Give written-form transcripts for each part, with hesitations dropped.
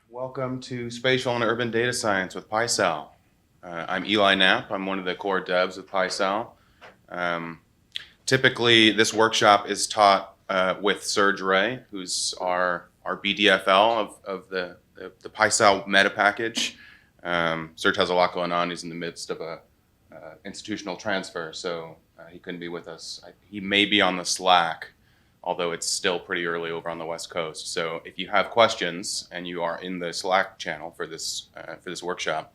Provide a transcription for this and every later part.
Welcome to Spatial and Urban Data Science with PySal. I'm Eli Knapp. I'm one of the core devs with PySal. Typically, this workshop is taught with Serge Ray, who's our BDFL of the PySal meta package. Serge has a lot going on. He's in the midst of a institutional transfer, so he couldn't be with us. He may be on the Slack, although it's still pretty early over on the West Coast. So if you have questions and you are in the Slack channel for this workshop,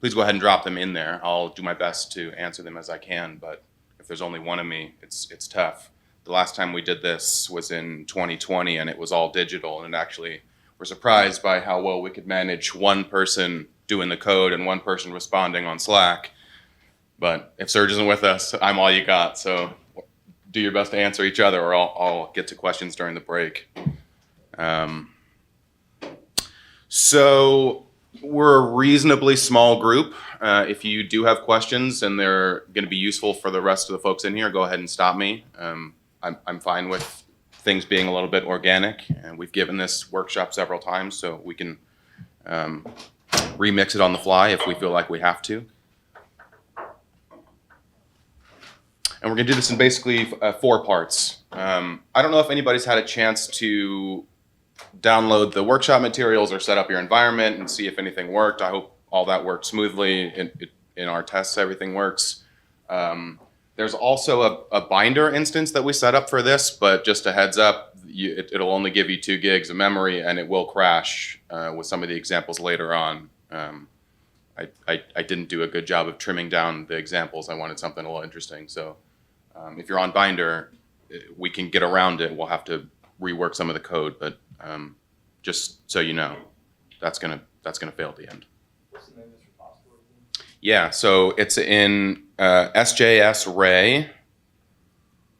please go ahead and drop them in there. I'll do my best to answer them as I can, but if there's only one of me, it's tough. The last time we did this was in 2020, and it was all digital, and actually we're surprised by how well we could manage one person doing the code and one person responding on Slack. But if Serge isn't with us, I'm all you got, so do your best to answer each other, or I'll get to questions during the break. So we're a reasonably small group. If you do have questions and they're going to be useful for the rest of the folks in here, go ahead and stop me. I'm fine with things being a little bit organic, and we've given this workshop several times, so we can remix it on the fly if we feel like we have to. And we're going to do this in basically 4 parts. I don't know if anybody's had a chance to download the workshop materials or set up your environment and see if anything worked. I hope all that worked smoothly. In our tests, everything works. There's also a binder instance that we set up for this, but just a heads up, it'll only give you 2 gigs of memory, and it will crash with some of the examples later on. I didn't do a good job of trimming down the examples. I wanted something a little interesting. So if you're on binder, we can get around it. We'll have to rework some of the code, but just so you know, that's gonna fail at the end. What's the name of this repository? Yeah, so it's in SJS Ray.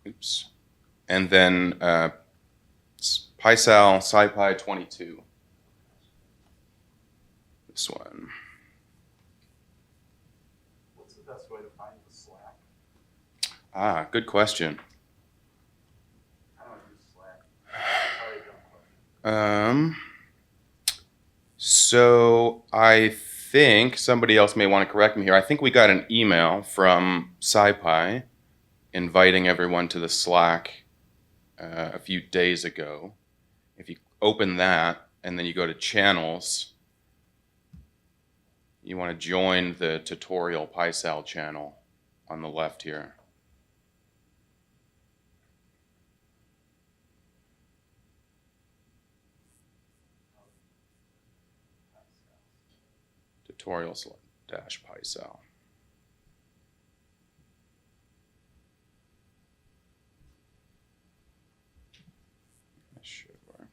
Oops, and then PySal SciPy 22. This one. What's the best way to find the Slack? Good question. How do I use Slack? Sorry, dumb question. So I think somebody else may want to correct me here. I think we got an email from SciPy inviting everyone to the Slack a few days ago. If you open that and then you go to channels, you want to join the tutorial PySal channel on the left here. Tutorial/PySal. This should work.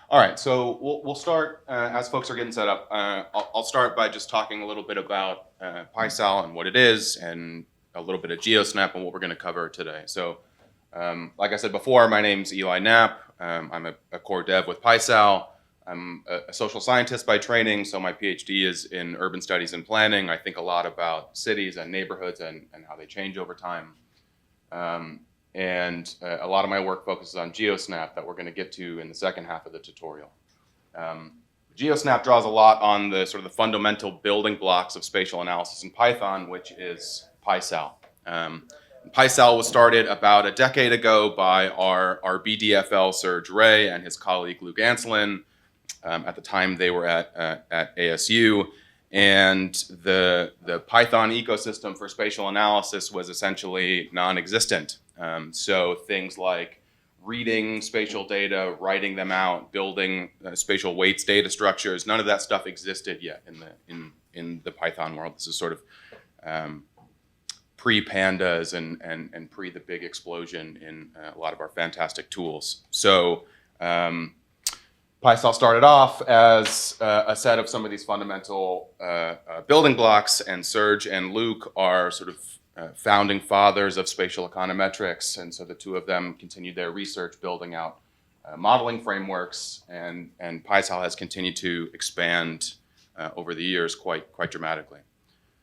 All right, so we'll start as folks are getting set up. I'll start by just talking a little bit about PySal and what it is, and a little bit of GeoSnap and what we're going to cover today. So, like I said before, my name's Eli Knapp. I'm a core dev with PySal. I'm a social scientist by training, so my PhD is in urban studies and planning. I think a lot about cities and neighborhoods and how they change over time. And a lot of my work focuses on GeoSnap that we're going to get to in the second half of the tutorial. GeoSnap draws a lot on the sort of the fundamental building blocks of spatial analysis in Python, which is PySal. PySal was started about a decade ago by our BDFL Serge Ray and his colleague Luke Anslin. At the time, they were at ASU, and the Python ecosystem for spatial analysis was essentially non-existent. So things like reading spatial data, writing them out, building spatial weights data structures, none of that stuff existed yet in the Python world. This is sort of pre-pandas and pre the big explosion in a lot of our fantastic tools. So PySal started off as a set of some of these fundamental building blocks, and Serge and Luke are sort of founding fathers of spatial econometrics, and so the two of them continued their research building out modeling frameworks, and PySal has continued to expand over the years quite dramatically.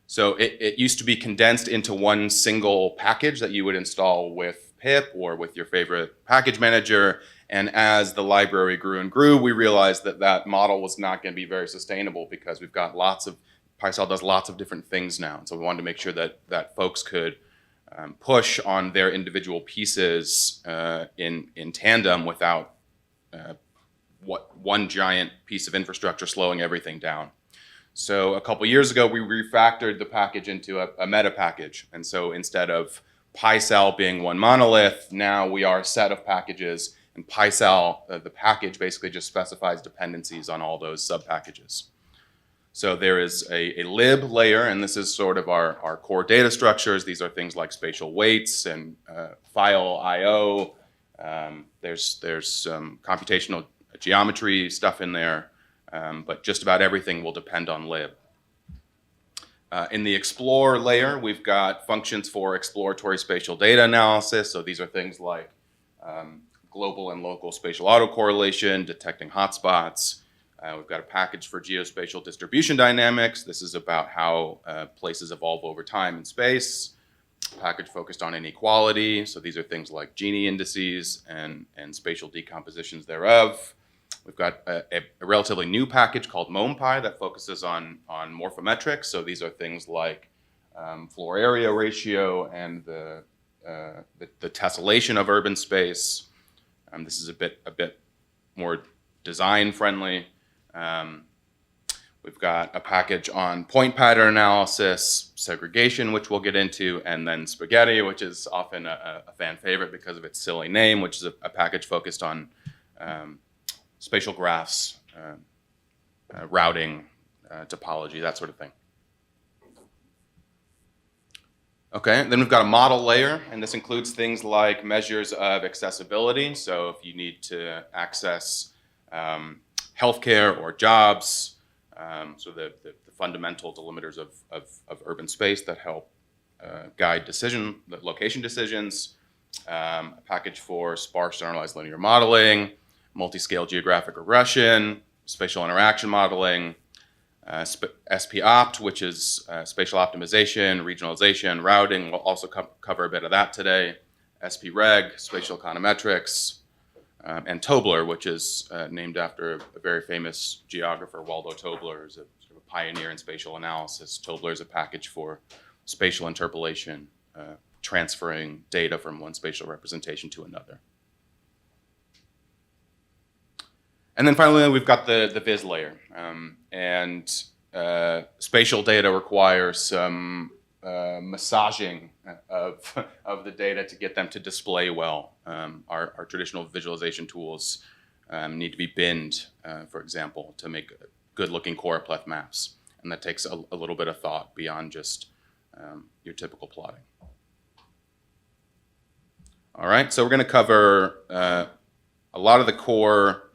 So it used to be condensed into one single package that you would install with pip or with your favorite package manager. And as the library grew and grew, we realized that that model was not going to be very sustainable because we've got PyCell does lots of different things now. And so we wanted to make sure that folks could push on their individual pieces in tandem without one giant piece of infrastructure slowing everything down. So a couple years ago, we refactored the package into a meta package. And so instead of PyCell being one monolith, now we are a set of packages, and PyCell, the package, basically just specifies dependencies on all those sub-packages. So there is a lib layer, and this is sort of our core data structures. These are things like spatial weights and file I/O. There's some computational geometry stuff in there, but just about everything will depend on lib. In the explore layer, we've got functions for exploratory spatial data analysis. So these are things like global and local spatial autocorrelation, detecting hotspots. We've got a package for geospatial distribution dynamics. This is about how places evolve over time in space. A package focused on inequality. So these are things like Gini indices and spatial decompositions thereof. We've got a relatively new package called MOMPy that focuses on morphometrics. So these are things like floor area ratio and the tessellation of urban space. This is a bit more design friendly. We've got a package on point pattern analysis, segregation, which we'll get into, and then Spaghetti, which is often a fan favorite because of its silly name, which is a package focused on spatial graphs, routing, topology, that sort of thing. Okay, then we've got a model layer, and this includes things like measures of accessibility. So if you need to access healthcare or jobs, so the fundamental delimiters of urban space that help guide location decisions, a package for sparse generalized linear modeling, multi-scale geographic regression, spatial interaction modeling, SP-opt, which is spatial optimization, regionalization, routing. We'll also cover a bit of that today. SP-reg, spatial econometrics, and Tobler, which is named after a very famous geographer, Waldo Tobler, who's a sort of pioneer in spatial analysis. Tobler is a package for spatial interpolation, transferring data from one spatial representation to another. And then finally, we've got the viz layer. Spatial data requires some massaging of the data to get them to display well. Our traditional visualization tools need to be binned, for example, to make good-looking choropleth maps. And that takes a little bit of thought beyond just your typical plotting. All right, so we're going to cover a lot of the core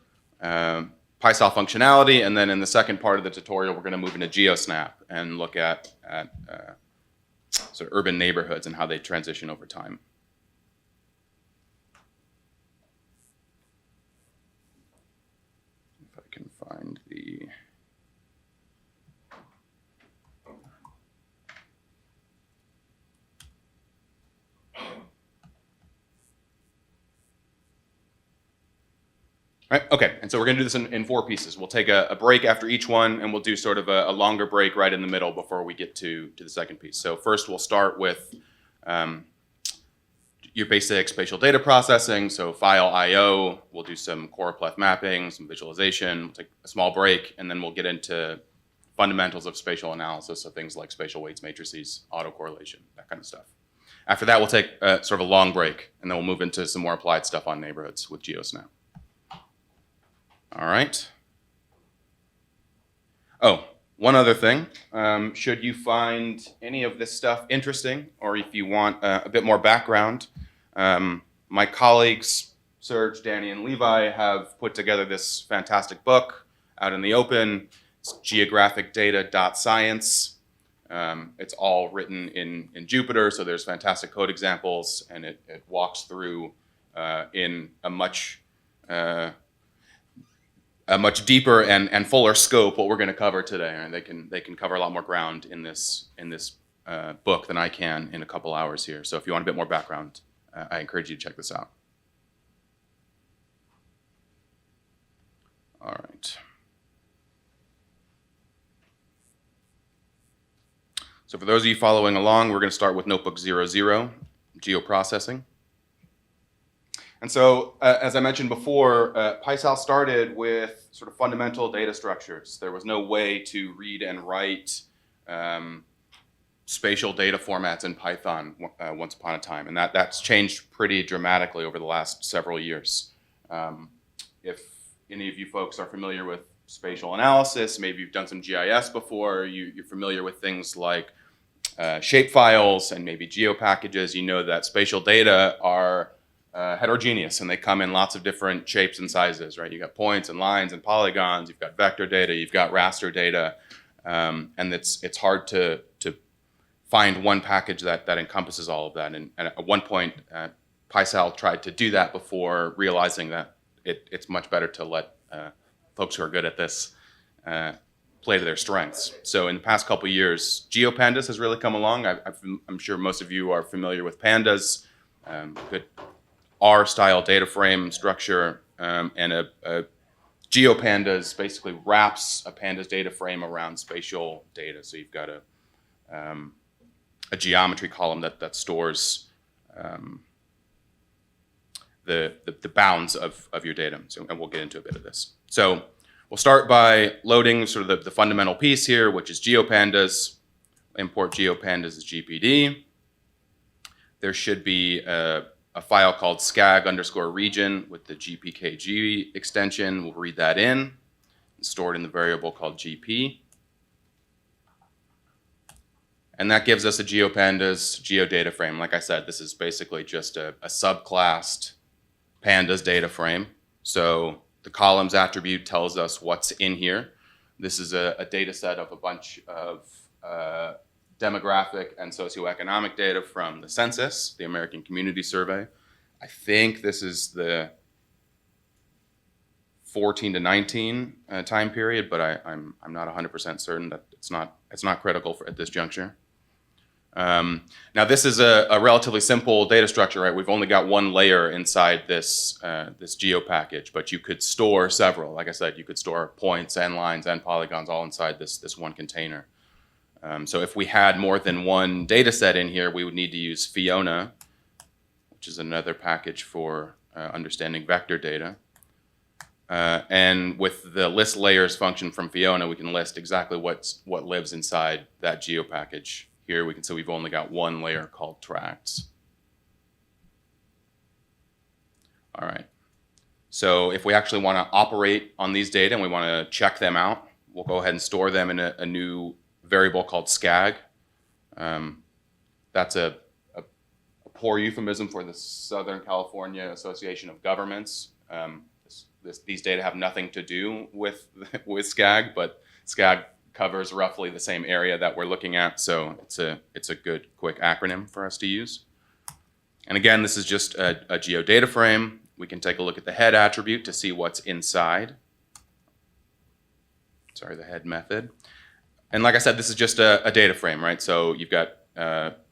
PyCell functionality, and then in the second part of the tutorial, we're going to move into GeoSnap and look at sort of urban neighborhoods and how they transition over time. If I can find the... Right, okay, and so we're going to do this in 4 pieces. We'll take a break after each one, and we'll do sort of a longer break right in the middle before we get to the second piece. So first we'll start with your basic spatial data processing, so file I/O. We'll do some choropleth mapping, some visualization. We'll take a small break, and then we'll get into fundamentals of spatial analysis, so things like spatial weights matrices, autocorrelation, that kind of stuff. After that, we'll take sort of a long break, and then we'll move into some more applied stuff on neighborhoods with GeoSnap. All right. Oh, one other thing. Should you find any of this stuff interesting, or if you want a bit more background, my colleagues, Serge, Danny, and Levi have put together this fantastic book out in the open. It's geographicdata.science. It's all written in Jupyter, so there's fantastic code examples, and it walks through in a much deeper and fuller scope what we're going to cover today, and they can cover a lot more ground in this book than I can in a couple hours here. So if you want a bit more background, I encourage you to check this out. All right. So for those of you following along, we're going to start with Notebook 00, geoprocessing. And so, as I mentioned before, PySal started with sort of fundamental data structures. There was no way to read and write spatial data formats in Python once upon a time, and that's changed pretty dramatically over the last several years. If any of you folks are familiar with spatial analysis, maybe you've done some GIS before, you're familiar with things like shapefiles and maybe geo packages, you know that spatial data are heterogeneous and they come in lots of different shapes and sizes, right? You've got points and lines and polygons, you've got vector data, you've got raster data, and it's hard to find one package that encompasses all of that. And at one point, PySal tried to do that before realizing that it's much better to let folks who are good at this play to their strengths. So in the past couple of years, GeoPandas has really come along. I'm sure most of you are familiar with pandas, good R-style data frame structure, and a GeoPandas basically wraps a pandas data frame around spatial data. So you've got a geometry column that stores the bounds of your data. So, and we'll get into a bit of this. So we'll start by loading sort of the fundamental piece here, which is GeoPandas. Import GeoPandas as GPD. There should be a file called scag_region with the GPKG extension. We'll read that in. It's stored in the variable called GP. And that gives us a GeoPandas geodata frame. Like I said, this is basically just a subclassed pandas data frame. So the columns attribute tells us what's in here. This is a data set of a bunch of demographic and socioeconomic data from the census, the American Community Survey. I think this is the 14 to 19 time period, but I'm not 100% certain. That it's not critical at this juncture. Now this is a relatively simple data structure, right? We've only got one layer inside this geo package, but you could store several. Like I said, you could store points and lines and polygons all inside this one container. So if we had more than one data set in here, we would need to use Fiona, which is another package for understanding vector data. And with the list layers function from Fiona, we can list exactly what lives inside that geo package. Here we can see we've only got one layer called tracts. All right. So if we actually want to operate on these data and we want to check them out, we'll go ahead and store them in a new variable called scag. That's a poor euphemism for the Southern California Association of Governments. These data have nothing to do with scag, but scag covers roughly the same area that we're looking at, so it's a good quick acronym for us to use. And again, this is just a geodata frame. We can take a look at the head attribute to see what's inside. Sorry, the head method. And like I said, this is just a data frame, right? So you've got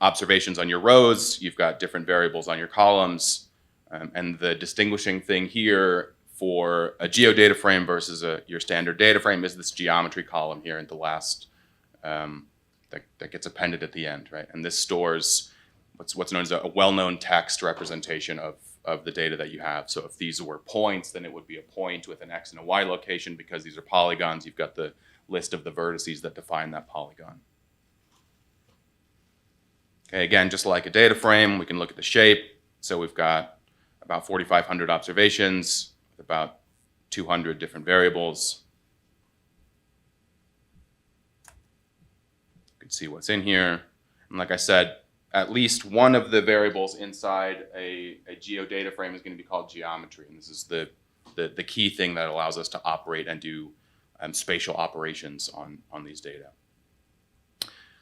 observations on your rows, you've got different variables on your columns, and the distinguishing thing here for a geodata frame versus your standard data frame is this geometry column here in the last that gets appended at the end, right? And this stores what's known as a well-known text representation of the data that you have. So if these were points, then it would be a point with an X and a Y location. Because these are polygons, you've got the list of the vertices that define that polygon. Okay, again, just like a data frame, we can look at the shape. So we've got about 4,500 observations, with about 200 different variables. You can see what's in here. And like I said, at least one of the variables inside a geodata frame is going to be called geometry. And this is the key thing that allows us to operate and do spatial operations on these data.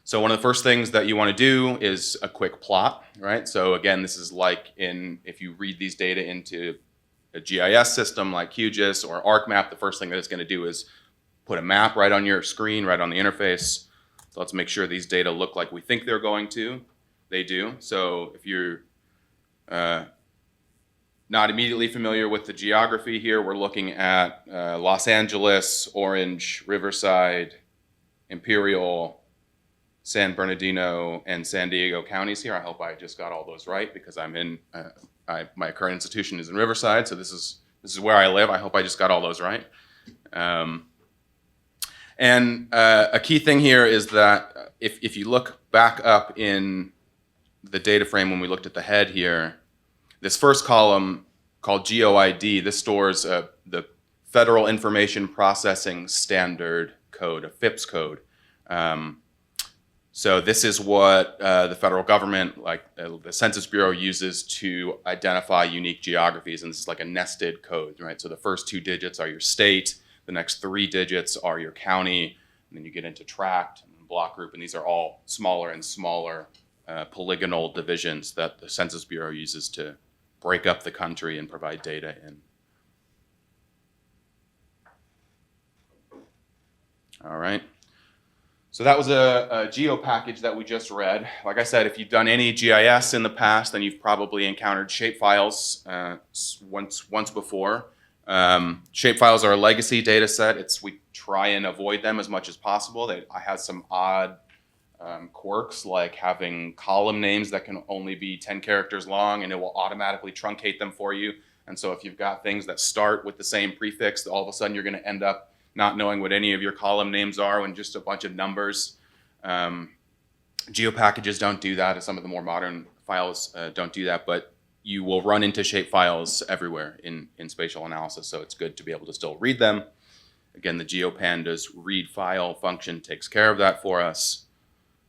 So one of the first things that you want to do is a quick plot, right? So again, this is like if you read these data into a GIS system like QGIS or ArcMap, the first thing that it's going to do is put a map right on your screen, right on the interface. So let's make sure these data look like we think they're going to. They do. So if you're not immediately familiar with the geography here, we're looking at Los Angeles, Orange, Riverside, Imperial, San Bernardino, and San Diego counties here. I hope I just got all those right because I'm in, my current institution is in Riverside, so this is where I live. I hope I just got all those right. And a key thing here is that if you look back up in the data frame when we looked at the head here, this first column called GOID, this stores the Federal Information Processing Standard Code, a FIPS code. So this is what the federal government, like the Census Bureau, uses to identify unique geographies, and this is like a nested code, right? So the first 2 digits are your state, the next 3 digits are your county, and then you get into tract and block group, and these are all smaller and smaller polygonal divisions that the Census Bureau uses to break up the country and provide data in. All right. So that was a geo package that we just read. Like I said, if you've done any GIS in the past, then you've probably encountered shapefiles once before. Shapefiles are a legacy data set. We try and avoid them as much as possible. I have some odd quirks, like having column names that can only be 10 characters long, and it will automatically truncate them for you. And so if you've got things that start with the same prefix, all of a sudden you're going to end up not knowing what any of your column names are and just a bunch of numbers. Geo packages don't do that, and some of the more modern files don't do that, but you will run into shapefiles everywhere in spatial analysis, so it's good to be able to still read them. Again, the GeoPandas read file function takes care of that for us.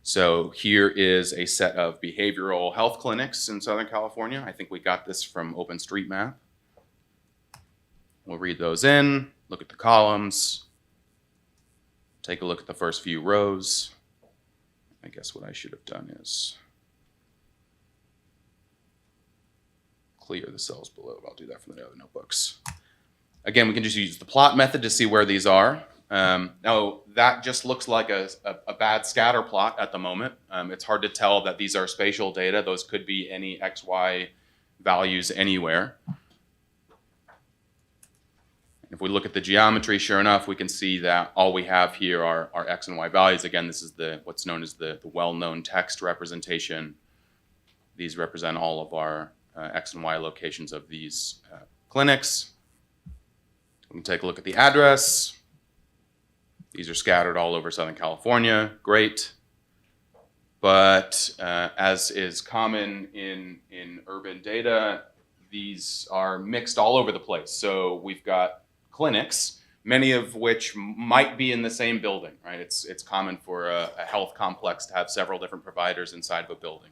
So here is a set of behavioral health clinics in Southern California. I think we got this from OpenStreetMap. We'll read those in, look at the columns, take a look at the first few rows. I guess what I should have done is clear the cells below. I'll do that from the other notebooks. Again, we can just use the plot method to see where these are. Now, that just looks like a bad scatter plot at the moment. It's hard to tell that these are spatial data. Those could be any X, Y values anywhere. If we look at the geometry, sure enough, we can see that all we have here are X and Y values. Again, this is what's known as the well-known text representation. These represent all of our X and Y locations of these clinics. We can take a look at the address. These are scattered all over Southern California. Great. But as is common in urban data, these are mixed all over the place. So we've got clinics, many of which might be in the same building, right? It's common for a health complex to have several different providers inside of a building,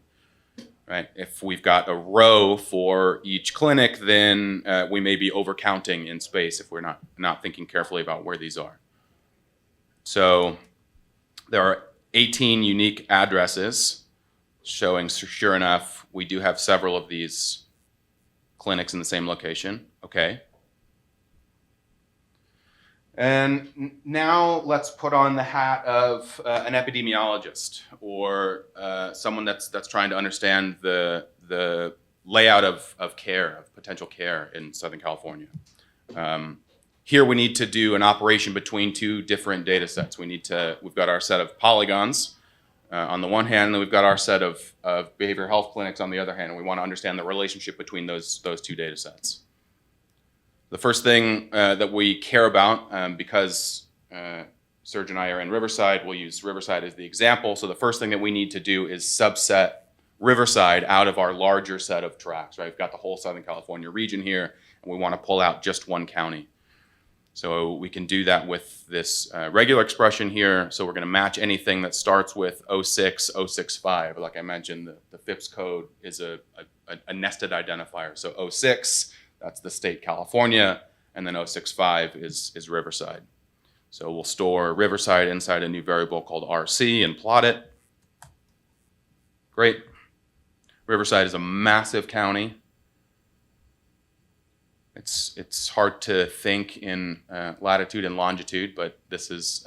right? If we've got a row for each clinic, then we may be overcounting in space if we're not thinking carefully about where these are. So there are 18 unique addresses showing, sure enough, we do have several of these clinics in the same location. Okay. And now let's put on the hat of an epidemiologist or someone that's trying to understand the layout of care, of potential care in Southern California. Here we need to do an operation between 2 different data sets. We've got our set of polygons on the one hand, and then we've got our set of behavioral health clinics on the other hand, and we want to understand the relationship between those 2 data sets. The first thing that we care about, because Serge and I are in Riverside, we'll use Riverside as the example. So the first thing that we need to do is subset Riverside out of our larger set of tracks, right? We've got the whole Southern California region here, and we want to pull out just one county. So we can do that with this regular expression here. So we're going to match anything that starts with 06, 065. Like I mentioned, the FIPS code is a nested identifier. So 06, that's the state California, and then 065 is Riverside. So we'll store Riverside inside a new variable called RC and plot it. Great. Riverside is a massive county. It's hard to think in latitude and longitude, but this is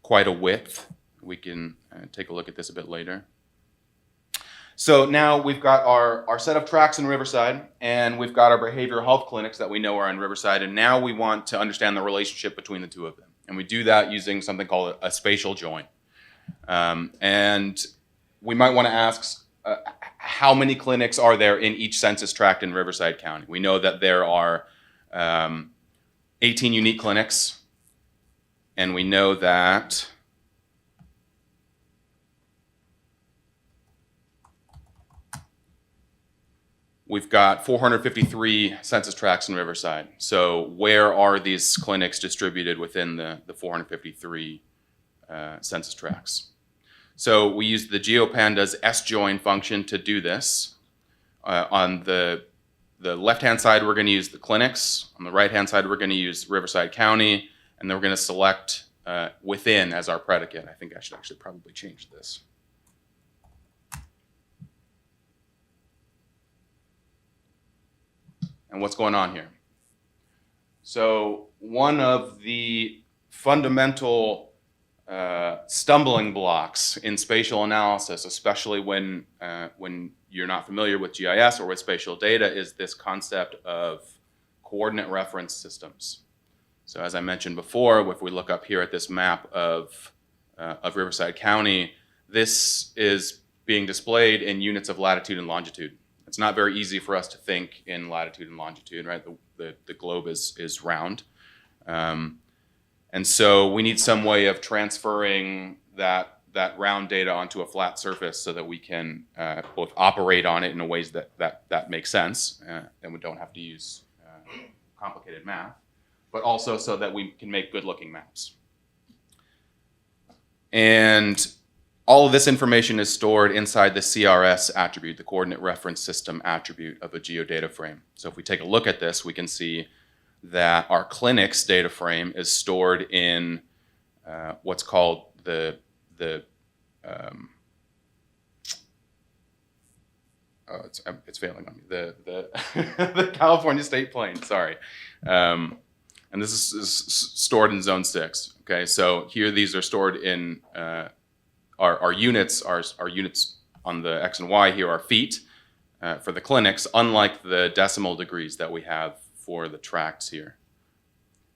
quite a width. We can take a look at this a bit later. So now we've got our set of tracks in Riverside, and we've got our behavioral health clinics that we know are in Riverside, and now we want to understand the relationship between the two of them. And we do that using something called a spatial join. And we might want to ask, how many clinics are there in each census tract in Riverside County? We know that there are 18 unique clinics, and we know that we've got 453 census tracts in Riverside. So where are these clinics distributed within the 453 census tracts? So we use the GeoPandas SJoin function to do this. On the left-hand side, we're going to use the clinics. On the right-hand side, we're going to use Riverside County, and then we're going to select within as our predicate. I think I should actually probably change this. And what's going on here? So one of the fundamental stumbling blocks in spatial analysis, especially when you're not familiar with GIS or with spatial data, is this concept of coordinate reference systems. So as I mentioned before, if we look up here at this map of Riverside County, this is being displayed in units of latitude and longitude. It's not very easy for us to think in latitude and longitude, right? The globe is round. And so we need some way of transferring that round data onto a flat surface so that we can both operate on it in a ways that make sense, and we don't have to use complicated math, but also so that we can make good-looking maps. And all of this information is stored inside the CRS attribute, the coordinate reference system attribute of a geodata frame. So if we take a look at this, we can see that our clinics data frame is stored in what's called it's failing on me, the California State Plane, sorry. And this is stored in zone 6. Okay, so here these are stored in our units. Our units on the X and Y here are feet for the clinics, unlike the decimal degrees that we have for the tracts here.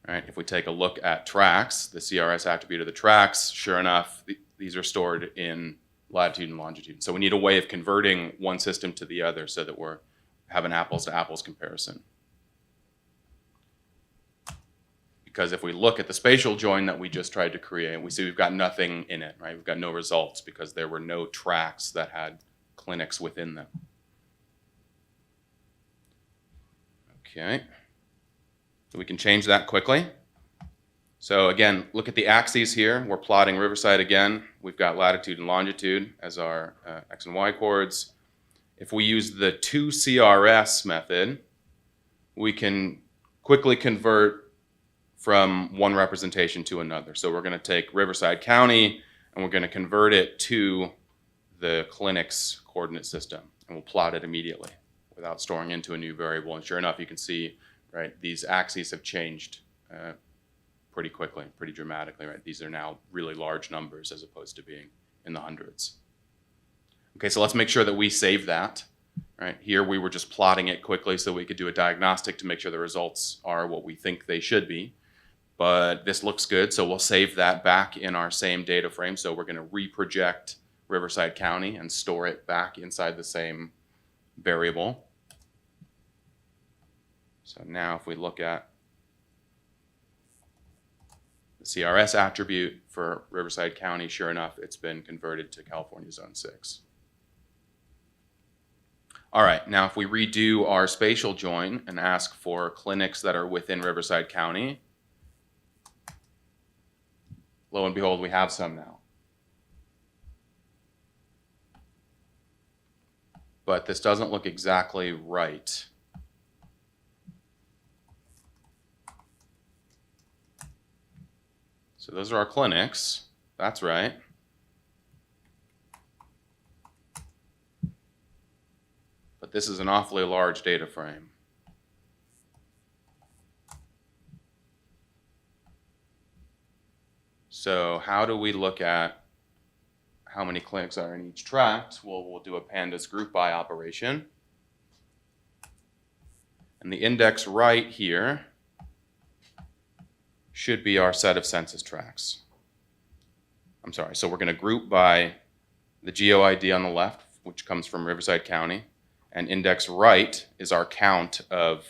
All right, if we take a look at tracts, the CRS attribute of the tracts, sure enough, these are stored in latitude and longitude. So we need a way of converting one system to the other so that we have an apples to apples comparison. Because if we look at the spatial join that we just tried to create, we see we've got nothing in it, right? We've got no results because there were no tracts that had clinics within them. Okay, so we can change that quickly. So again, look at the axes here. We're plotting Riverside again. We've got latitude and longitude as our X and Y coords. If we use the 2CRS method, we can quickly convert from one representation to another. So we're going to take Riverside County and we're going to convert it to the clinic's coordinate system, and we'll plot it immediately without storing into a new variable. And sure enough, you can see, right, these axes have changed pretty quickly, pretty dramatically, right? These are now really large numbers as opposed to being in the hundreds. Okay, so let's make sure that we save that, right? Here we were just plotting it quickly so we could do a diagnostic to make sure the results are what we think they should be. But this looks good, so we'll save that back in our same data frame. So we're going to reproject Riverside County and store it back inside the same variable. So now if we look at the CRS attribute for Riverside County, sure enough, it's been converted to California Zone 6. All right, now if we redo our spatial join and ask for clinics that are within Riverside County, lo and behold, we have some now. But this doesn't look exactly right. So those are our clinics. That's right. But this is an awfully large data frame. So how do we look at how many clinics are in each tract, we'll do a pandas group by operation. And the index right here should be our set of census tracts. I'm sorry, so we're going to group by the GeoID on the left, which comes from Riverside County, and index right is our count of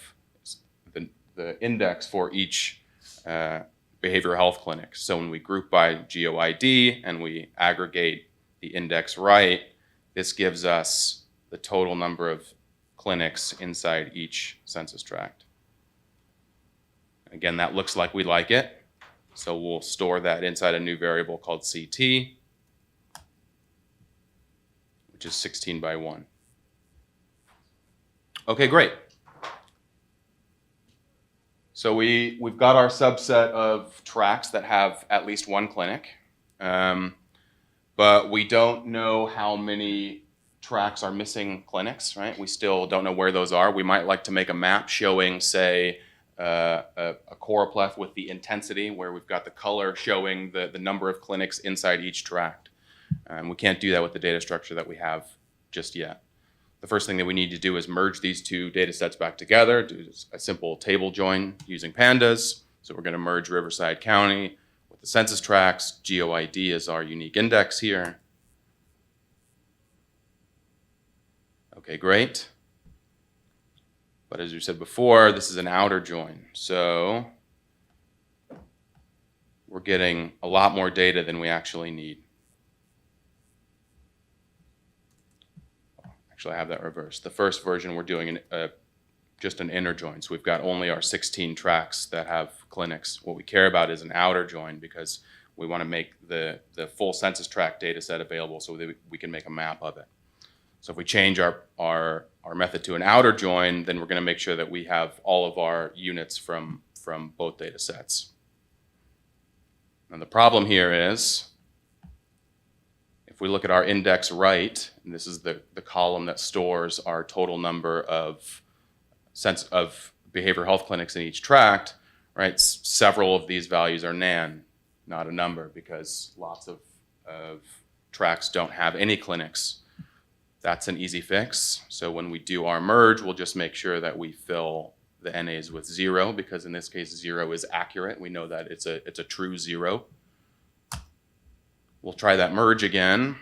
the index for each behavioral health clinic. So when we group by GeoID and we aggregate the index right, this gives us the total number of clinics inside each census tract. Again, that looks like we like it. So we'll store that inside a new variable called CT, which is 16 by 1. Okay, great. So we've got our subset of tracts that have at least one clinic, but we don't know how many tracts are missing clinics, right? We still don't know where those are. We might like to make a map showing, say, a choropleth with the intensity, where we've got the color showing the number of clinics inside each tract. We can't do that with the data structure that we have just yet. The first thing that we need to do is merge these two data sets back together, do a simple table join using pandas. So we're going to merge Riverside County with the census tracts. GeoID is our unique index here. Okay, great. But as we said before, this is an outer join. So we're getting a lot more data than we actually need. Actually, I have that reversed. The first version, we're doing just an inner join. So we've got only our 16 tracts that have clinics. What we care about is an outer join because we want to make the full census tract data set available so that we can make a map of it. So if we change our method to an outer join, then we're going to make sure that we have all of our units from both data sets. And the problem here is, if we look at our index right, and this is the column that stores our total number of behavioral health clinics in each tract, right? Several of these values are nan, not a number, because lots of tracts don't have any clinics. That's an easy fix. So when we do our merge, we'll just make sure that we fill the NAs with 0, because in this case 0 is accurate. We know that it's a true 0. We'll try that merge again.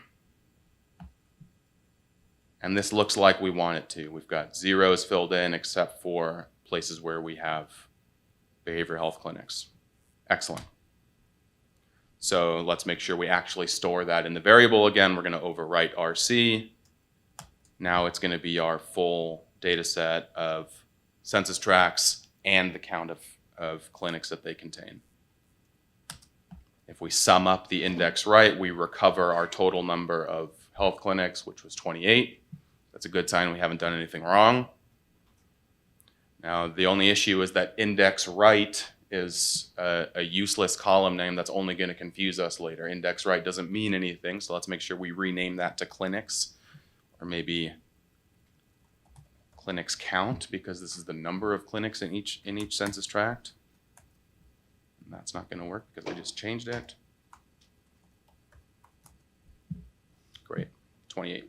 And this looks like we want it to. We've got zeros filled in except for places where we have behavioral health clinics. Excellent. So let's make sure we actually store that in the variable again. We're going to overwrite RC. Now it's going to be our full data set of census tracts and the count of clinics that they contain. If we sum up the index right, we recover our total number of health clinics, which was 28. That's a good sign we haven't done anything wrong. Now, the only issue is that index right is a useless column name that's only going to confuse us later. Index right doesn't mean anything, so let's make sure we rename that to clinics, or maybe clinics count, because this is the number of clinics in each census tract. And that's not going to work because I just changed it. Great, 28.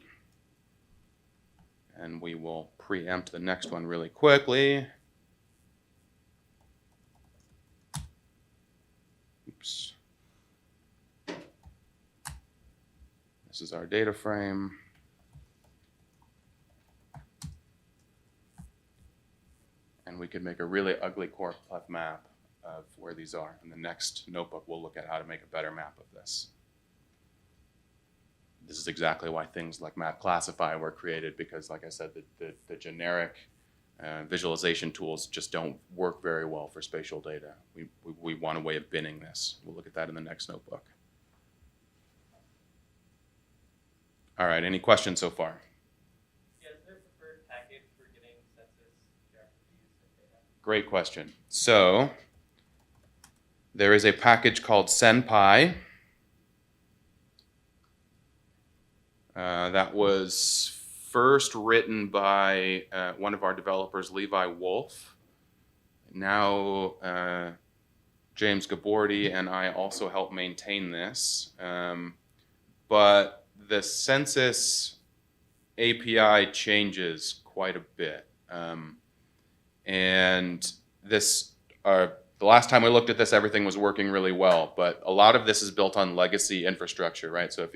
And we will preempt the next one really quickly. Oops. This is our data frame. And we could make a really ugly choropleth map of where these are. In the next notebook, we'll look at how to make a better map of this. This is exactly why things like MapClassify were created, because, like I said, the generic visualization tools just don't work very well for spatial data. We want a way of binning this. We'll look at that in the next notebook. All right, any questions so far? Yeah, is there a preferred package for getting census geographies and data? Great question. So there is a package called SenPy. That was first written by one of our developers, Levi Wolf. Now James Gabordi and I also help maintain this. but the census API changes quite a bit. And this, the last time we looked at this, everything was working really well, but a lot of this is built on legacy infrastructure, right? So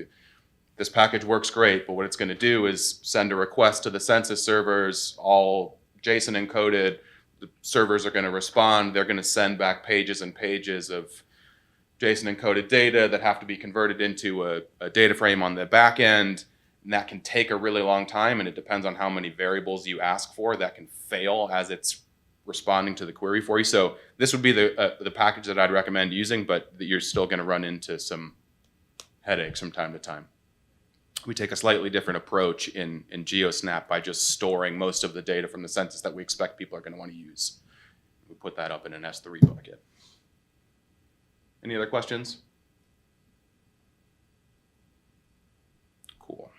this package works great, but what it's going to do is send a request to the census servers, all JSON encoded. The servers are going to respond. They're going to send back pages and pages of JSON encoded data that have to be converted into a data frame on the back end. And that can take a really long time, and it depends on how many variables you ask for. That can fail as it's responding to the query for you. So this would be the package that I'd recommend using, but you're still going to run into some headaches from time to time. We take a slightly different approach in GeoSnap by just storing most of the data from the census that we expect people are going to want to use. We put that up in an S3 bucket. Any other questions? Cool.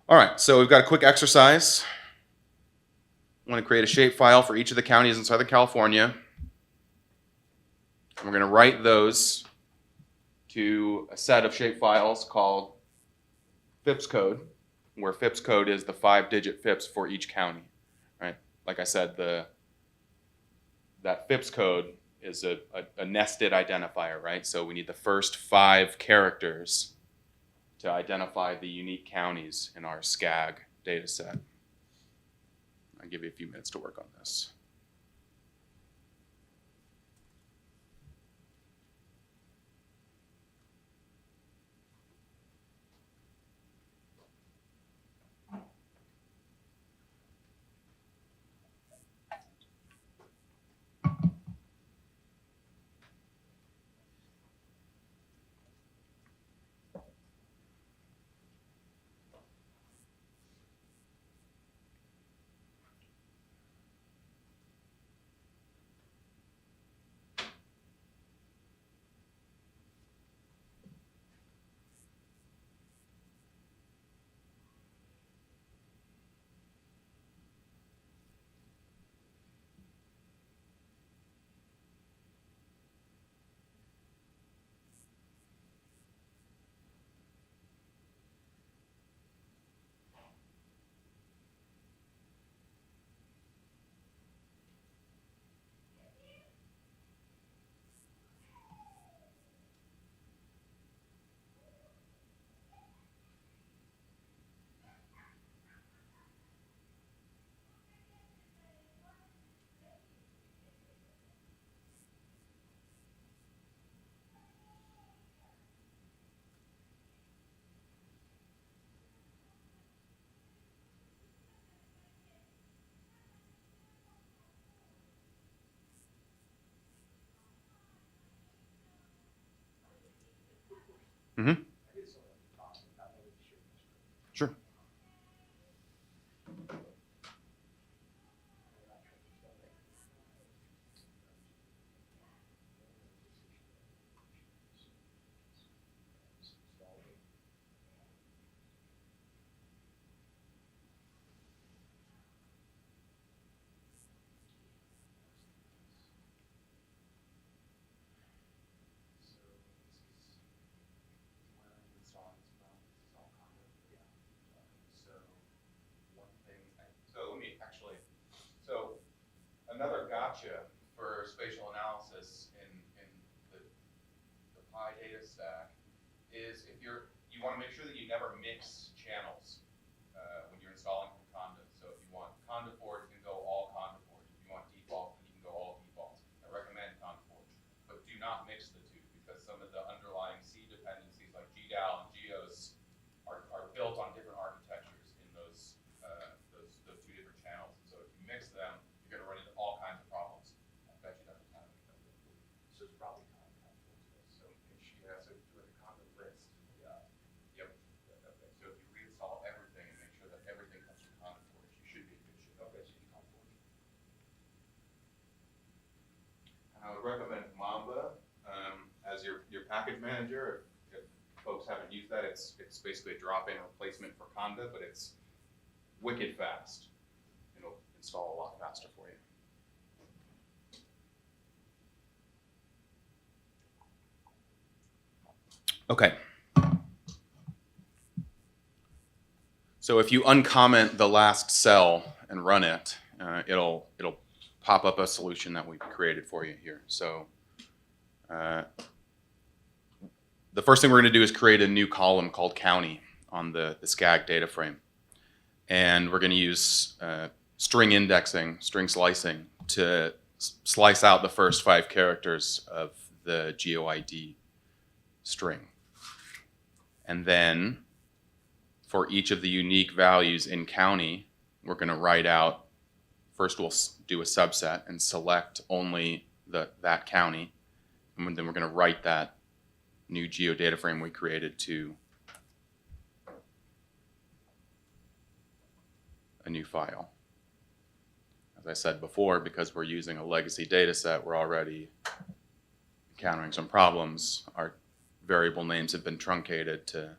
All right, so we've got a quick exercise. I want to create a shapefile for each of the counties in Southern California. And we're going to write those to a set of shapefiles called FIPS code, where FIPS code is the 5-digit FIPS for each county, right? Like I said, that FIPS code is a nested identifier, right? So we need the first 5 characters to identify the unique counties in our SCAG data set. I'll give you a few minutes to work on this. Mm-hmm. Sure. So another gotcha for spatial analysis in the Pi data stack is if you want to make sure that you never mix channels when you're installing from Conda. So if you want Conda Forge, you can go all Conda Forge. If you want default, then you can go all defaults. I recommend Conda Forge, but do not mix the two because some of the underlying C dependencies like GDAL and GEOS are built on different architectures in those two different channels. So if you mix them, you're going to run into all kinds of problems. I bet you that's what's happening. So it's probably Conda. So yeah, so do a Conda list. Yeah. Yep. Okay. So if you reinstall everything and make sure that everything comes from Conda Forge, you should be in good shape. Okay, so you Conda Forge. I would recommend Mamba as your package manager. If folks haven't used that, it's basically a drop-in replacement for Conda, but it's wicked fast. It'll install a lot faster for you. Okay. So if you uncomment the last cell and run it, it'll pop up a solution that we've created for you here. So the first thing we're going to do is create a new column called county on the SCAG data frame. And we're going to use string indexing, string slicing, to slice out the first 5 characters of the GeoID string. And then for each of the unique values in county, we're going to write out, first we'll do a subset and select only that county. And then we're going to write that new geodata frame we created to a new file. As I said before, because we're using a legacy data set, we're already encountering some problems. Our variable names have been truncated to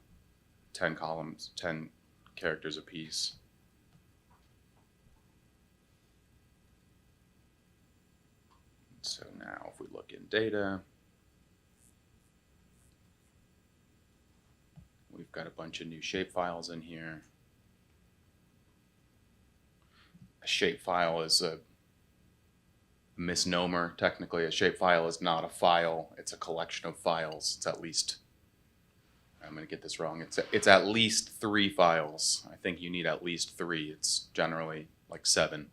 10 columns, 10 characters apiece. So now if we look in data, we've got a bunch of new shapefiles in here. A shapefile is a misnomer. Technically, a shapefile is not a file. It's a collection of files. It's at least, I'm going to get this wrong, it's at least 3 files. I think you need at least 3. It's generally like 7,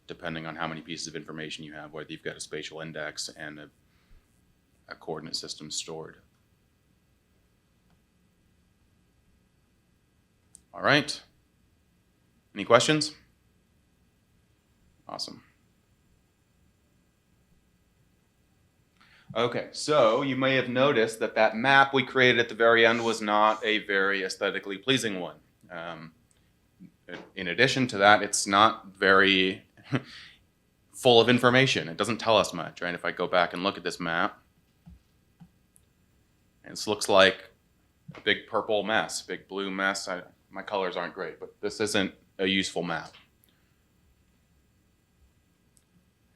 depending on how many pieces of information you have, whether you've got a spatial index and a coordinate system stored. All right. Any questions? Awesome. Okay, so you may have noticed that that map we created at the very end was not a very aesthetically pleasing one. In addition to that, it's not very full of information. It doesn't tell us much, right? If I go back and look at this map, this looks like a big purple mess, big blue mess. My colors aren't great, but this isn't a useful map.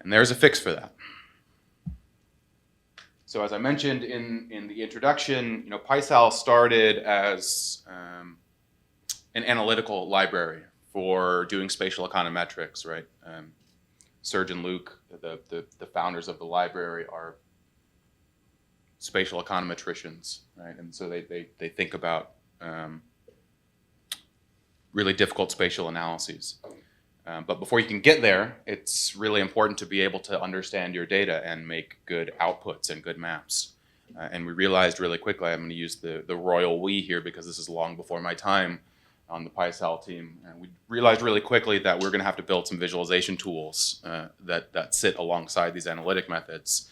And there's a fix for that. So as I mentioned in the introduction, PySal started as an analytical library for doing spatial econometrics, right? Serge and Luke, the founders of the library, are spatial econometricians, right? And so they think about really difficult spatial analyses. But before you can get there, it's really important to be able to understand your data and make good outputs and good maps. And we realized really quickly, I'm going to use the royal we here because this is long before my time on the PySal team. And we realized really quickly that we're going to have to build some visualization tools that sit alongside these analytic methods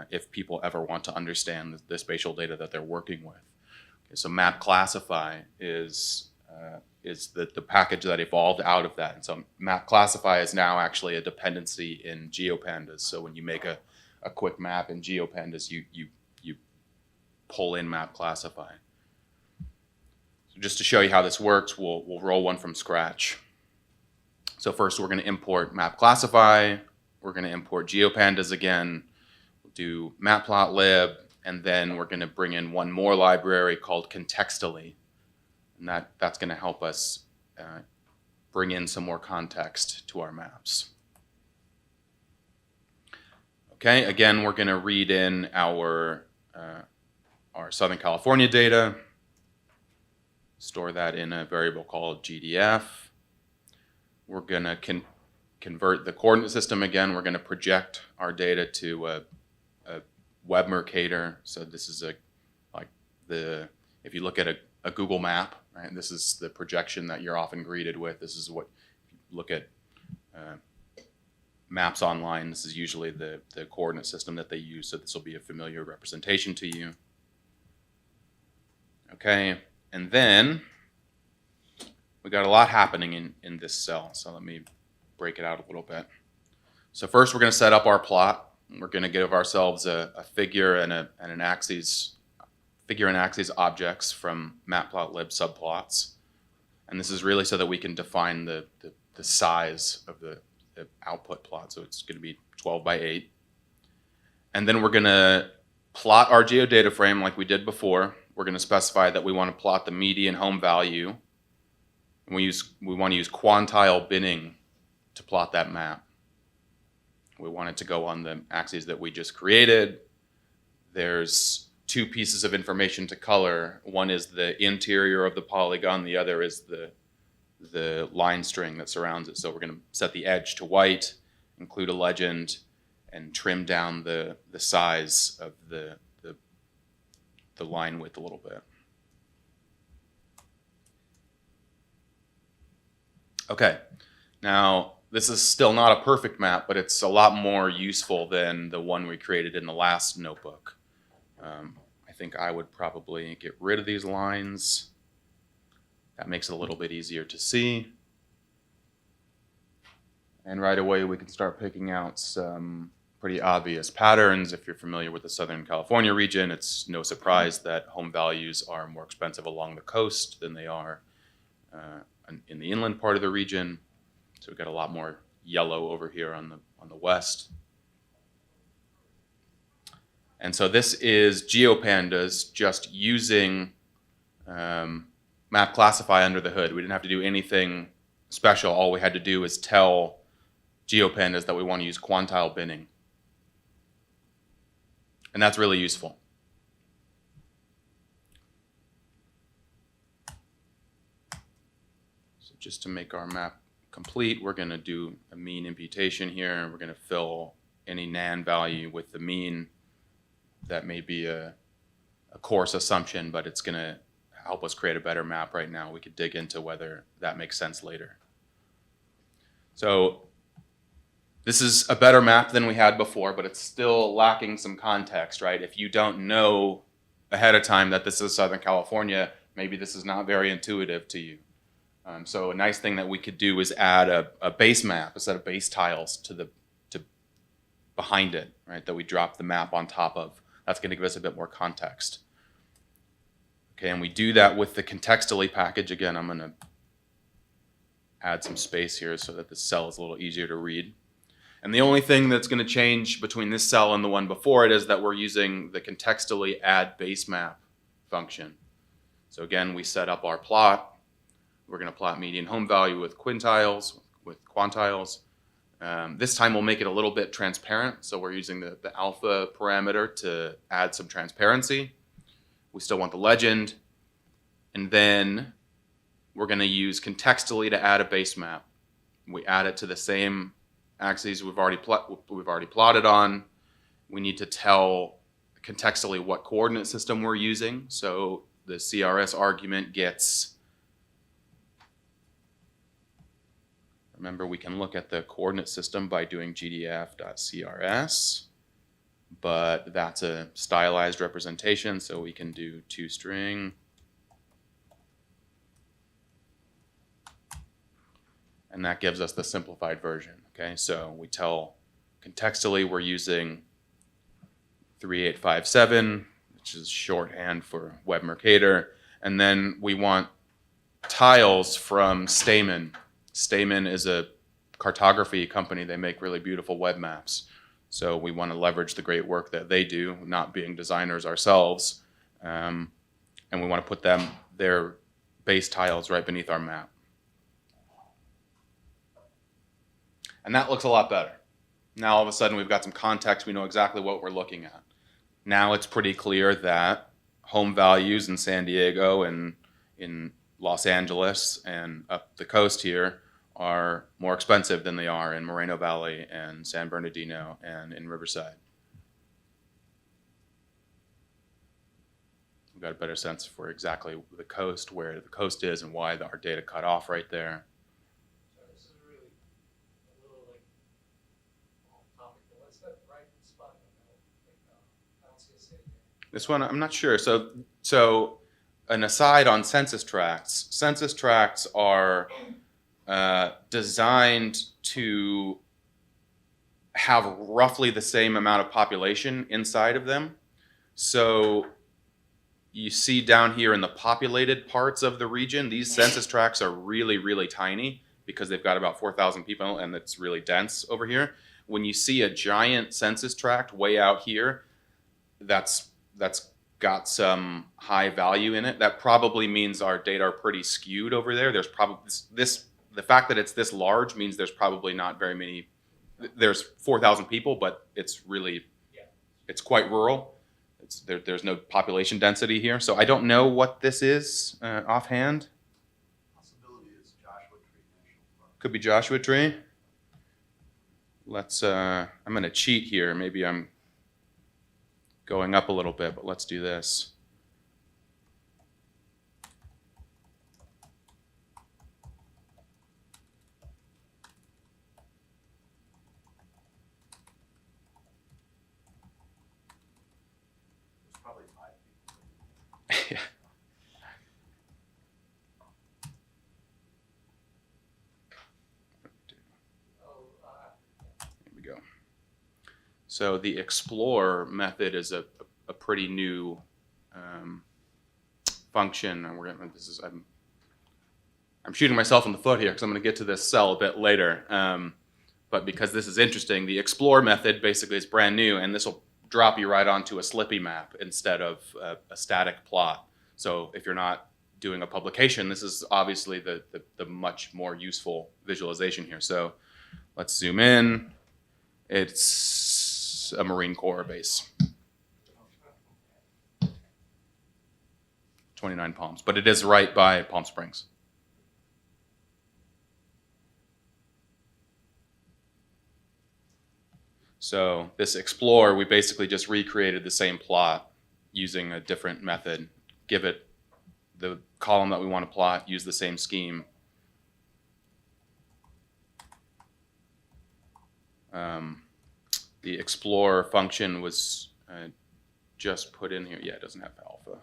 if people ever want to understand the spatial data that they're working with. Okay, so Map Classify is the package that evolved out of that. And so Map Classify is now actually a dependency in GeoPandas. So when you make a quick map in GeoPandas, you pull in Map Classify. So just to show you how this works, we'll roll one from scratch. So first we're going to import Map Classify. We're going to import GeoPandas again. We'll do Matplotlib, and then we're going to bring in one more library called Contextually. And that's going to help us bring in some more context to our maps. Okay, again, we're going to read in our Southern California data, store that in a variable called GDF. We're going to convert the coordinate system again. We're going to project our data to a web Mercator. So this is if you look at a Google map, right? This is the projection that you're often greeted with. This is what, if you look at maps online, this is usually the coordinate system that they use, so this will be a familiar representation to you. Okay, and then we got a lot happening in this cell, so let me break it out a little bit. So first we're going to set up our plot. We're going to give ourselves a figure and an axis, figure and axis objects from Matplotlib subplots. And this is really so that we can define the size of the output plot. So it's going to be 12 by 8. And then we're going to plot our geodata frame like we did before we're going to specify that we want to plot the median home value. And we want to use quantile binning to plot that map. We want it to go on the axes that we just created. There's two pieces of information to color. One is the interior of the polygon. The other is the line string that surrounds it. So we're going to set the edge to white, include a legend, and trim down the size of the line width a little bit. Okay, now this is still not a perfect map, but it's a lot more useful than the one we created in the last notebook. I think I would probably get rid of these lines. That makes it a little bit easier to see. And right away we can start picking out some pretty obvious patterns. If you're familiar with the Southern California region, it's no surprise that home values are more expensive along the coast than they are in the inland part of the region. So we've got a lot more yellow over here on the west. And so this is GeoPandas just using Map Classify under the hood. We didn't have to do anything special. All we had to do is tell GeoPandas that we want to use quantile binning. And that's really useful. So just to make our map complete, we're going to do a mean imputation here, and we're going to fill any NaN value with the mean. That may be a coarse assumption, but it's going to help us create a better map right now. We could dig into whether that makes sense later. So this is a better map than we had before, but it's still lacking some context, right? If you don't know ahead of time that this is Southern California, maybe this is not very intuitive to you. So a nice thing that we could do is add a base map, a set of base tiles to behind it, right? That we drop the map on top of. That's going to give us a bit more context. Okay, and we do that with the contextually package. Again, I'm going to add some space here so that the cell is a little easier to read. And the only thing that's going to change between this cell and the one before it is that we're using the contextually add base map function. So again, we set up our plot. We're going to plot median home value with quintiles, with quantiles. This time we'll make it a little bit transparent. So we're using the alpha parameter to add some transparency. We still want the legend. And then we're going to use contextually to add a base map. We add it to the same axes we've already plotted on. We need to tell contextually what coordinate system we're using. So the CRS argument gets, remember, we can look at the coordinate system by doing gdf.crs, but that's a stylized representation, so we can do toString. And that gives us the simplified version. Okay, so we tell contextually we're using 3857, which is shorthand for Web Mercator, and then we want tiles from Stamen. Stamen is a cartography company. They make really beautiful web maps. So we want to leverage the great work that they do, not being designers ourselves, and we want to put their base tiles right beneath our map. And that looks a lot better. Now all of a sudden we've got some context. We know exactly what we're looking at. Now it's pretty clear that home values in San Diego and in Los Angeles and up the coast here are more expensive than they are in Moreno Valley and San Bernardino and in Riverside. We've got a better sense for exactly the coast, where the coast is, and why our data cut off right there. Sorry, this is really a little like off topic, but what's that right spot in the middle? Like, I don't see a city there. This one, I'm not sure. So an aside on census tracts. Census tracts are designed to have roughly the same amount of population inside of them. So you see down here in the populated parts of the region, these census tracts are really, really tiny because they've got about 4,000 people and it's really dense over here. When you see a giant census tract way out here, that's got some high value in it. That probably means our data are pretty skewed over there. There's probably the fact that it's this large means there's probably not very many. There's 4,000 people, but it's really, it's quite rural. There's no population density here. So I don't know what this is offhand. Possibility is Joshua Tree National Park. Could be Joshua Tree. Let's, I'm gonna cheat here. Maybe I'm going up a little bit, but let's do this. There's probably 5 people. Yeah. Here we go. So the explore method is a pretty new function, and we're gonna. This is I'm shooting myself in the foot here because I'm going to get to this cell a bit later. But because this is interesting, the explore method basically is brand new, and this will drop you right onto a Slippy map instead of a static plot. So if you're not doing a publication, this is obviously the much more useful visualization here. So let's zoom in. It's a Marine Corps base. 29 Palms, but it is right by Palm Springs. So this explore, we basically just recreated the same plot using a different method. Give it the column that we want to plot, use the same scheme. The explore function was just put in here. Yeah, it doesn't have alpha.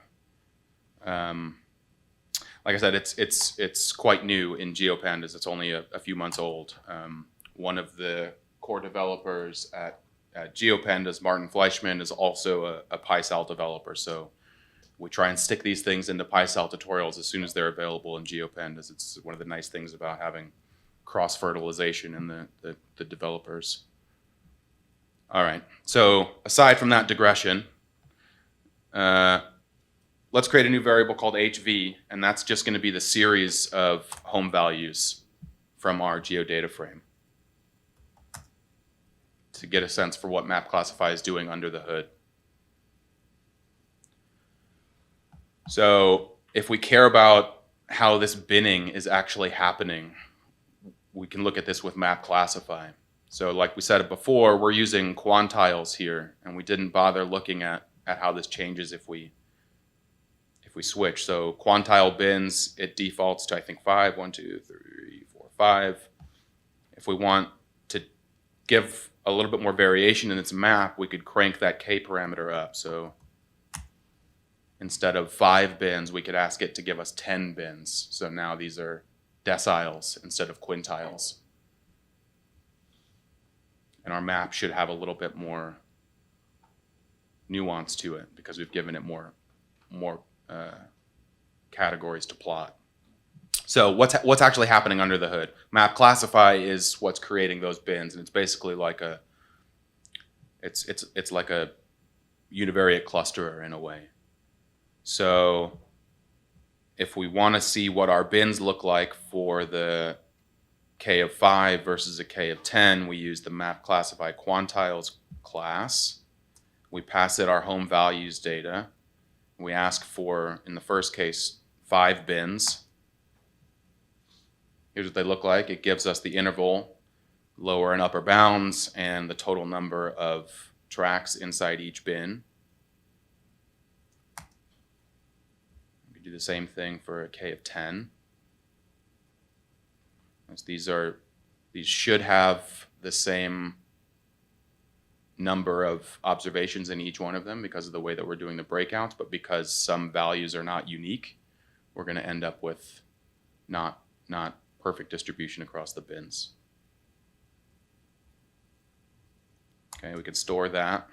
Like I said, it's quite new in GeoPandas. It's only a few months old. One of the core developers at GeoPandas, Martin Fleischman, is also a PySal developer. So we try and stick these things into PySal tutorials as soon as they're available in GeoPandas. It's one of the nice things about having cross-fertilization in the developers. All right, so aside from that digression, let's create a new variable called HV, and that's just going to be the series of home values from our geodata frame to get a sense for what MapClassify is doing under the hood. So if we care about how this binning is actually happening, we can look at this with MapClassify. So like we said before, we're using quantiles here, and we didn't bother looking at how this changes if we switch. So quantile bins, it defaults to, I think, 5, 1, 2, 3, 4, 5. If we want to give a little bit more variation in its map, we could crank that K parameter up. So instead of 5 bins, we could ask it to give us 10 bins. So now these are deciles instead of quintiles. And our map should have a little bit more nuance to it because we've given it more categories to plot. So what's actually happening under the hood? MapClassify is what's creating those bins, and it's basically like it's like a univariate clusterer in a way. So if we want to see what our bins look like for the K of 5 versus a K of 10, we use the MapClassify quantiles class. We pass it our home values data. We ask for, in the first case, 5 bins. Here's what they look like. It gives us the interval, lower and upper bounds, and the total number of tracks inside each bin. We do the same thing for a K of 10. These should have the same number of observations in each one of them because of the way that we're doing the breakouts, but because some values are not unique, we're going to end up with not perfect distribution across the bins. Okay, we could store that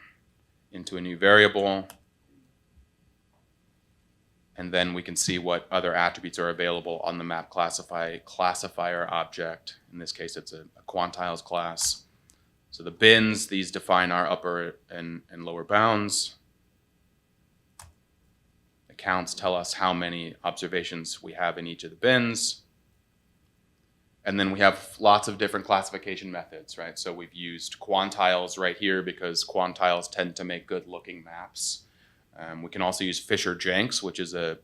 into a new variable, and then we can see what other attributes are available on the MapClassify classifier object. In this case, it's a quantiles class. So the bins, these define our upper and lower bounds. counts tell us how many observations we have in each of the bins. And then we have lots of different classification methods, right? So we've used quantiles right here because quantiles tend to make good looking maps. We can also use Fisher-Jenks, which is an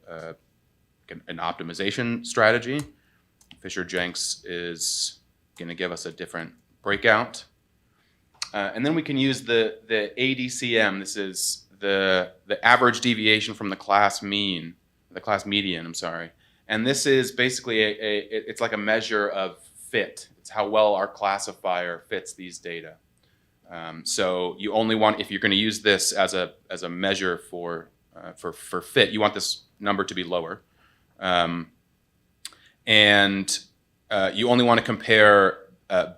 optimization strategy. Fisher-Jenks is going to give us a different breakout. And then we can use the ADCM. This is the average deviation from the class mean, the class median, I'm sorry. And this is basically it's like a measure of fit. It's how well our classifier fits these data. So you only want, if you're going to use this as a measure for fit, you want this number to be lower. And you only want to compare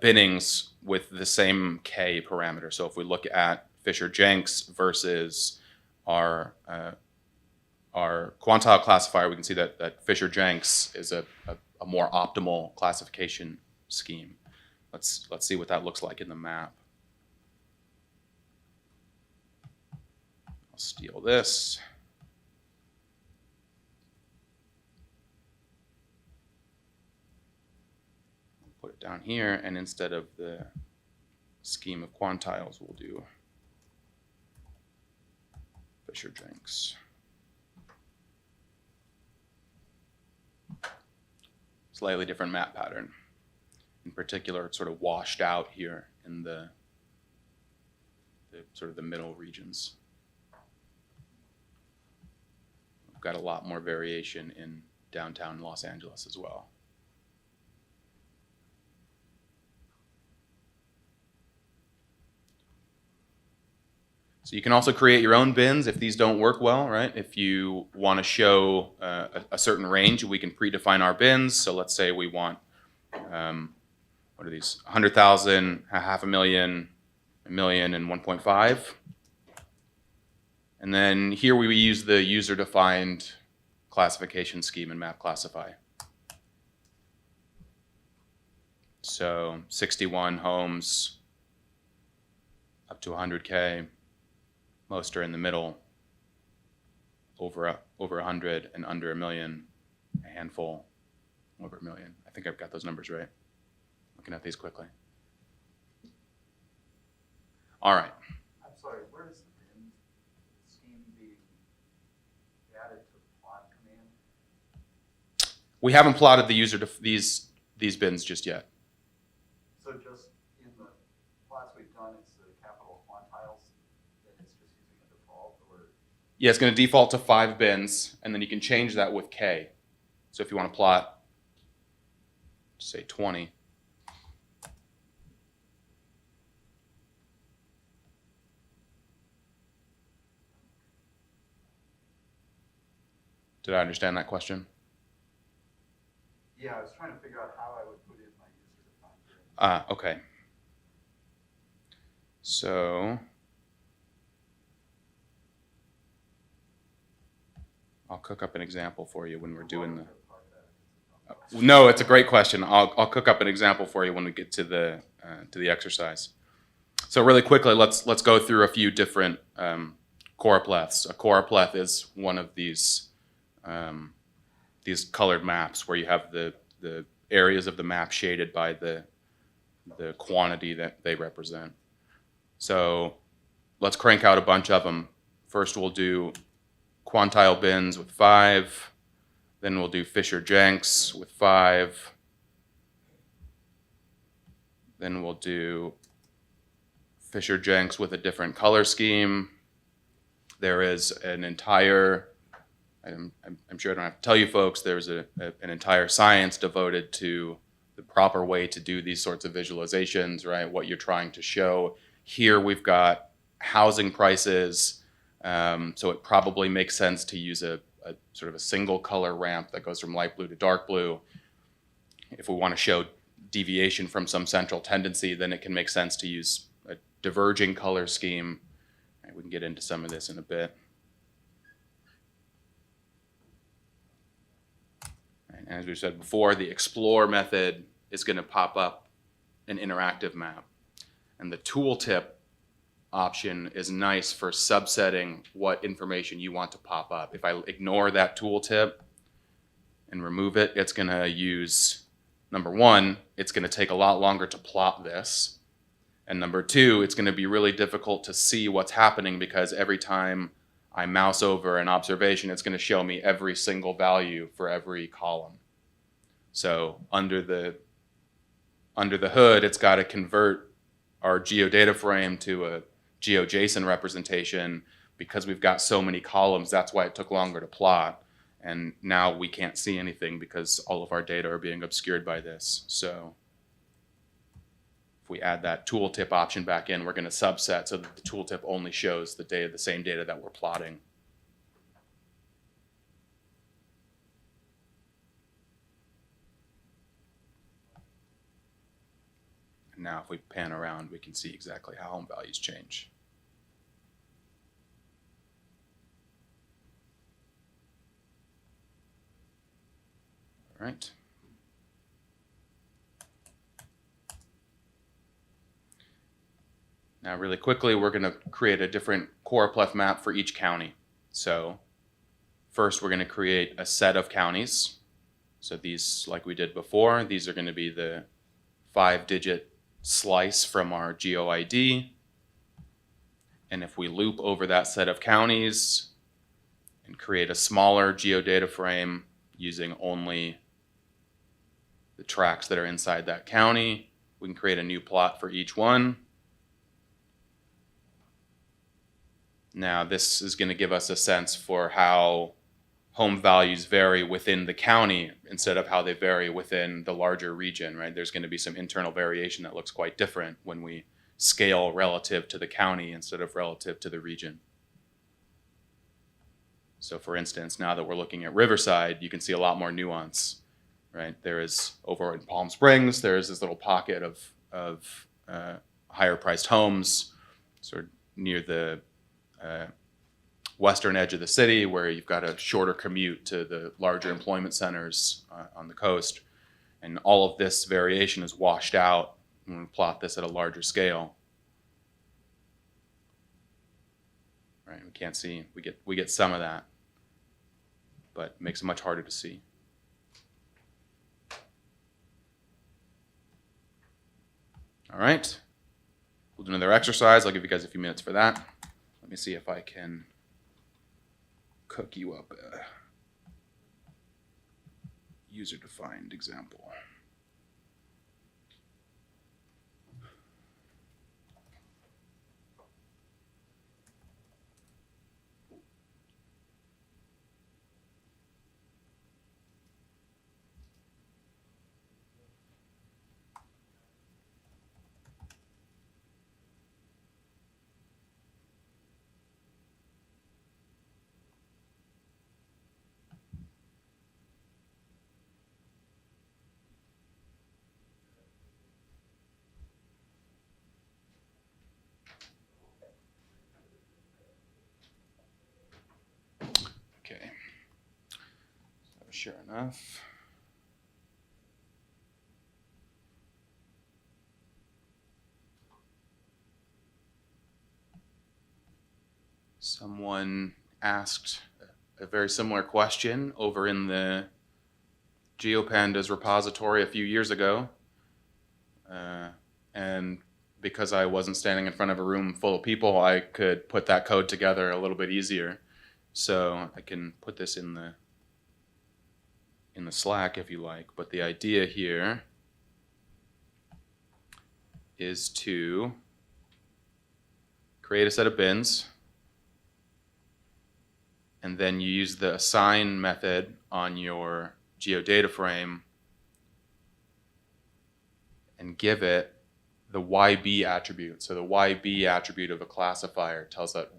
binnings with the same K parameter. So if we look at Fisher-Jenks versus our quantile classifier, we can see that Fisher-Jenks is a more optimal classification scheme. Let's see what that looks like in the map. I'll steal this. Put it down here, and instead of the scheme of quantiles, we'll do Fisher-Jenks. Slightly different map pattern. In particular, it's sort of washed out here in the sort of the middle regions. We've got a lot more variation in downtown Los Angeles as well. So you can also create your own bins if these don't work well, right? If you want to show a certain range, we can predefine our bins. So let's say we want, what are these? 100,000, 500,000, 1 million, and 1.5. And then here we use the user-defined classification scheme in MapClassify. So 61 homes up to 100K. Most are in the middle, over 100 and under 1 million, a handful over 1 million. I think I've got those numbers right. Looking at these quickly. All right. I'm sorry, where is the bin scheme being added to the plot command? We haven't plotted the these bins just yet. So just in the plots we've done, it's the capital quantiles, and it's just using a default, or? Yeah, it's going to default to 5 bins, and then you can change that with K. So if you want to plot, say 20. Did I understand that question? Yeah, I was trying to figure out how I would put in my user-defined bin. Okay. So I'll cook up an example for you when we're doing the. No, it's a great question. I'll cook up an example for you when we get to the exercise. So really quickly, let's go through a few different choropleths. A choropleth is one of these colored maps where you have the areas of the map shaded by the quantity that they represent. So let's crank out a bunch of them. First, we'll do quantile bins with 5. Then we'll do Fisher-Jenks with 5. Then we'll do Fisher-Jenks with a different color scheme. There is an entire, I'm sure I don't have to tell you folks, there's an entire science devoted to the proper way to do these sorts of visualizations, right? What you're trying to show. Here we've got housing prices, so it probably makes sense to use a sort of a single color ramp that goes from light blue to dark blue. If we want to show deviation from some central tendency, then it can make sense to use a diverging color scheme. Right, we can get into some of this in a bit. Right, and as we said before, the explore method is going to pop up an interactive map. And the tooltip option is nice for subsetting what information you want to pop up. If I ignore that tooltip and remove it, it's going to use, number one, it's going to take a lot longer to plot this. And number two, it's going to be really difficult to see what's happening because every time I mouse over an observation, it's going to show me every single value for every column. So under the hood, it's got to convert our geodata frame to a GeoJSON representation. Because we've got so many columns, that's why it took longer to plot. And now we can't see anything because all of our data are being obscured by this. So if we add that tooltip option back in, we're going to subset so that the tooltip only shows the same data that we're plotting. And now if we pan around, we can see exactly how home values change. All right. Now really quickly, we're going to create a different choropleth map for each county. So first we're going to create a set of counties. So these, like we did before, these are going to be the 5-digit slice from our GeoID. And if we loop over that set of counties and create a smaller geodata frame using only the tracks that are inside that county, we can create a new plot for each one. Now this is going to give us a sense for how home values vary within the county instead of how they vary within the larger region, right? There's going to be some internal variation that looks quite different when we scale relative to the county instead of relative to the region. So for instance, now that we're looking at Riverside, you can see a lot more nuance, right? There is, over in Palm Springs, there is this little pocket of higher priced homes sort of near the western edge of the city where you've got a shorter commute to the larger employment centers on the coast. And all of this variation is washed out when we plot this at a larger scale. Right, we can't see, we get some of that, but it makes it much harder to see. All right, we'll do another exercise. I'll give you guys a few minutes for that. Let me see if I can cook you up a user-defined example. Okay, so sure enough. Someone asked a very similar question over in the GeoPandas repository a few years ago. And because I wasn't standing in front of a room full of people, I could put that code together a little bit easier. So I can put this in the Slack if you like. But the idea here is to create a set of bins, and then you use the assign method on your geodata frame and give it the YB attribute. So the YB attribute of a classifier tells that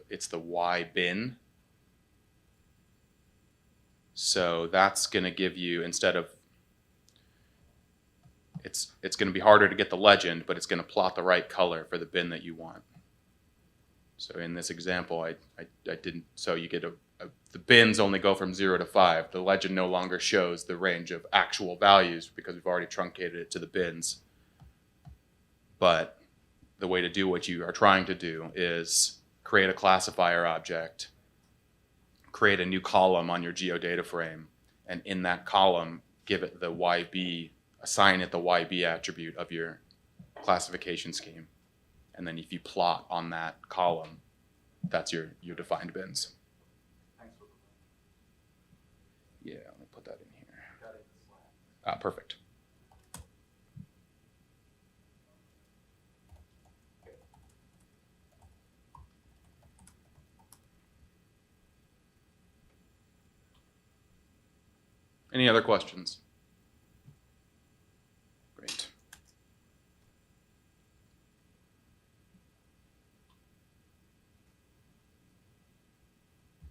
it's the Y bin. So that's going to give you, instead of, it's going to be harder to get the legend, but it's going to plot the right color for the bin that you want. So in this example, I didn't, so you get the bins only go from 0 to 5. The legend no longer shows the range of actual values because we've already truncated it to the bins. But the way to do what you are trying to do is create a classifier object, create a new column on your geodata frame, and in that column, give it the YB, assign it the YB attribute of your classification scheme. And then if you plot on that column, that's your defined bins. Thanks for the, Yeah, let me put that in here. got it in the Slack. Perfect. Any other questions? Great.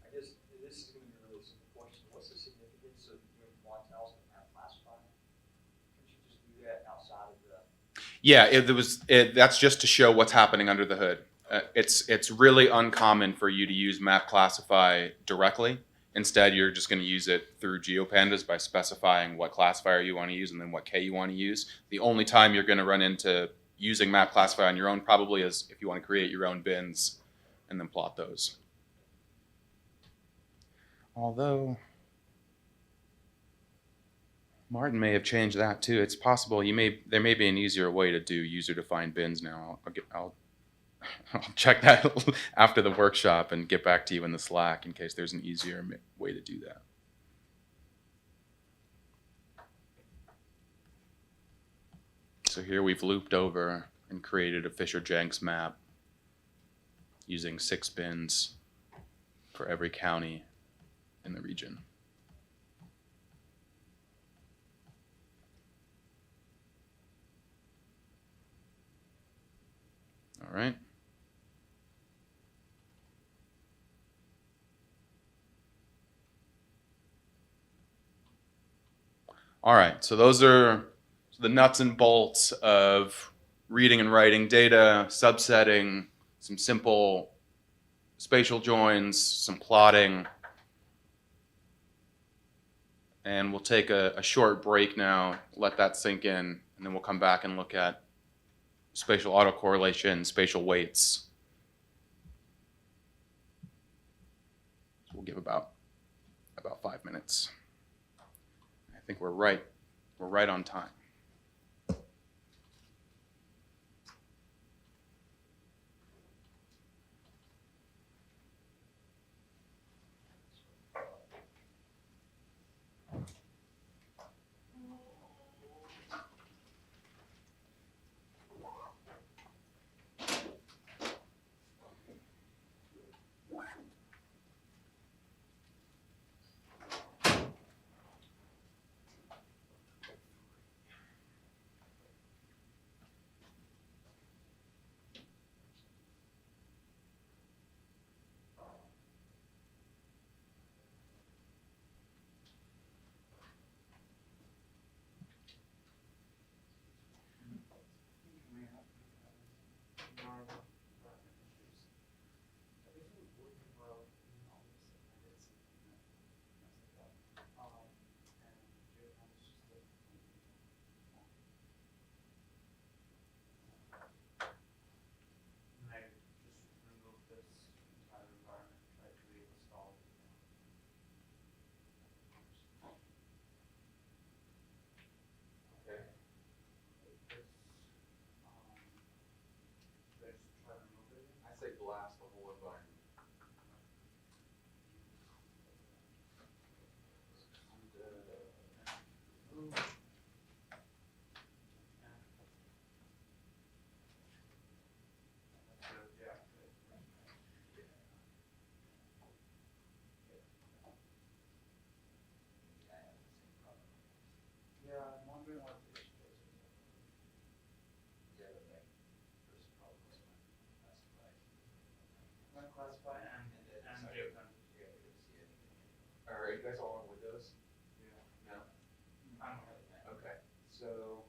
I guess this is gonna be a really simple question. What's the significance of doing quantiles and map classifying? Couldn't you just do that outside of the? Yeah, that's just to show what's happening under the hood. It's really uncommon for you to use map classify directly. Instead, you're just going to use it through GeoPandas by specifying what classifier you want to use and then what K you want to use. The only time you're going to run into using map classify on your own probably is if you want to create your own bins and then plot those. Although Martin may have changed that too. It's possible there may be an easier way to do user-defined bins now. I'll check that after the workshop and get back to you in the Slack in case there's an easier way to do that. So here we've looped over and created a Fisher-Jenks map using 6 bins for every county in the region. All right. All right, so those are the nuts and bolts of reading and writing data, subsetting, some simple spatial joins, some plotting. And we'll take a short break now, let that sink in, and then we'll come back and look at spatial autocorrelation, spatial weights. So we'll give about 5 minutes. I think we're right on time. I say blast the whole environment. Yeah, I'm wondering what the issue is. Yeah, but like, there's problems when classify. Not classify and Sorry. geoconf. Yeah, we didn't see anything anymore. All right, you guys all on Windows? Yeah. No? I'm really mad. Okay, so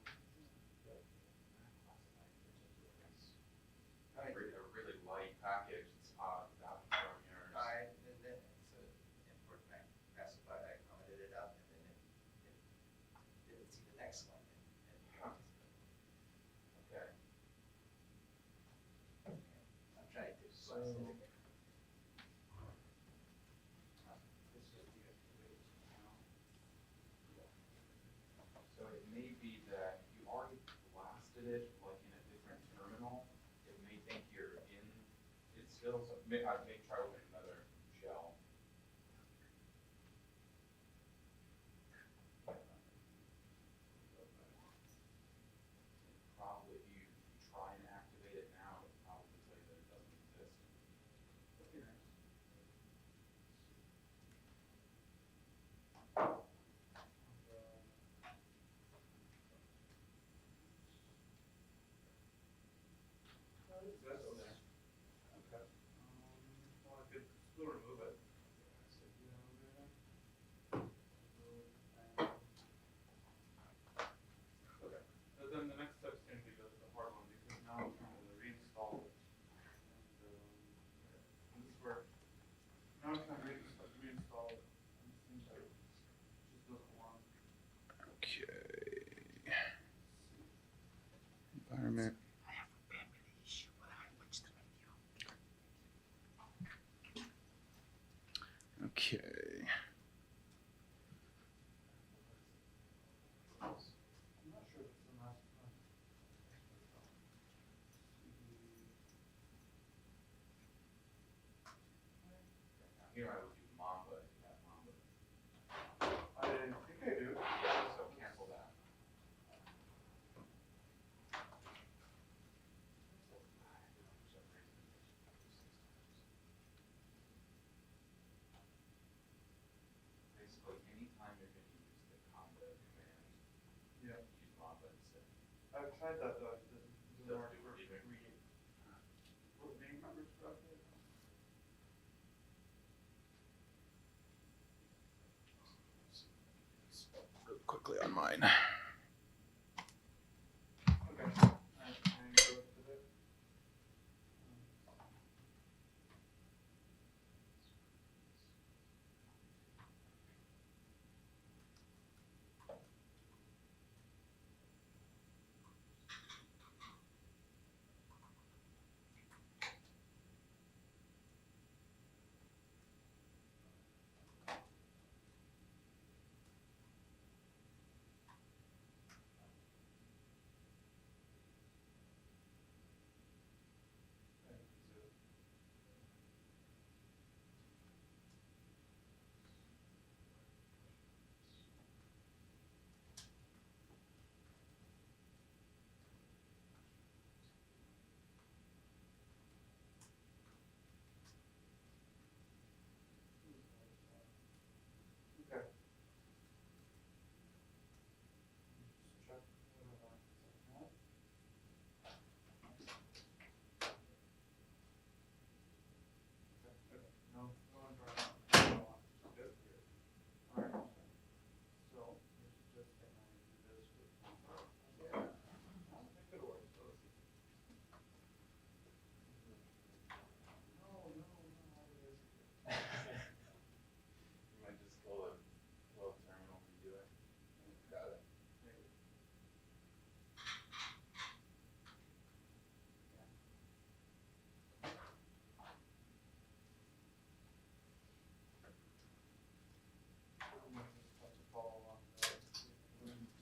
a really light package. It's hot without from yours. I, and then, so import Mac classify, I commented it up, and then it didn't see the next one. Okay. So. This is the So it may be that if you already blasted it like in a different terminal, it may think you're in, it's still, I may try with another shell. Probably if you try and activate it now, it'll probably tell you that it doesn't exist. That's okay. Okay. Well, I could still remove it. Okay. But then the next step's gonna be the hard one, because now I'm trying to reinstall it. And this is where, now I'm trying to reinstall it, and it seems like it just doesn't want. Okay. Environment. Okay. I'm not sure if it's the last one. Now here I would do Mamba if you have Mamba. I think I do. So cancel that. Basically, anytime you're gonna use the combo command, Yeah. use Mamba instead. I've tried that though, it doesn't Doesn't work do for it either. reading. What name numbers for update? Real quickly on mine. Okay. I go to the. Okay. Just check whatever I have. Okay, no environment. Good. Alright. So, we should just get ready to do this with. Yeah. I think it'll work, so let's see. No, it is. You might just close terminal and do it. Got it. Maybe. We might just have to follow along there.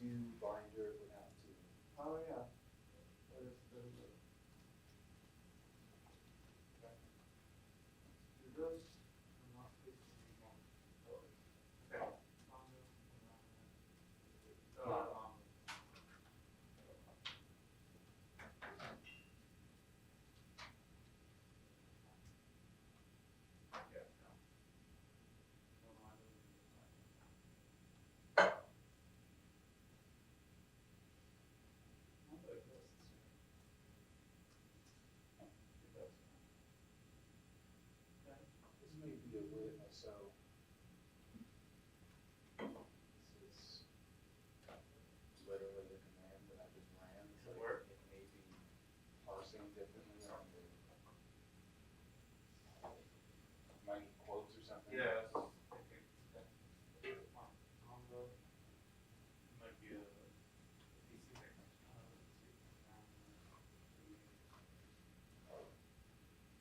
Do binder would have to. Oh, yeah. There's a. Okay. Do this, and not please anymore. Okay. Yeah, no. This may be a way, so. This is literally the command that I just ran, so Where? it may be parsing differently on the. Might need quotes or something. Yeah. Might be a PC thing.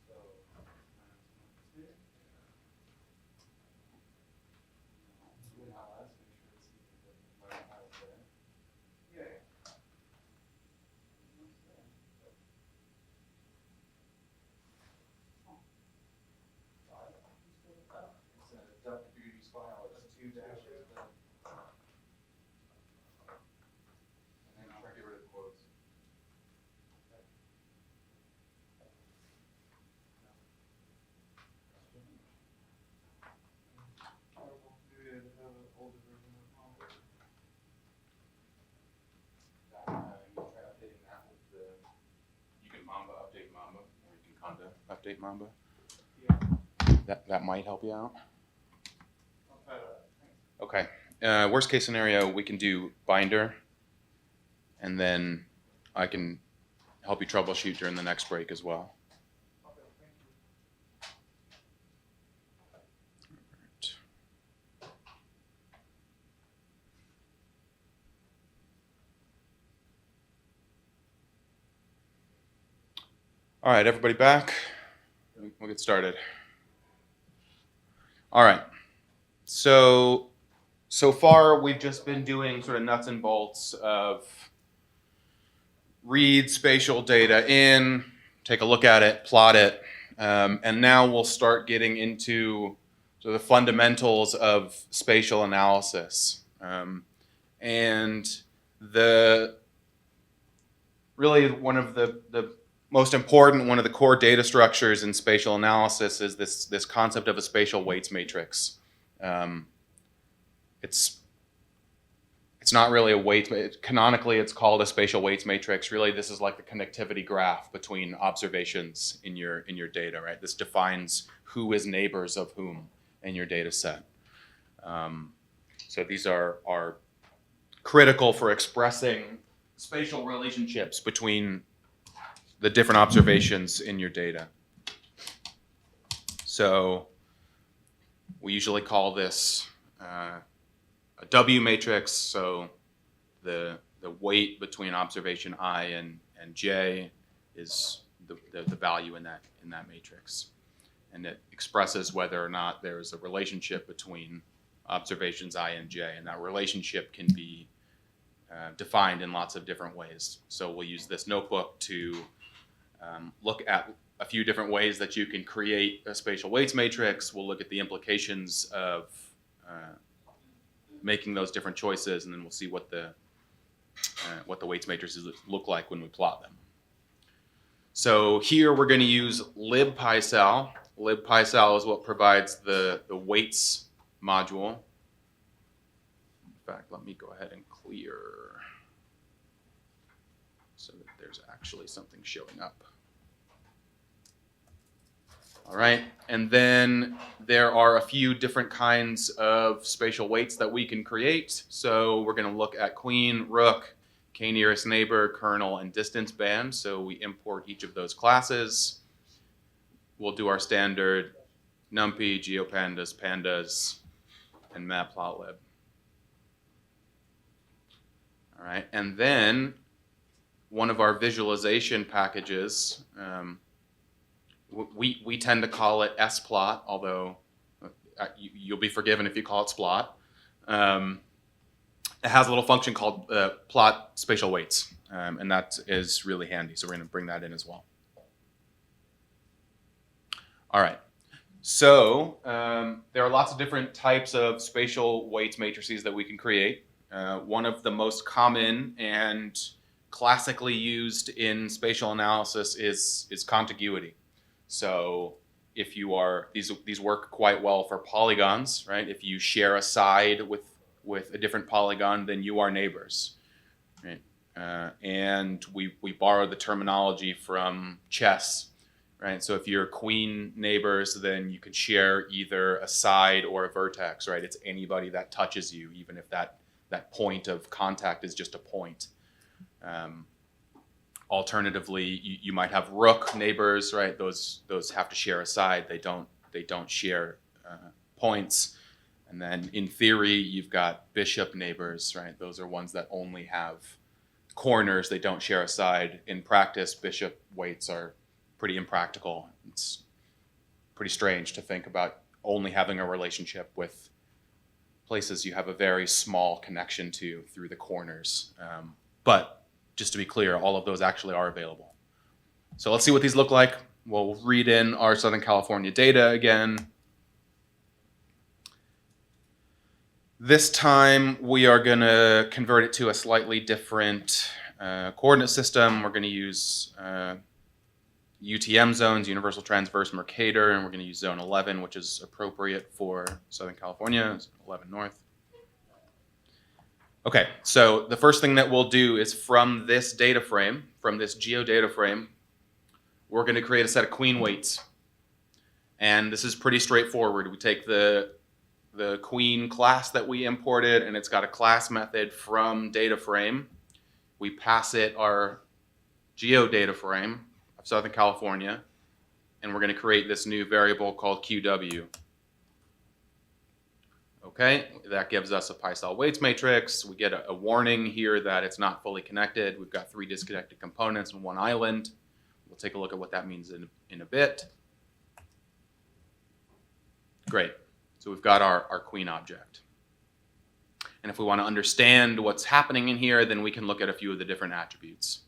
So. Mamba, update Mamba, or you can conda update Mamba. Yeah, That might help you out. I'll try that. Thanks. Okay. Worst case scenario, we can do binder, and then I can help you troubleshoot during the next break as well. Okay, thank you. All right, everybody back? We'll get started. All right. So far, we've just been doing sort of nuts and bolts of read spatial data in, take a look at it, plot it, and now we'll start getting into sort of the fundamentals of spatial analysis. And really one of the most important, one of the core data structures in spatial analysis is this concept of a spatial weights matrix. It's not really a weight, canonically it's called a spatial weights matrix. Really, this is like the connectivity graph between observations in your data, right? This defines who is neighbors of whom in your data set. So these are critical for expressing spatial relationships between the different observations in your data. So we usually call this a W matrix, so the weight between observation I and J is the value in that matrix. And it expresses whether or not there is a relationship between observations I and J, and that relationship can be defined in lots of different ways. So we'll use this notebook to look at a few different ways that you can create a spatial weights matrix. We'll look at the implications of making those different choices, and then we'll see what the weights matrices look like when we plot them. So here we're going to use libpycal. Libpycal is what provides the weights module. In fact, let me go ahead and clear so that there's actually something showing up. All right, and then there are a few different kinds of spatial weights that we can create. So we're going to look at queen, rook, k-nearest neighbor, kernel, and distance band. So we import each of those classes. We'll do our standard NumPy, GeoPandas, Pandas, and Matplotlib. All right, and then one of our visualization packages, we tend to call it splot, although you'll be forgiven if you call it splot. It has a little function called plot spatial weights, and that is really handy. So we're going to bring that in as well. All right. So there are lots of different types of spatial weights matrices that we can create. One of the most common and classically used in spatial analysis is contiguity. So if you are, these work quite well for polygons, right? If you share a side with a different polygon, then you are neighbors, right? And we borrow the terminology from chess, right? So if you're queen neighbors, then you can share either a side or a vertex, right? It's anybody that touches you, even if that point of contact is just a point. Alternatively, you might have rook neighbors, right? Those have to share a side. They don't share points. And then in theory, you've got bishop neighbors, right? Those are ones that only have corners. They don't share a side. In practice, bishop weights are pretty impractical. It's pretty strange to think about only having a relationship with places you have a very small connection to through the corners. But just to be clear, all of those actually are available. So let's see what these look like. We'll read in our Southern California data again. This time we are going to convert it to a slightly different coordinate system. We're going to use UTM zones, Universal Transverse Mercator, and we're going to use zone 11, which is appropriate for Southern California, 11 north. Okay, so the first thing that we'll do is from this data frame, from this geo data frame, we're going to create a set of queen weights. And this is pretty straightforward. We take the queen class that we imported, and it's got a class method from data frame. We pass it our geo data frame of Southern California, and we're going to create this new variable called QW. Okay, that gives us a PySal weights matrix. We get a warning here that it's not fully connected. We've got 3 disconnected components in one island. We'll take a look at what that means in a bit. Great. So we've got our queen object. And if we want to understand what's happening in here, then we can look at a few of the different attributes.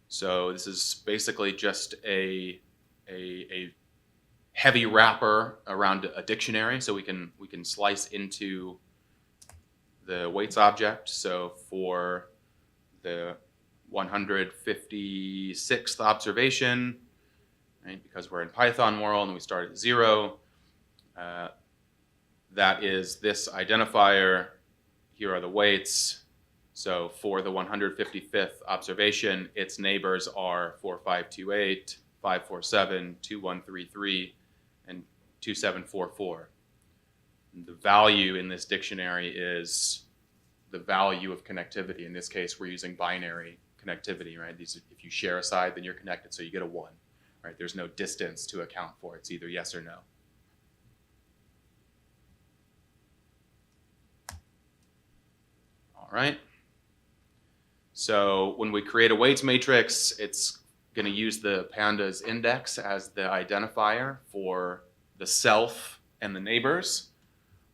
So this is basically just a heavy wrapper around a dictionary, so we can slice into the weights object. So for the 156th observation, right, because we're in Python world and we start at 0, that is this identifier. Here are the weights. So for the 155th observation, its neighbors are 4528, 547, 2133, and 2744. And the value in this dictionary is the value of connectivity. In this case, we're using binary connectivity, right? If you share a side, then you're connected, so you get a 1, right? There's no distance to account for. It's either yes or no. All right. So when we create a weights matrix, it's going to use the pandas index as the identifier for the self and the neighbors.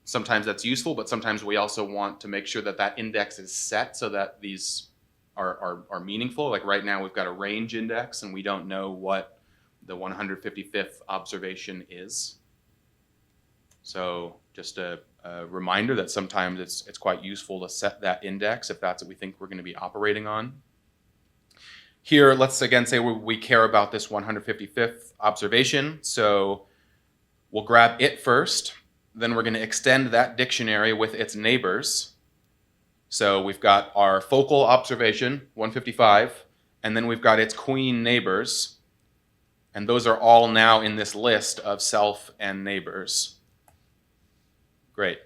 Sometimes that's useful, but sometimes we also want to make sure that that index is set so that these are meaningful. Like right now, we've got a range index, and we don't know what the 155th observation is. So just a reminder that sometimes it's quite useful to set that index if that's what we think we're going to be operating on. Here, let's again say we care about this 155th observation. So we'll grab it first. Then we're going to extend that dictionary with its neighbors. So we've got our focal observation, 155, and then we've got its queen neighbors. And those are all now in this list of self and neighbors. Great.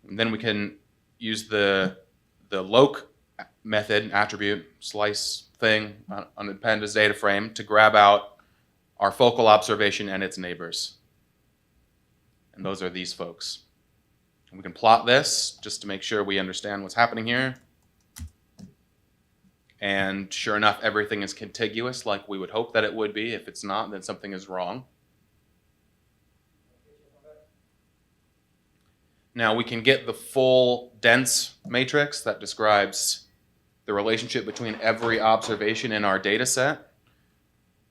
And then we can use the loc method, attribute, slice thing on the pandas data frame to grab out our focal observation and its neighbors. And those are these folks. And we can plot this just to make sure we understand what's happening here. And sure enough, everything is contiguous like we would hope that it would be. If it's not, then something is wrong. Now we can get the full dense matrix that describes the relationship between every observation in our data set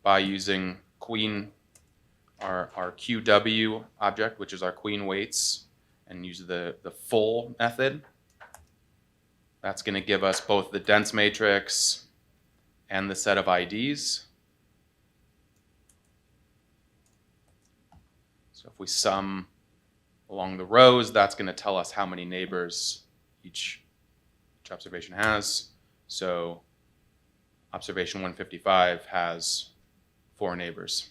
by using our QW object, which is our queen weights, and use the full method. That's going to give us both the dense matrix and the set of IDs. So if we sum along the rows, that's going to tell us how many neighbors each observation has. So observation 155 has 4 neighbors.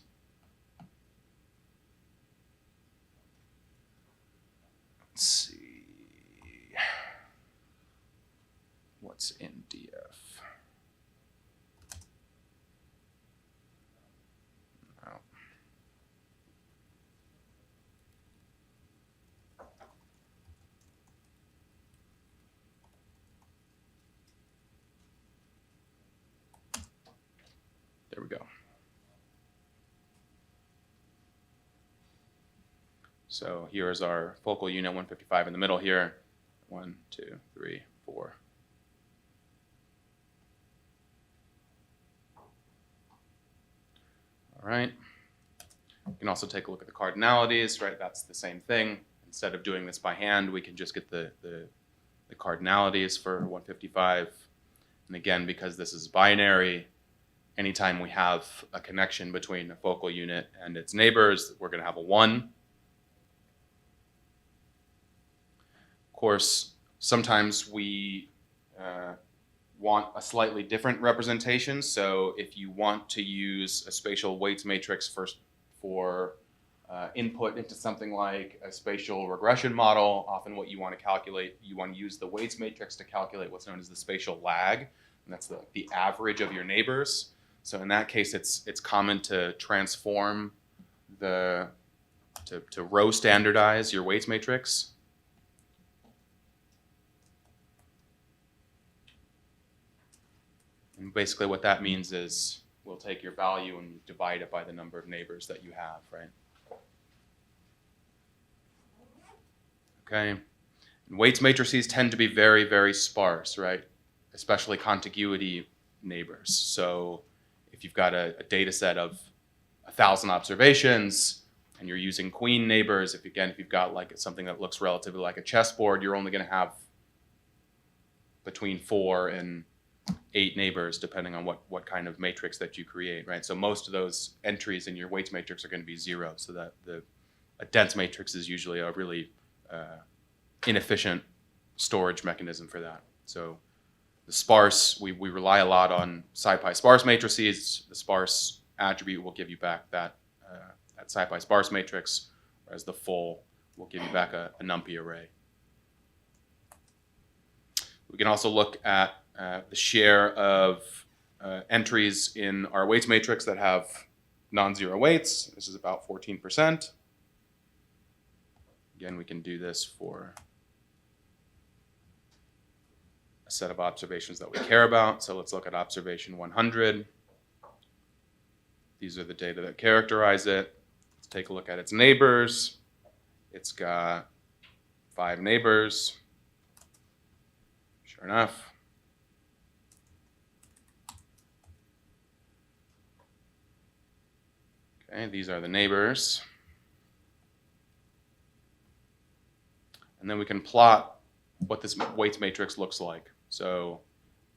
Let's see. What's in DF? No. There we go. So here's our focal unit 155 in the middle here. 1, 2, 3, 4. All right. You can also take a look at the cardinalities, right? That's the same thing. Instead of doing this by hand, we can just get the cardinalities for 155. And again, because this is binary, anytime we have a connection between a focal unit and its neighbors, we're going to have a 1. Of course, sometimes we want a slightly different representation. So if you want to use a spatial weights matrix for input into something like a spatial regression model, often what you want to calculate, you want to use the weights matrix to calculate what's known as the spatial lag, and that's the average of your neighbors. So in that case, it's common to transform to row standardize your weights matrix. And basically what that means is we'll take your value and divide it by the number of neighbors that you have, right? Okay. And weights matrices tend to be very, very sparse, right? Especially contiguity neighbors. So if you've got a data set of 1,000 observations and you're using queen neighbors, if you've got like something that looks relatively like a chessboard, you're only going to have between 4 and 8 neighbors, depending on what kind of matrix that you create, right? So most of those entries in your weights matrix are going to be 0, so that a dense matrix is usually a really inefficient storage mechanism for that. So the sparse, we rely a lot on SciPy sparse matrices. The sparse attribute will give you back that SciPy sparse matrix, whereas the full will give you back a NumPy array. We can also look at the share of entries in our weights matrix that have non-zero weights. This is about 14%. Again, we can do this for a set of observations that we care about. So let's look at observation 100. These are the data that characterize it. Let's take a look at its neighbors. It's got 5 neighbors. Sure enough. Okay, these are the neighbors. And then we can plot what this weights matrix looks like. So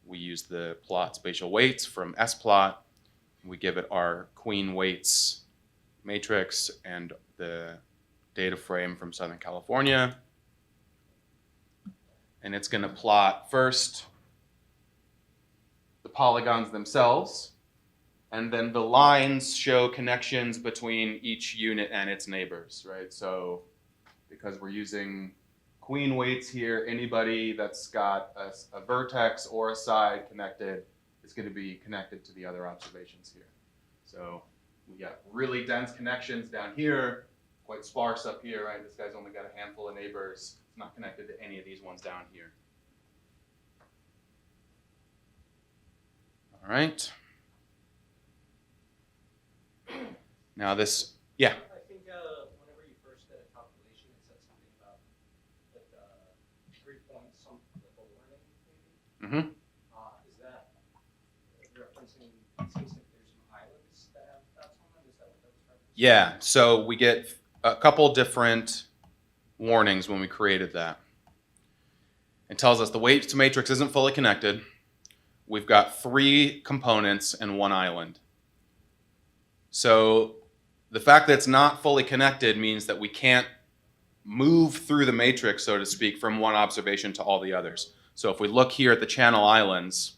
we use the plot spatial weights from splot. We give it our queen weights matrix and the data frame from Southern California. And it's going to plot first the polygons themselves, and then the lines show connections between each unit and its neighbors, right? So because we're using queen weights here, anybody that's got a vertex or a side connected is going to be connected to the other observations here. So we got really dense connections down here, quite sparse up here, right? This guy's only got a handful of neighbors. It's not connected to any of these ones down here. All right. Now this, yeah. I think whenever you first did a calculation, it said something about like 3 point some like a warning maybe. Mm-hmm. Is that referencing? It seems like there's some islands that have dots on them. Is that what that was referencing? Yeah. So we get a couple different warnings when we created that. It tells us the weights matrix isn't fully connected. We've got 3 components and 1 island. So the fact that it's not fully connected means that we can't move through the matrix, so to speak, from one observation to all the others. So if we look here at the channel islands,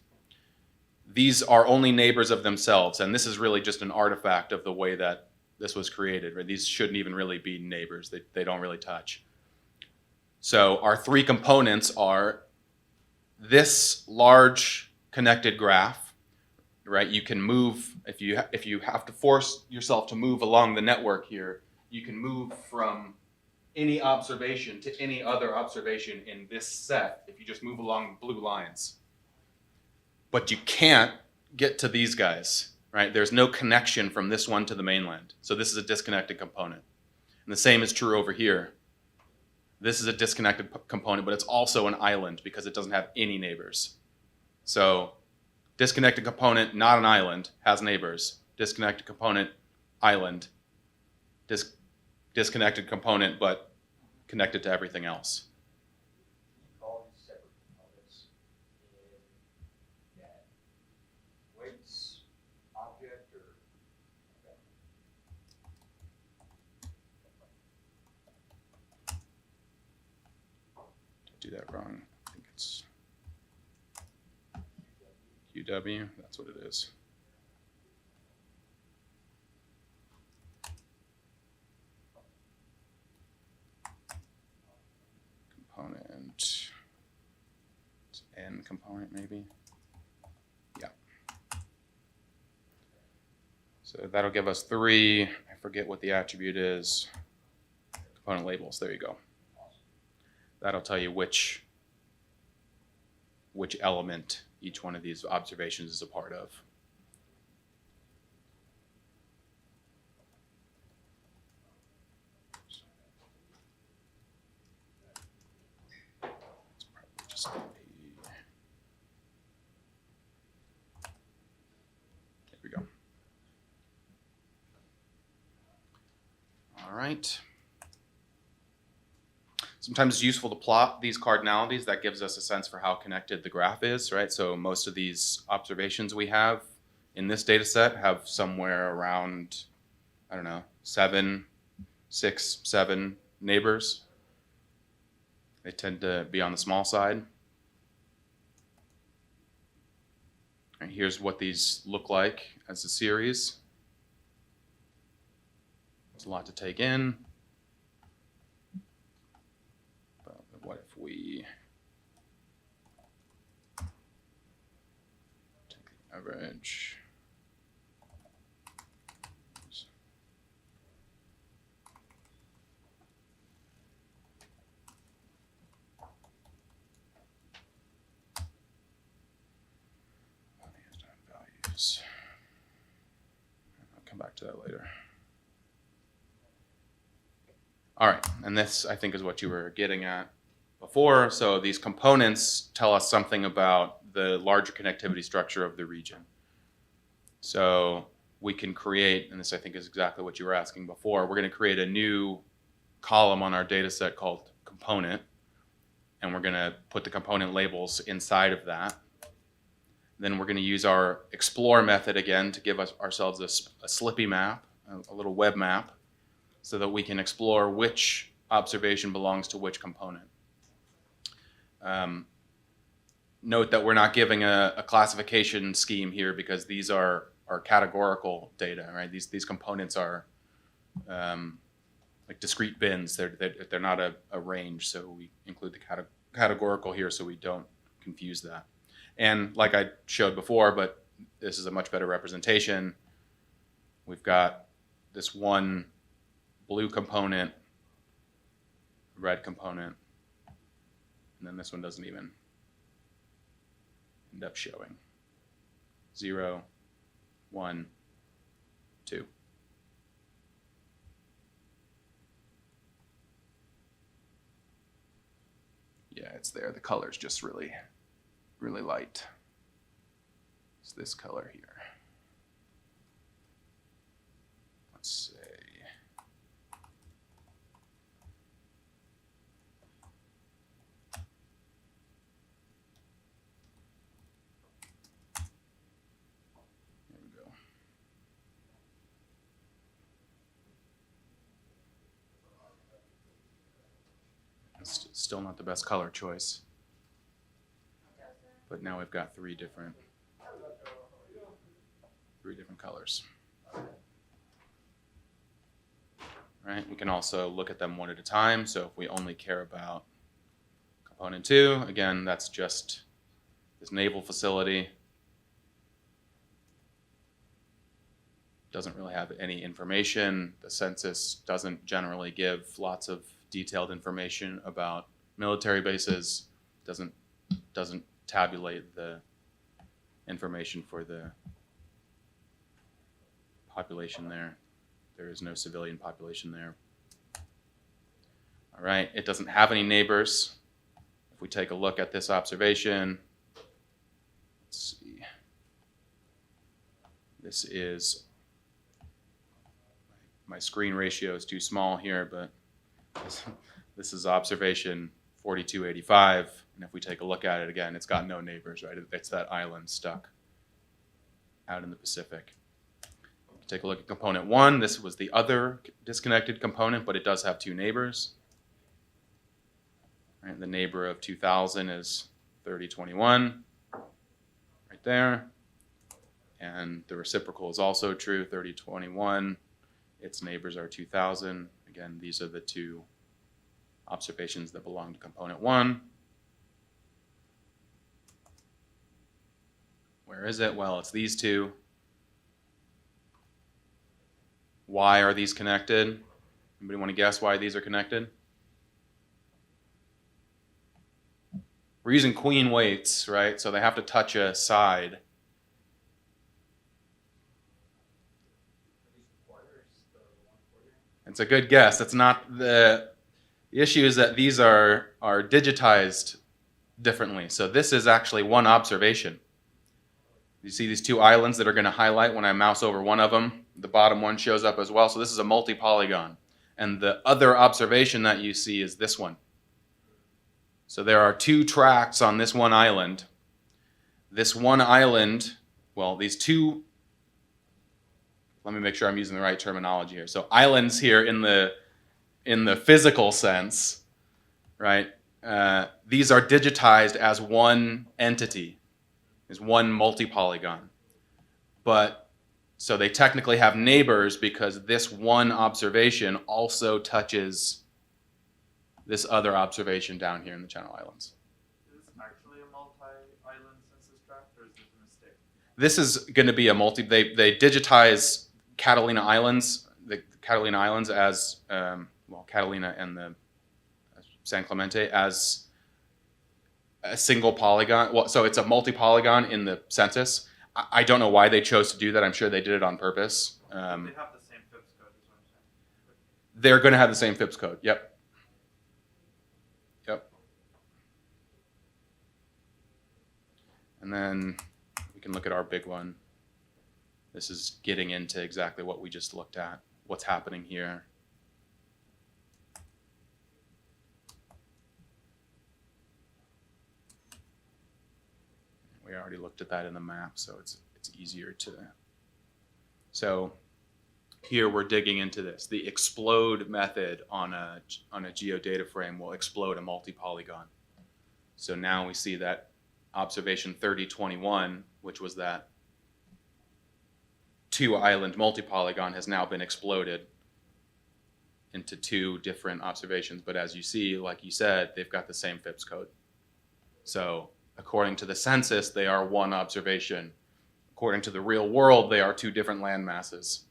these are only neighbors of themselves, and this is really just an artifact of the way that this was created. Right? These shouldn't even really be neighbors. They don't really touch. So our 3 components are this large connected graph, right? You can move, if you have to force yourself to move along the network here, you can move from any observation to any other observation in this set if you just move along blue lines. But you can't get to these guys, right? There's no connection from this one to the mainland. So this is a disconnected component. And the same is true over here. This is a disconnected component, but it's also an island because it doesn't have any neighbors. So disconnected component, not an island, has neighbors. Disconnected component, island. Disconnected component, but connected to everything else. You call these separate components in that weights object or? Okay. Did I do that wrong? I think it's. QW, that's what it is. Component, it's N component maybe. Yeah. So that'll give us 3, I forget what the attribute is, component labels, there you go. That'll tell you which element each one of these observations is a part of. It's probably just gonna be, there we go. All right. Sometimes it's useful to plot these cardinalities. That gives us a sense for how connected the graph is, right? So most of these observations we have in this data set have somewhere around, I don't know, 7, 6, 7 neighbors. They tend to be on the small side. And here's what these look like as a series. It's a lot to take in. What if we take the average? Values. I'll come back to that later. All right, and this I think is what you were getting at before. So these components tell us something about the larger connectivity structure of the region. So we can create, and this I think is exactly what you were asking before, we're going to create a new column on our data set called component, and we're going to put the component labels inside of that. Then we're going to use our explore method again to give us ourselves a slippy map, a little web map, so that we can explore which observation belongs to which component. Note that we're not giving a classification scheme here because these are categorical data, right? These components are like discrete bins. They're not a range, so we include the categorical here so we don't confuse that. And like I showed before, but this is a much better representation, we've got this one blue component, red component, and then this one doesn't even end up showing. 0, 1, 2. Yeah, it's there. The color's just really, really light. It's this color here. Let's say. There we go. It's still not the best color choice. But now we've got three different colors. Right? We can also look at them one at a time. So if we only care about component 2, again, that's just this naval facility. Doesn't really have any information. The census doesn't generally give lots of detailed information about military bases. Doesn't tabulate the information for the population there. There is no civilian population there. All right, it doesn't have any neighbors. If we take a look at this observation, let's see. This is, my screen ratio is too small here, but this is observation 4285. And if we take a look at it again, it's got no neighbors, right? It's that island stuck out in the Pacific. Take a look at component 1. This was the other disconnected component, but it does have 2 neighbors. Right, the neighbor of 2000 is 3021. Right, right there. And the reciprocal is also true, 3021. Its neighbors are 2000. Again, these are the two observations that belong to component 1. Where is it? Well, it's these two. Why are these connected? Anybody want to guess why these are connected? We're using queen weights, right? So they have to touch a side. These quarters, the 1/4. It's a good guess. It's not the issue is that these are digitized differently. So this is actually one observation. You see these two islands that are going to highlight when I mouse over one of them. The bottom one shows up as well. So this is a multi-polygon. And the other observation that you see is this one. So there are two tracks on this one island. This one island, well, these two, let me make sure I'm using the right terminology here. So islands here in the physical sense, right? These are digitized as one entity, as one multi-polygon. But so they technically have neighbors because this one observation also touches this other observation down here in the Channel Islands. Is this actually a multi-island census tract, or is this a mistake? This is going to be a multi. They digitize Catalina Islands, the Catalina Islands as well, Catalina and the San Clemente as a single polygon. Well, so it's a multi-polygon in the census. I don't know why they chose to do that. I'm sure they did it on purpose. They have the same FIPS code, is what I'm saying. They're going to have the same FIPS code. Yep. Yep. And then we can look at our big one. This is getting into exactly what we just looked at, what's happening here. We already looked at that in the map, so it's easier to. So here we're digging into this. The explode method on a geodata frame will explode a multi-polygon. So now we see that observation 3021, which was that two island multi-polygon, has now been exploded into two different observations. But as you see, like you said, they've got the same FIPS code. So according to the census, they are one observation. According to the real world, they are two different land masses.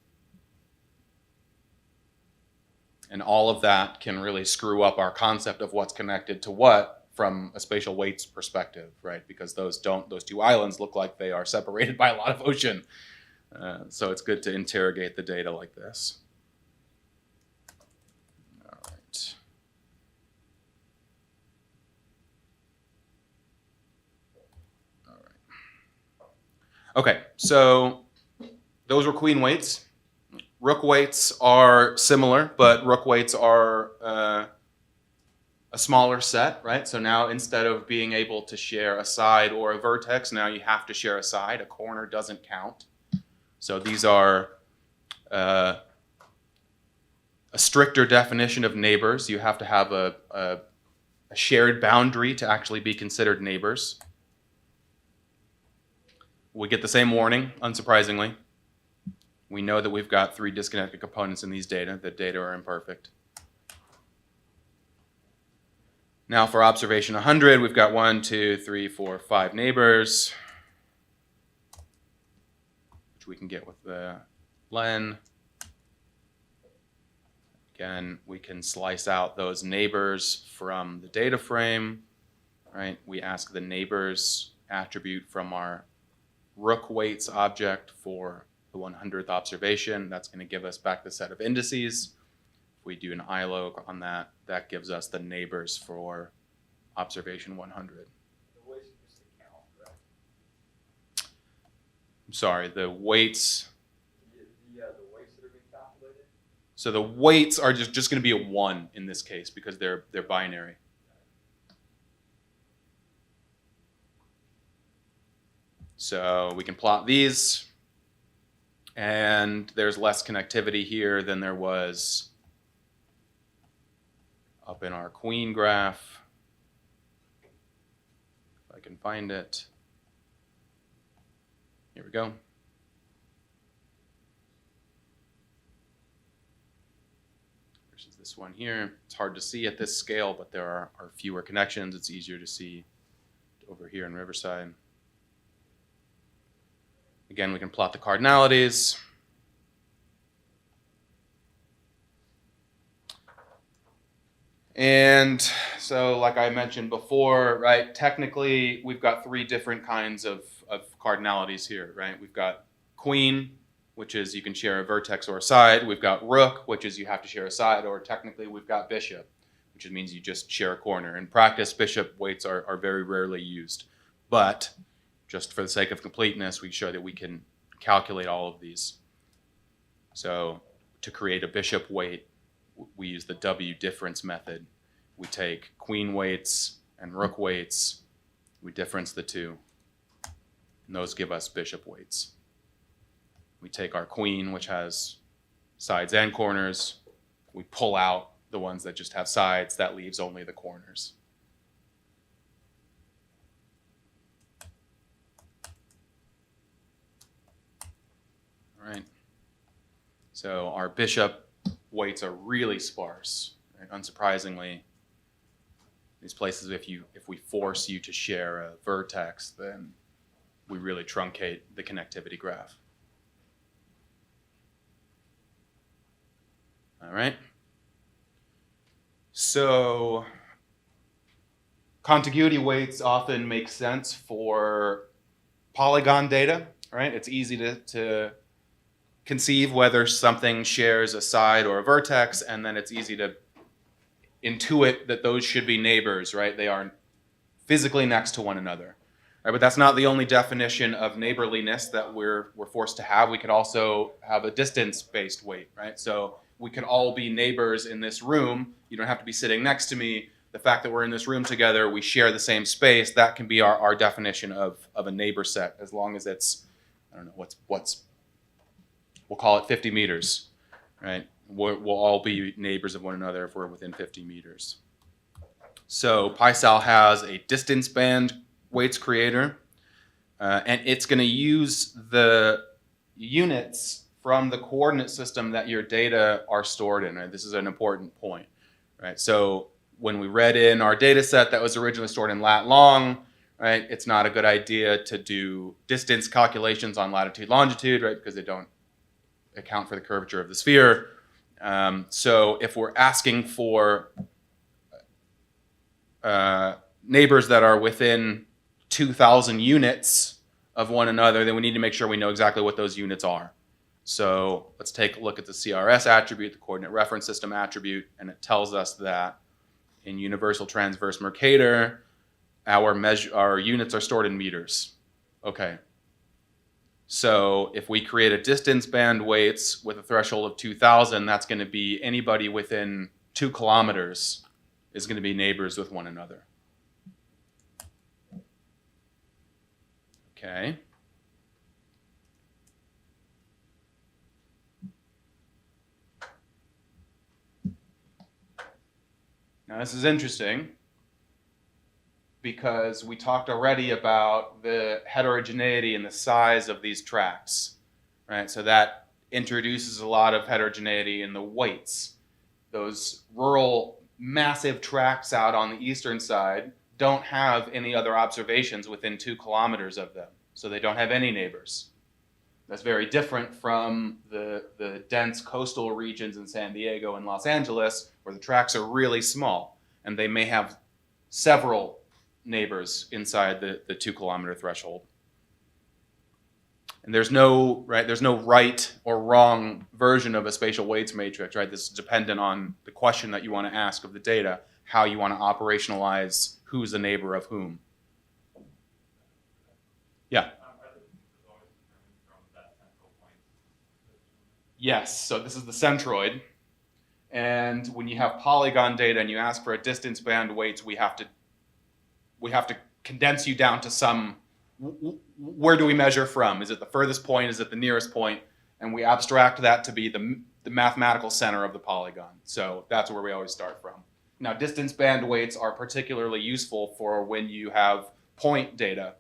And all of that can really screw up our concept of what's connected to what from a spatial weights perspective, right? Because those two islands look like they are separated by a lot of ocean. So it's good to interrogate the data like this. All right. Okay, so those were queen weights. Rook weights are similar, but rook weights are a smaller set, right? So now instead of being able to share a side or a vertex, now you have to share a side. A corner doesn't count. So these are a stricter definition of neighbors. You have to have a shared boundary to actually be considered neighbors. We get the same warning, unsurprisingly. We know that we've got 3 disconnected components in these data. The data are imperfect. Now for observation 100, we've got 1, 2, 3, 4, 5 neighbors, which we can get with the len. Again, we can slice out those neighbors from the data frame, right? We ask the neighbors attribute from our rook weights object for the 100th observation. That's going to give us back the set of indices. If we do an ilog on that, that gives us the neighbors for observation 100. The weights are just the count, correct? I'm sorry, the weights. The weights that are being calculated? So the weights are just going to be a 1 in this case because they're binary. So we can plot these, and there's less connectivity here than there was up in our queen graph. If I can find it. Here we go. Versus this one here. It's hard to see at this scale, but there are fewer connections. It's easier to see over here in Riverside. Again, we can plot the cardinalities. And so, like I mentioned before, right, technically we've got three different kinds of cardinalities here, right? We've got queen, which is you can share a vertex or a side. We've got rook, which is you have to share a side, or technically we've got bishop, which means you just share a corner. In practice, bishop weights are very rarely used. But just for the sake of completeness, we show that we can calculate all of these. So to create a bishop weight, we use the W difference method. We take queen weights and rook weights, we difference the two, and those give us bishop weights. We take our queen, which has sides and corners, we pull out the ones that just have sides, that leaves only the corners. All right, so our bishop weights are really sparse, right? Unsurprisingly, these places, if we force you to share a vertex, then we really truncate the connectivity graph. All right. So contiguity weights often make sense for polygon data, right? It's easy to conceive whether something shares a side or a vertex, and then it's easy to intuit that those should be neighbors, right? They are physically next to one another, right? But that's not the only definition of neighborliness that we're forced to have. We could also have a distance-based weight, right? So we could all be neighbors in this room. You don't have to be sitting next to me. The fact that we're in this room together, we share the same space, that can be our definition of a neighbor set, as long as it's, I don't know, we'll call it 50 meters, right? We'll all be neighbors of one another if we're within 50 meters. So PySal has a distance band weights creator, and it's going to use the units from the coordinate system that your data are stored in. Right? This is an important point, right? So when we read in our data set that was originally stored in lat long, right, it's not a good idea to do distance calculations on latitude, longitude, right, because they don't account for the curvature of the sphere. So if we're asking for neighbors that are within 2,000 units of one another, then we need to make sure we know exactly what those units are. So let's take a look at the CRS attribute, the coordinate reference system attribute, and it tells us that in universal transverse Mercator, our units are stored in meters. Okay. So if we create a distance band weights with a threshold of 2,000, that's going to be anybody within 2 kilometers is going to be neighbors with one another. Okay. Now this is interesting because we talked already about the heterogeneity and the size of these tracts, right? So that introduces a lot of heterogeneity in the weights. Those rural massive tracts out on the eastern side don't have any other observations within 2 kilometers of them, so they don't have any neighbors. That's very different from the dense coastal regions in San Diego and Los Angeles, where the tracts are really small, and they may have several neighbors inside the 2 kilometer threshold. And there's no right or wrong version of a spatial weights matrix, right? This is dependent on the question that you want to ask of the data, how you want to operationalize who's a neighbor of whom. Yeah. Yes, so this is the centroid. And when you have polygon data and you ask for a distance band weights, we have to condense you down to some, where do we measure from? Is it the furthest point? Is it the nearest point? And we abstract that to be the mathematical center of the polygon. So that's where we always start from. Now, distance band weights are particularly useful for when you have point data,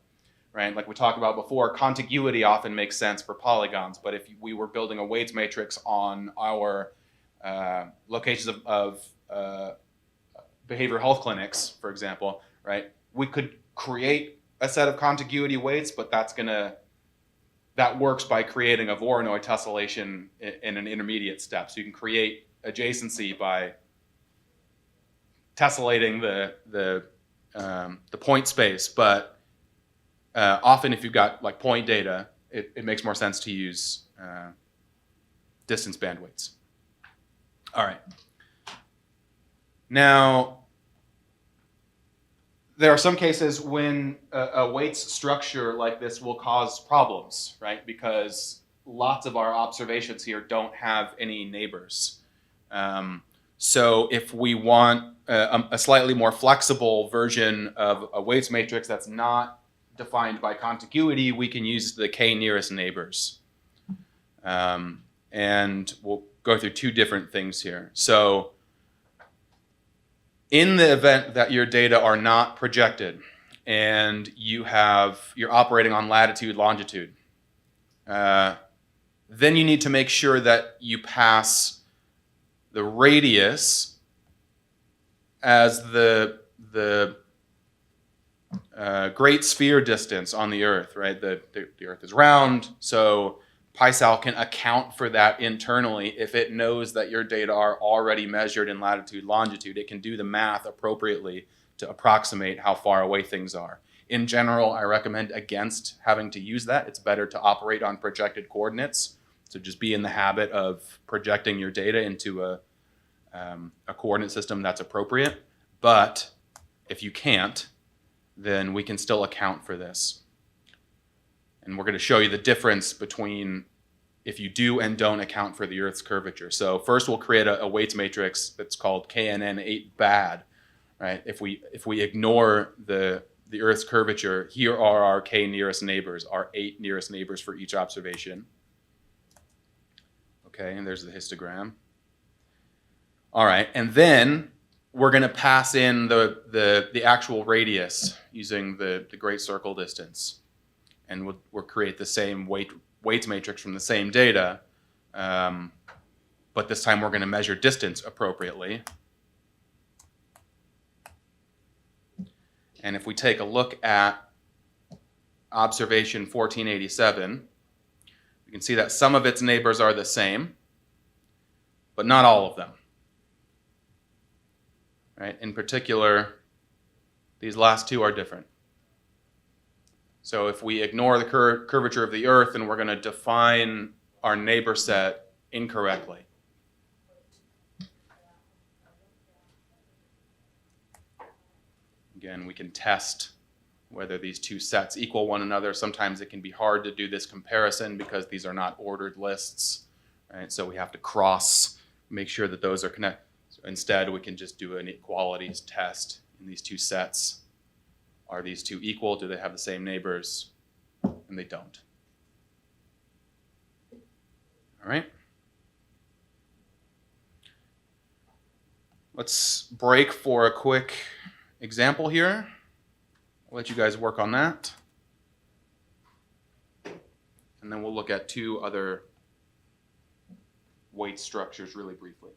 right? Like we talked about before, contiguity often makes sense for polygons, but if we were building a weights matrix on our locations of behavioral health clinics, for example, right? We could create a set of contiguity weights, but that works by creating a Voronoi tessellation in an intermediate step. So you can create adjacency by tessellating the point space, but often if you've got like point data, it makes more sense to use distance band weights. All right. Now, there are some cases when a weights structure like this will cause problems, right? Because lots of our observations here don't have any neighbors. So if we want a slightly more flexible version of a weights matrix that's not defined by contiguity, we can use the k nearest neighbors. And we'll go through two different things here. So in the event that your data are not projected and you're operating on latitude, longitude, then you need to make sure that you pass the radius as the great sphere distance on the Earth, right? The Earth is round, so PySal can account for that internally. If it knows that your data are already measured in latitude, longitude, it can do the math appropriately to approximate how far away things are. In general, I recommend against having to use that. It's better to operate on projected coordinates. So just be in the habit of projecting your data into a coordinate system that's appropriate. But if you can't, then we can still account for this. And we're going to show you the difference between if you do and don't account for the Earth's curvature. So first we'll create a weights matrix that's called KNN8 bad, right? If we ignore the Earth's curvature, here are our k nearest neighbors, our 8 nearest neighbors for each observation. Okay, and there's the histogram. All right, and then we're going to pass in the actual radius using the great circle distance. And we'll create the same weights matrix from the same data, but this time we're going to measure distance appropriately. And if we take a look at observation 1487, you can see that some of its neighbors are the same, but not all of them. Right? In particular, these last two are different. So if we ignore the curvature of the Earth, then we're going to define our neighbor set incorrectly. Again, we can test whether these two sets equal one another. Sometimes it can be hard to do this comparison because these are not ordered lists, right? So we have to make sure that those are connected. So instead, we can just do an equalities test in these two sets. Are these two equal? Do they have the same neighbors? And they don't. All right. Let's break for a quick example here. I'll let you guys work on that. And then we'll look at two other weight structures really briefly.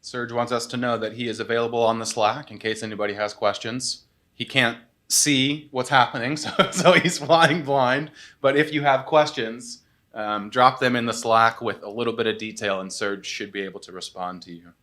Serge wants us to know that he is available on the Slack in case anybody has questions. He can't see what's happening, so he's flying blind. But if you have questions, drop them in the Slack with a little bit of detail, and Serge should be able to respond to you.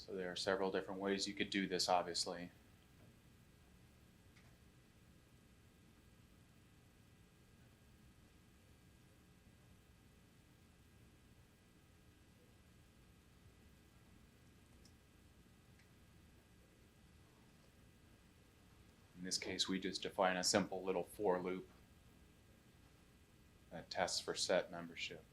So there are several different ways you could do this, obviously. In this case, we just define a simple little for loop that tests for set membership.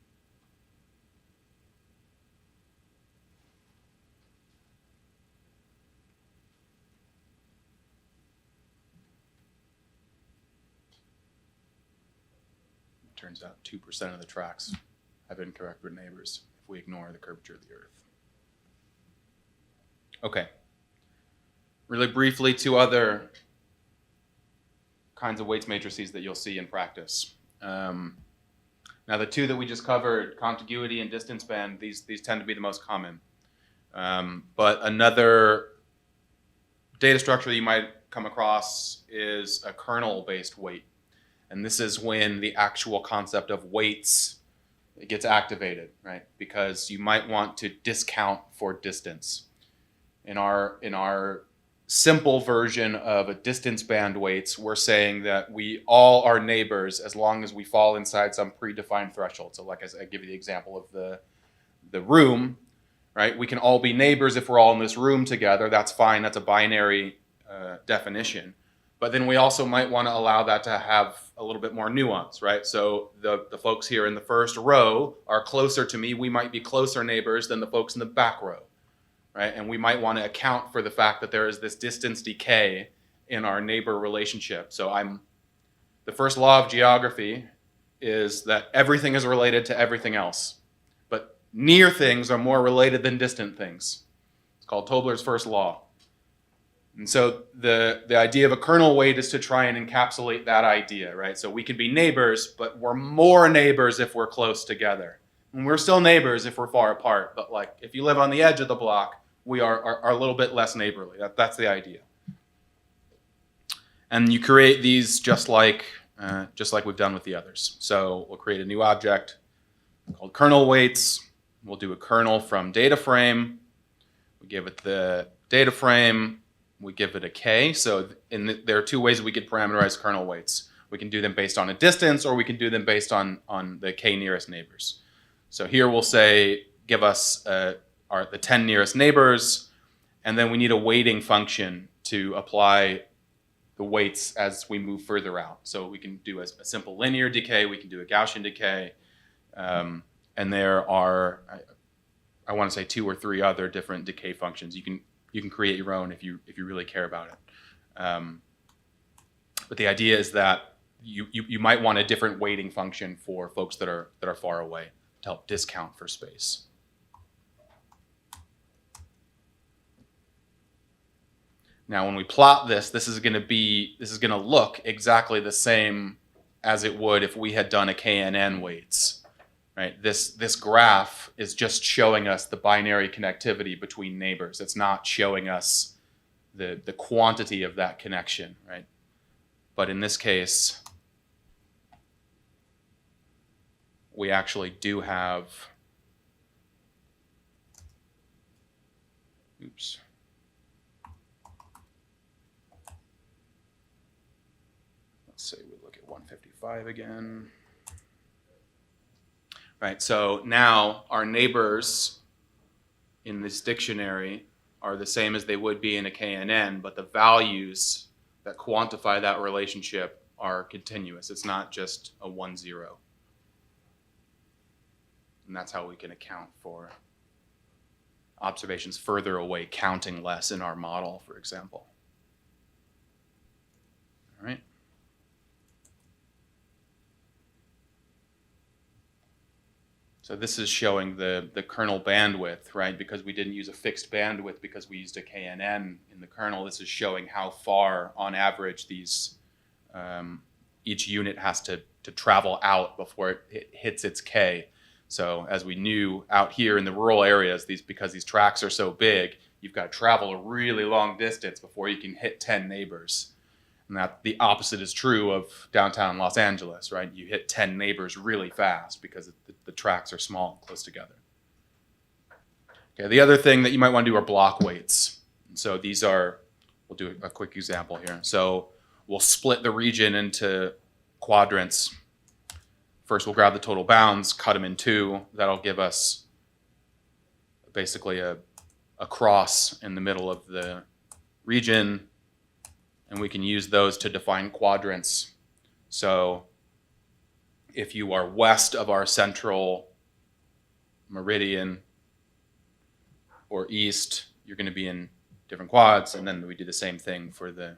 Turns out 2% of the tracks have incorrect root neighbors if we ignore the curvature of the Earth. Okay. Really briefly, two other kinds of weights matrices that you'll see in practice. Now, the two that we just covered, contiguity and distance band, these tend to be the most common. But another data structure that you might come across is a kernel-based weight. And this is when the actual concept of weights gets activated, right? Because you might want to discount for distance. In our simple version of a distance band weights, we're saying that we all are neighbors as long as we fall inside some predefined threshold. So like I give you the example of the room, right? We can all be neighbors if we're all in this room together. That's fine. That's a binary definition. But then we also might want to allow that to have a little bit more nuance, right? So the folks here in the first row are closer to me. We might be closer neighbors than the folks in the back row, right? And we might want to account for the fact that there is this distance decay in our neighbor relationship. So the first law of geography is that everything is related to everything else. But near things are more related than distant things. It's called Tobler's first law. And so the idea of a kernel weight is to try and encapsulate that idea, right? So we can be neighbors, but we're more neighbors if we're close together. And we're still neighbors if we're far apart. But like if you live on the edge of the block, we are a little bit less neighborly. That's the idea. And you create these just like we've done with the others. So we'll create a new object called kernel weights. We'll do a kernel from data frame. We give it the data frame. We give it a k. So there are two ways we could parameterize kernel weights. We can do them based on a distance, or we can do them based on the k nearest neighbors. So here we'll say, give us the 10 nearest neighbors, and then we need a weighting function to apply the weights as we move further out. So we can do a simple linear decay, we can do a Gaussian decay, and there are, I want to say 2 or 3 other different decay functions. You can create your own if you really care about it. But the idea is that you might want a different weighting function for folks that are far away to help discount for space. Now, when we plot this is going to look exactly the same as it would if we had done a KNN weights. Right? This graph is just showing us the binary connectivity between neighbors. It's not showing us the quantity of that connection, right? But in this case, we actually do have, oops. Let's say we look at 155 again. Right, so now our neighbors in this dictionary are the same as they would be in a KNN, but the values that quantify that relationship are continuous. It's not just a 1-0. And that's how we can account for observations further away counting less in our model, for example. All right. So this is showing the kernel bandwidth, right? Because we didn't use a fixed bandwidth because we used a KNN in the kernel. This is showing how far, on average, these each unit has to travel out before it hits its K. So as we knew out here in the rural areas, because these tracks are so big, you've got to travel a really long distance before you can hit 10 neighbors. And that the opposite is true of downtown Los Angeles, right? You hit 10 neighbors really fast because the tracks are small and close together. Okay, the other thing that you might want to do are block weights. So these are, we'll do a quick example here. So we'll split the region into quadrants. First, we'll grab the total bounds, cut them in two. That'll give us basically a cross in the middle of the region. And we can use those to define quadrants. So if you are west of our central meridian or east, you're going to be in different quads. And then we do the same thing for the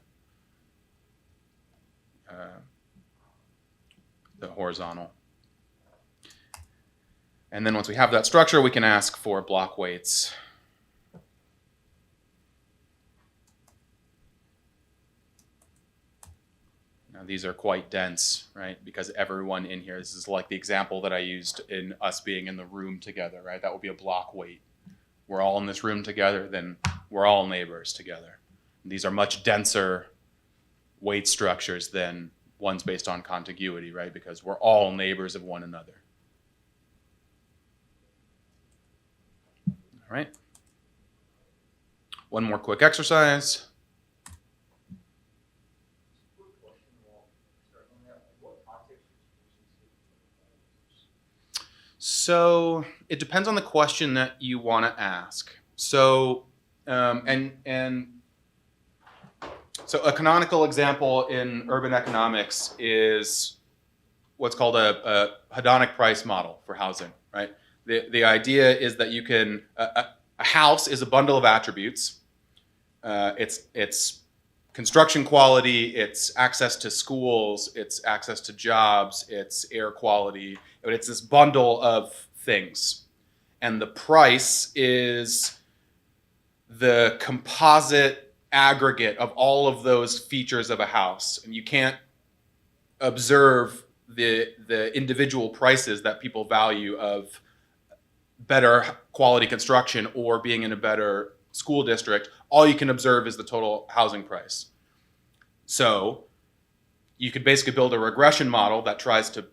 horizontal. And then once we have that structure, we can ask for block weights. Now these are quite dense, right? Because everyone in here, this is like the example that I used in us being in the room together, right? That would be a block weight. We're all in this room together, then we're all neighbors together. And these are much denser weight structures than ones based on contiguity, right? Because we're all neighbors of one another. All right. One more quick exercise. Quick question, while starting on that, what context would you use these? So it depends on the question that you want to ask. So so a canonical example in urban economics is what's called a hedonic price model for housing, right? The idea is that you can a house is a bundle of attributes. It's construction quality, it's access to schools, it's access to jobs, it's air quality. But it's this bundle of things. And the price is the composite aggregate of all of those features of a house. And you can't observe the individual prices that people value of better quality construction or being in a better school district. All you can observe is the total housing price. So you could basically build a regression model that tries to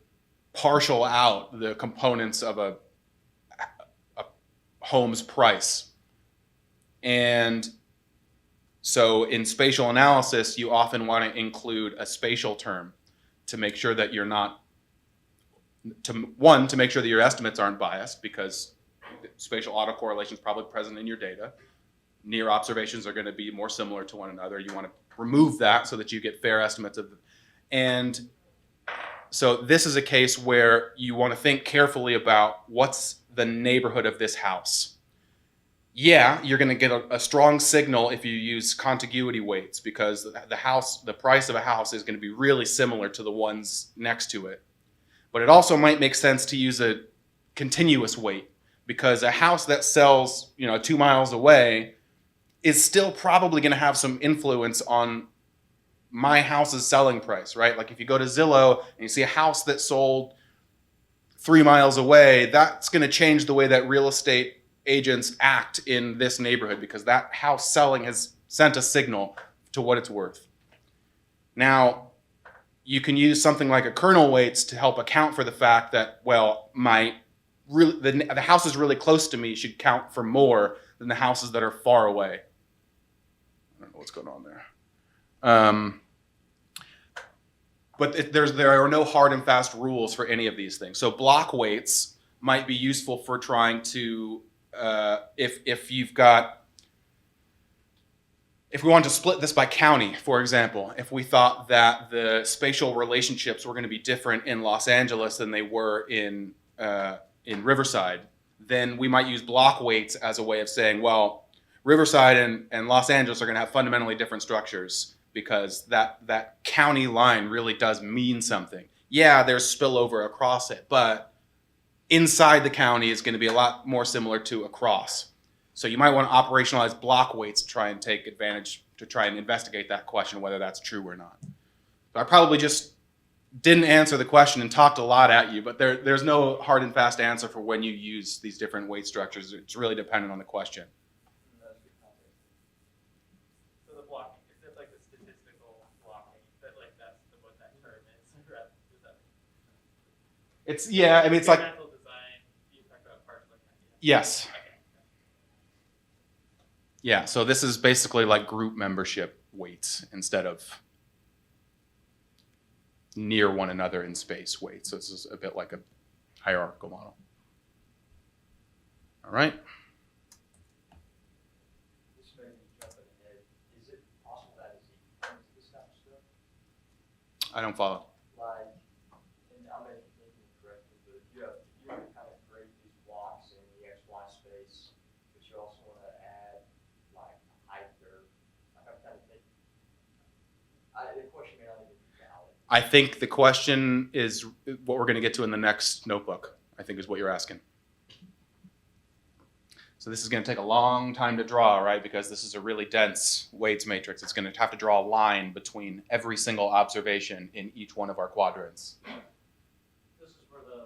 partial out the components of a home's price. And so in spatial analysis, you often want to include a spatial term to make sure that you're not, to make sure that your estimates aren't biased, because spatial autocorrelation is probably present in your data. Near observations are going to be more similar to one another. You want to remove that so that you get fair estimates of, and so this is a case where you want to think carefully about what's the neighborhood of this house. Yeah, you're going to get a strong signal if you use contiguity weights, because the price of a house is going to be really similar to the ones next to it. But it also might make sense to use a continuous weight, because a house that sells, 2 miles away is still probably going to have some influence on my house's selling price, right? Like if you go to Zillow and you see a house that sold 3 miles away, that's going to change the way that real estate agents act in this neighborhood, because that house selling has sent a signal to what it's worth. Now, you can use something like a kernel weights to help account for the fact that, well, the houses really close to me should count for more than the houses that are far away. I don't know what's going on there. But there are no hard and fast rules for any of these things. So block weights might be useful for trying to, if we want to split this by county, for example, if we thought that the spatial relationships were going to be different in Los Angeles than they were in in Riverside, then we might use block weights as a way of saying, well, Riverside and Los Angeles are going to have fundamentally different structures because that county line really does mean something. Yeah, there's spillover across it, but inside the county is going to be a lot more similar to across. So you might want to operationalize block weights to try and take advantage, to try and investigate that question, whether that's true or not. So I probably just didn't answer the question and talked a lot at you, but there's no hard and fast answer for when you use these different weight structures. It's really dependent on the question. That's good context. So the blocking, is it like the statistical blocking, that like that's what that term is, right? Is that It's, yeah, I mean, it's like, mental design, you talked about partial account, yes. Okay. Yeah, so this is basically like group membership weights instead of near one another in space weights. So this is a bit like a hierarchical model. All right. This may be jumping ahead. Is it possible that is equal to this kind of stuff? I don't follow. Like, and I may be thinking correctly, but you kind of create these blocks in the XY space, but you also want to add like height or, like I'm kind of thinking, the question may not even be valid. I think the question is what we're going to get to in the next notebook, I think is what you're asking. So this is going to take a long time to draw, right? Because this is a really dense weights matrix. It's going to have to draw a line between every single observation in each one of our quadrants. This is where the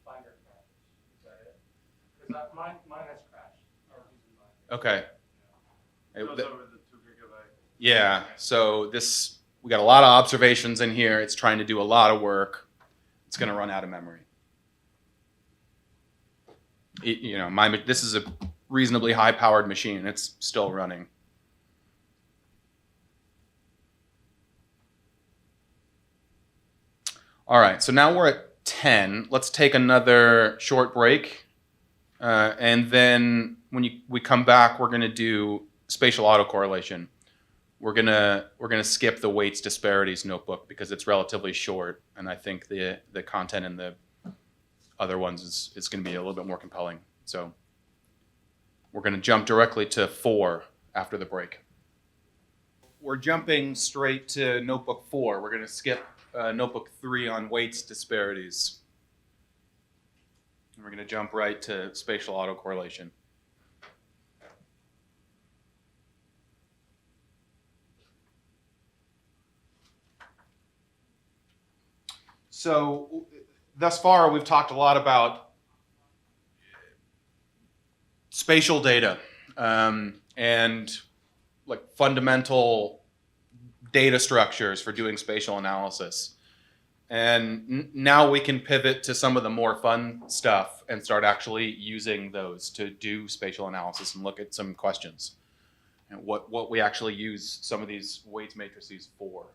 binder crashes, is that it? Because mine has crashed, I was using mine. Okay. It goes over the 2 gigabyte. Yeah, so we got a lot of observations in here. It's trying to do a lot of work. It's going to run out of memory. This is a reasonably high-powered machine. It's still running. All right, so now we're at 10. Let's take another short break. And then when we come back, we're going to do spatial autocorrelation. We're gonna skip the weights disparities notebook because it's relatively short, and I think the content in the other ones is going to be a little bit more compelling. So we're going to jump directly to 4 after the break. We're jumping straight to notebook 4. We're going to skip notebook 3 on weights disparities. And we're going to jump right to spatial autocorrelation. So thus far, we've talked a lot about spatial data and like fundamental data structures for doing spatial analysis. And now we can pivot to some of the more fun stuff and start actually using those to do spatial analysis and look at some questions and what we actually use some of these weights matrices for.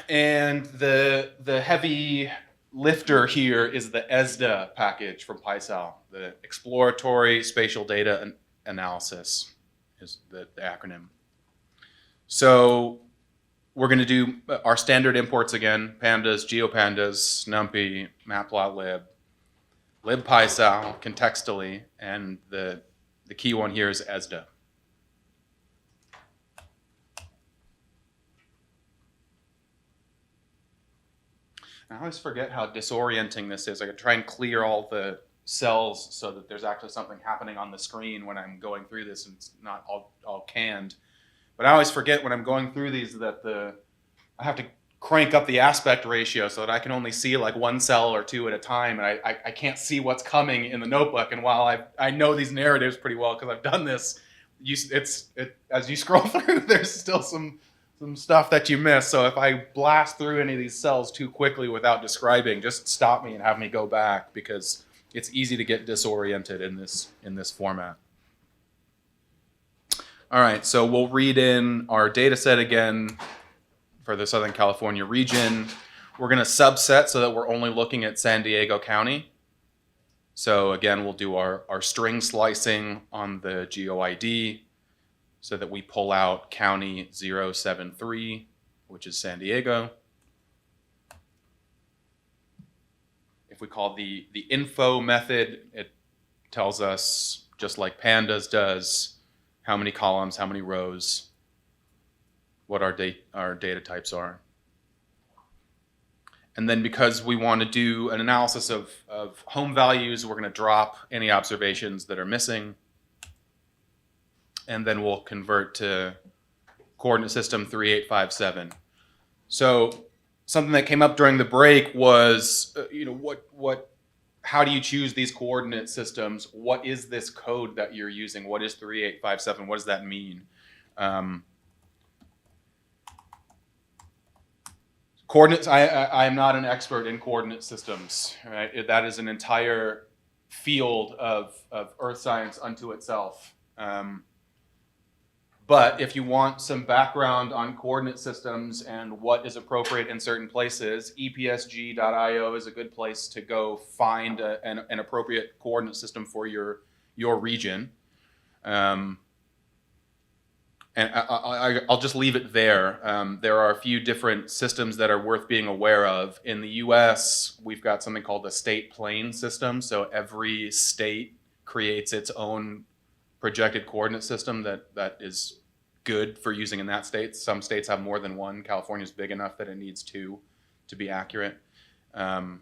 And the heavy lifter here is the ESDA package from PySal. The Exploratory Spatial Data Analysis is the acronym. So we're going to do our standard imports again: pandas, GeoPandas, NumPy, Matplotlib, libPySal, contextually, and the key one here is ESDA. I always forget how disorienting this is. I could try and clear all the cells so that there's actually something happening on the screen when I'm going through this and it's not all canned. But I always forget when I'm going through these that I have to crank up the aspect ratio so that I can only see like one cell or two at a time, and I can't see what's coming in the notebook. And while I know these narratives pretty well because I've done this, as you scroll through, there's still some stuff that you miss. So if I blast through any of these cells too quickly without describing, just stop me and have me go back, because it's easy to get disoriented in this format. All right, so we'll read in our data set again for the Southern California region. We're going to subset so that we're only looking at San Diego County. So again, we'll do our string slicing on the GeoID so that we pull out county 073, which is San Diego. if we call the info method, it tells us, just like pandas does, how many columns, how many rows, what our data types are. And then because we want to do an analysis of home values, we're going to drop any observations that are missing. And then we'll convert to coordinate system 3857. So something that came up during the break was, how do you choose these coordinate systems? What is this code that you're using? What is 3857? What does that mean? Coordinates, I am not an expert in coordinate systems, right? That is an entire field of earth science unto itself. But if you want some background on coordinate systems and what is appropriate in certain places, epsg.io is a good place to go find an appropriate coordinate system for your region. And I'll just leave it there. There are a few different systems that are worth being aware of. In the US, we've got something called the state plane system. So every state creates its own projected coordinate system that is good for using in that state. Some states have more than one. California's big enough that it needs two to be accurate. And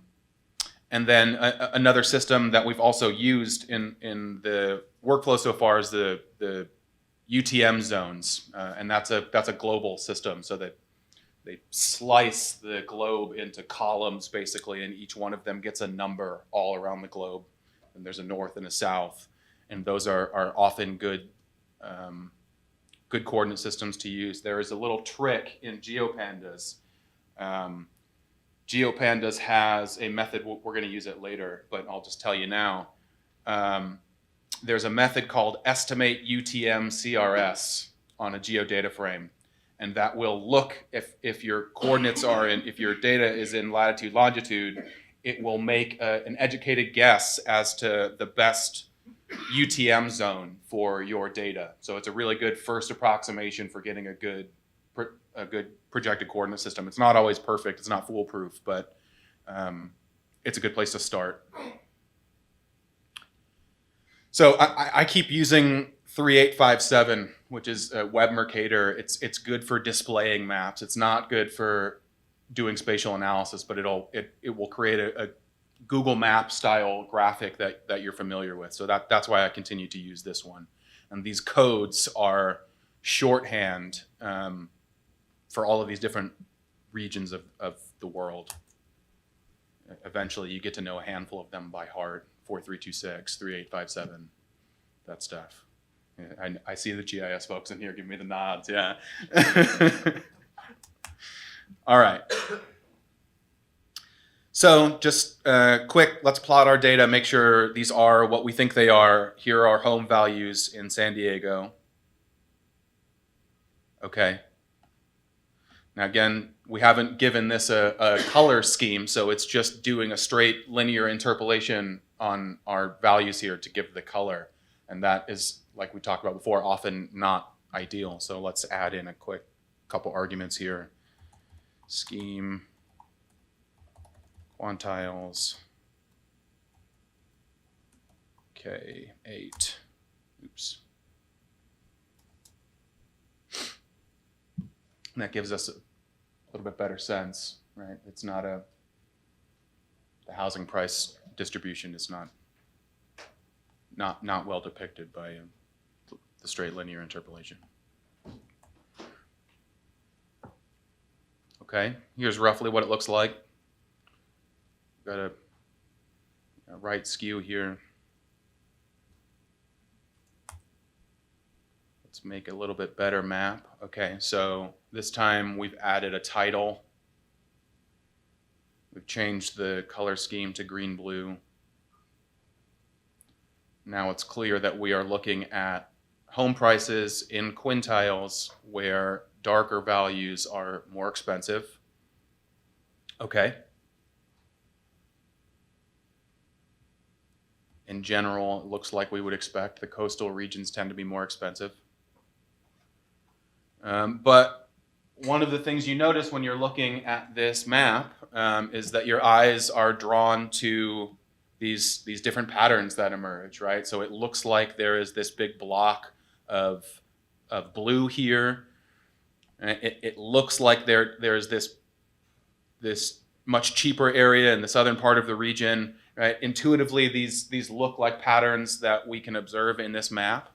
then another system that we've also used in the workflow so far is the UTM zones, and that's a global system, so that they slice the globe into columns basically, and each one of them gets a number all around the globe. And there's a north and a south, and those are often good coordinate systems to use. There is a little trick in GeoPandas. GeoPandas has a method. We're going to use it later, but I'll just tell you now. There's a method called estimate UTM CRS on a geodata frame, and that will look if your coordinates are if your data is in latitude longitude, it will make an educated guess as to the best UTM zone for your data. So it's a really good first approximation for getting a good projected coordinate system. It's not always perfect, it's not foolproof, but it's a good place to start. So I keep using 3857, which is Web Mercator. It's good for displaying maps. It's not good for doing spatial analysis, but it will create a Google Map style graphic that you're familiar with. So that's why I continue to use this one. And these codes are shorthand for all of these different regions of the world. Eventually, you get to know a handful of them by heart. 4326, 3857, that stuff. Yeah, I see the GIS folks in here giving me the nods, yeah. All right. So just quick, let's plot our data, make sure these are what we think they are. Here are our home values in San Diego. Okay. Now again, we haven't given this a color scheme, so it's just doing a straight linear interpolation on our values here to give the color. And that is, like we talked about before, often not ideal. So let's add in a quick couple arguments here. Scheme, quantiles, K8, oops. And that gives us a little bit better sense, right? It's not the housing price distribution is not well depicted by the straight linear interpolation. Okay, here's roughly what it looks like. Got a right skew here. Let's make a little bit better map. Okay, so this time we've added a title. We've changed the color scheme to green-blue. Now it's clear that we are looking at home prices in quintiles where darker values are more expensive. Okay. In general, it looks like we would expect the coastal regions tend to be more expensive. But one of the things you notice when you're looking at this map is that your eyes are drawn to these different patterns that emerge, right? So it looks like there is this big block of blue here. It looks like there's this much cheaper area in the southern part of the region, right? Intuitively, these look like patterns that we can observe in this map,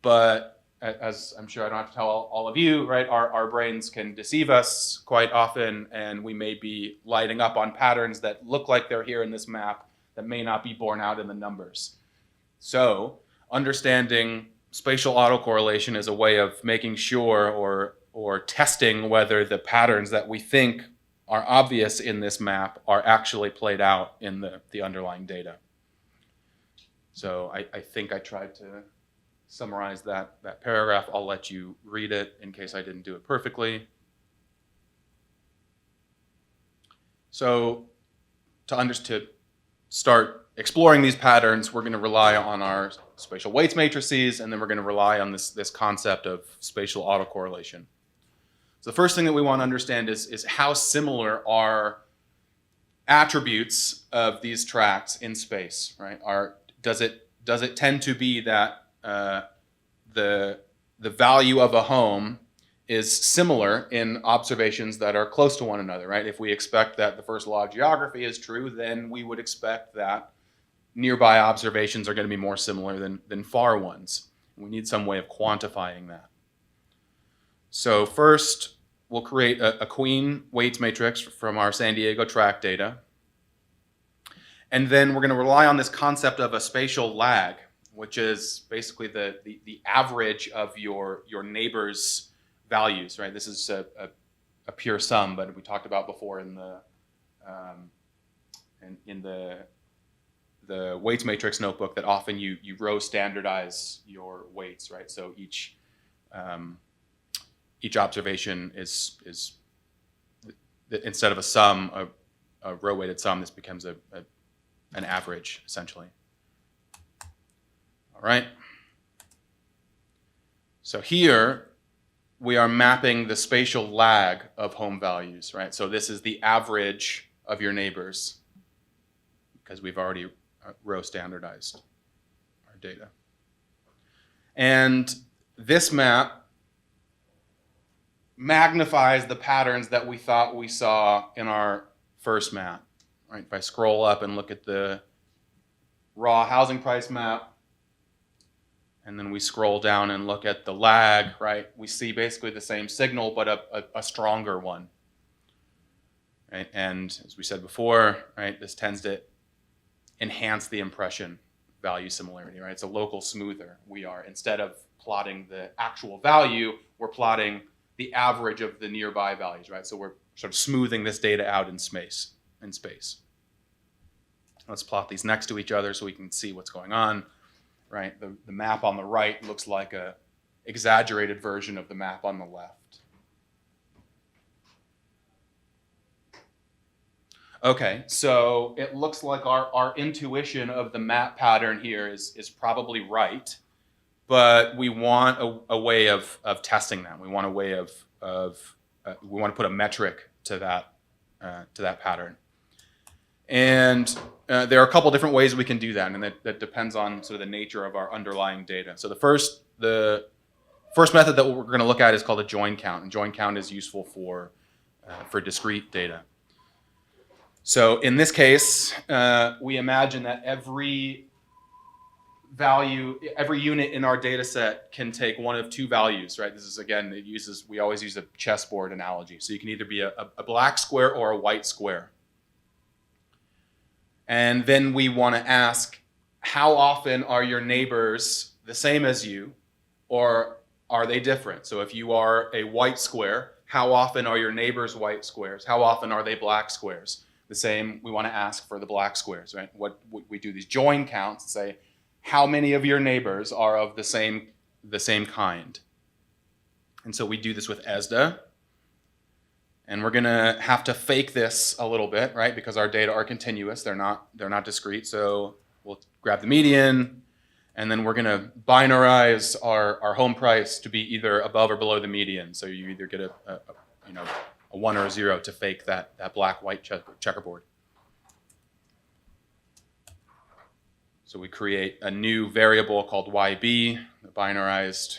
but as I'm sure I don't have to tell all of you, right, our brains can deceive us quite often, and we may be lighting up on patterns that look like they're here in this map that may not be borne out in the numbers. So understanding spatial autocorrelation is a way of making sure or testing whether the patterns that we think are obvious in this map are actually played out in the underlying data. So I think I tried to summarize that paragraph. I'll let you read it in case I didn't do it perfectly. So to start exploring these patterns, we're going to rely on our spatial weights matrices, and then we're going to rely on this concept of spatial autocorrelation. So the first thing that we want to understand is how similar are attributes of these tracts in space, right? Does it tend to be that the value of a home is similar in observations that are close to one another, right? If we expect that the first law of geography is true, then we would expect that nearby observations are going to be more similar than far ones. We need some way of quantifying that. So first, we'll create a Queen weights matrix from our San Diego tract data. And then we're going to rely on this concept of a spatial lag, which is basically the average of your neighbor's values, right? This is a pure sum, but we talked about before in the weights matrix notebook that often you row standardize your weights, right? So each observation is instead of a sum, a row weighted sum, this becomes an average essentially. All right. So here we are mapping the spatial lag of home values, right? So this is the average of your neighbors because we've already row standardized our data. And this map magnifies the patterns that we thought we saw in our first map, right? If I scroll up and look at the raw housing price map, and then we scroll down and look at the lag, right? We see basically the same signal, but a stronger one. Right? And as we said before, right, this tends to enhance the impression value similarity, right? It's a local smoother. We are, instead of plotting the actual value, we're plotting the average of the nearby values, right? So we're sort of smoothing this data out in space. Let's plot these next to each other so we can see what's going on. Right, the map on the right looks like a exaggerated version of the map on the left. Okay, so it looks like our intuition of the map pattern here is probably right, but we want a way of testing that. We want a way of we want to put a metric to that pattern. And there are a couple different ways we can do that, and that depends on sort of the nature of our underlying data. So the first method that we're going to look at is called a join count, and join count is useful for discrete data. So in this case, we imagine that every unit in our data set can take one of two values, right? This is, again, we always use a chessboard analogy. So you can either be a black square or a white square. And then we want to ask, how often are your neighbors the same as you, or are they different? So if you are a white square, how often are your neighbors white squares? How often are they black squares? The same, we want to ask for the black squares, right? We do these join counts and say, how many of your neighbors are of the same kind? And so we do this with ESDA. And we're going to have to fake this a little bit, right? Because our data are continuous. They're not discrete. So we'll grab the median, And then we're going to binarize our home price to be either above or below the median. So you either get a 1 or a 0 to fake that black-white checkerboard. So we create a new variable called YB, the binarized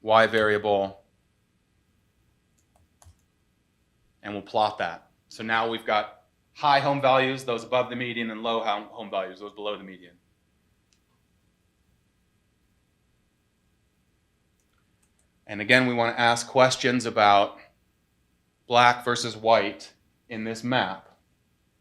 Y variable, and we'll plot that. So now we've got high home values, those above the median, and low home values, those below the median. And again, we want to ask questions about black versus white in this map.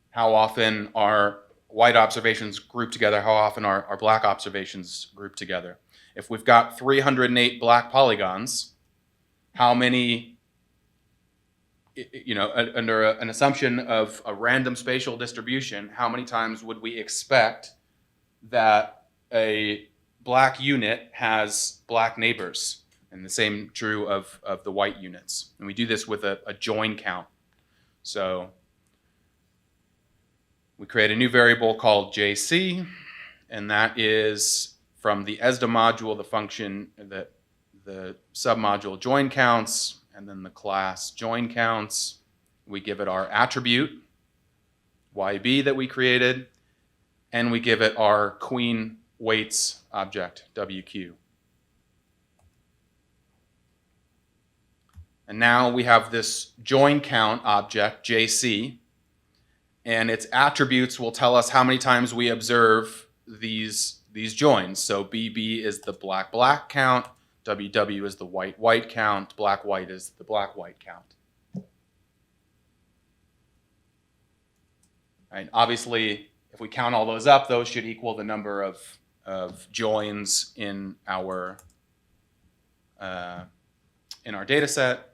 How often are white observations grouped together? How often are black observations grouped together? If we've got 308 black polygons, how many, under an assumption of a random spatial distribution, how many times would we expect that a black unit has black neighbors? And the same true of the white units. And we do this with a join count. So we create a new variable called JC, and that is from the ESDA module, the function, the submodule join counts, and then the class join counts. We give it our attribute, YB, that we created, and we give it our queen weights object, WQ. And now we have this join count object, JC, and its attributes will tell us how many times we observe these joins. So BB is the black-black count, WW is the white-white count, black-white is the black-white count. Right, obviously, if we count all those up, those should equal the number of joins in our data set.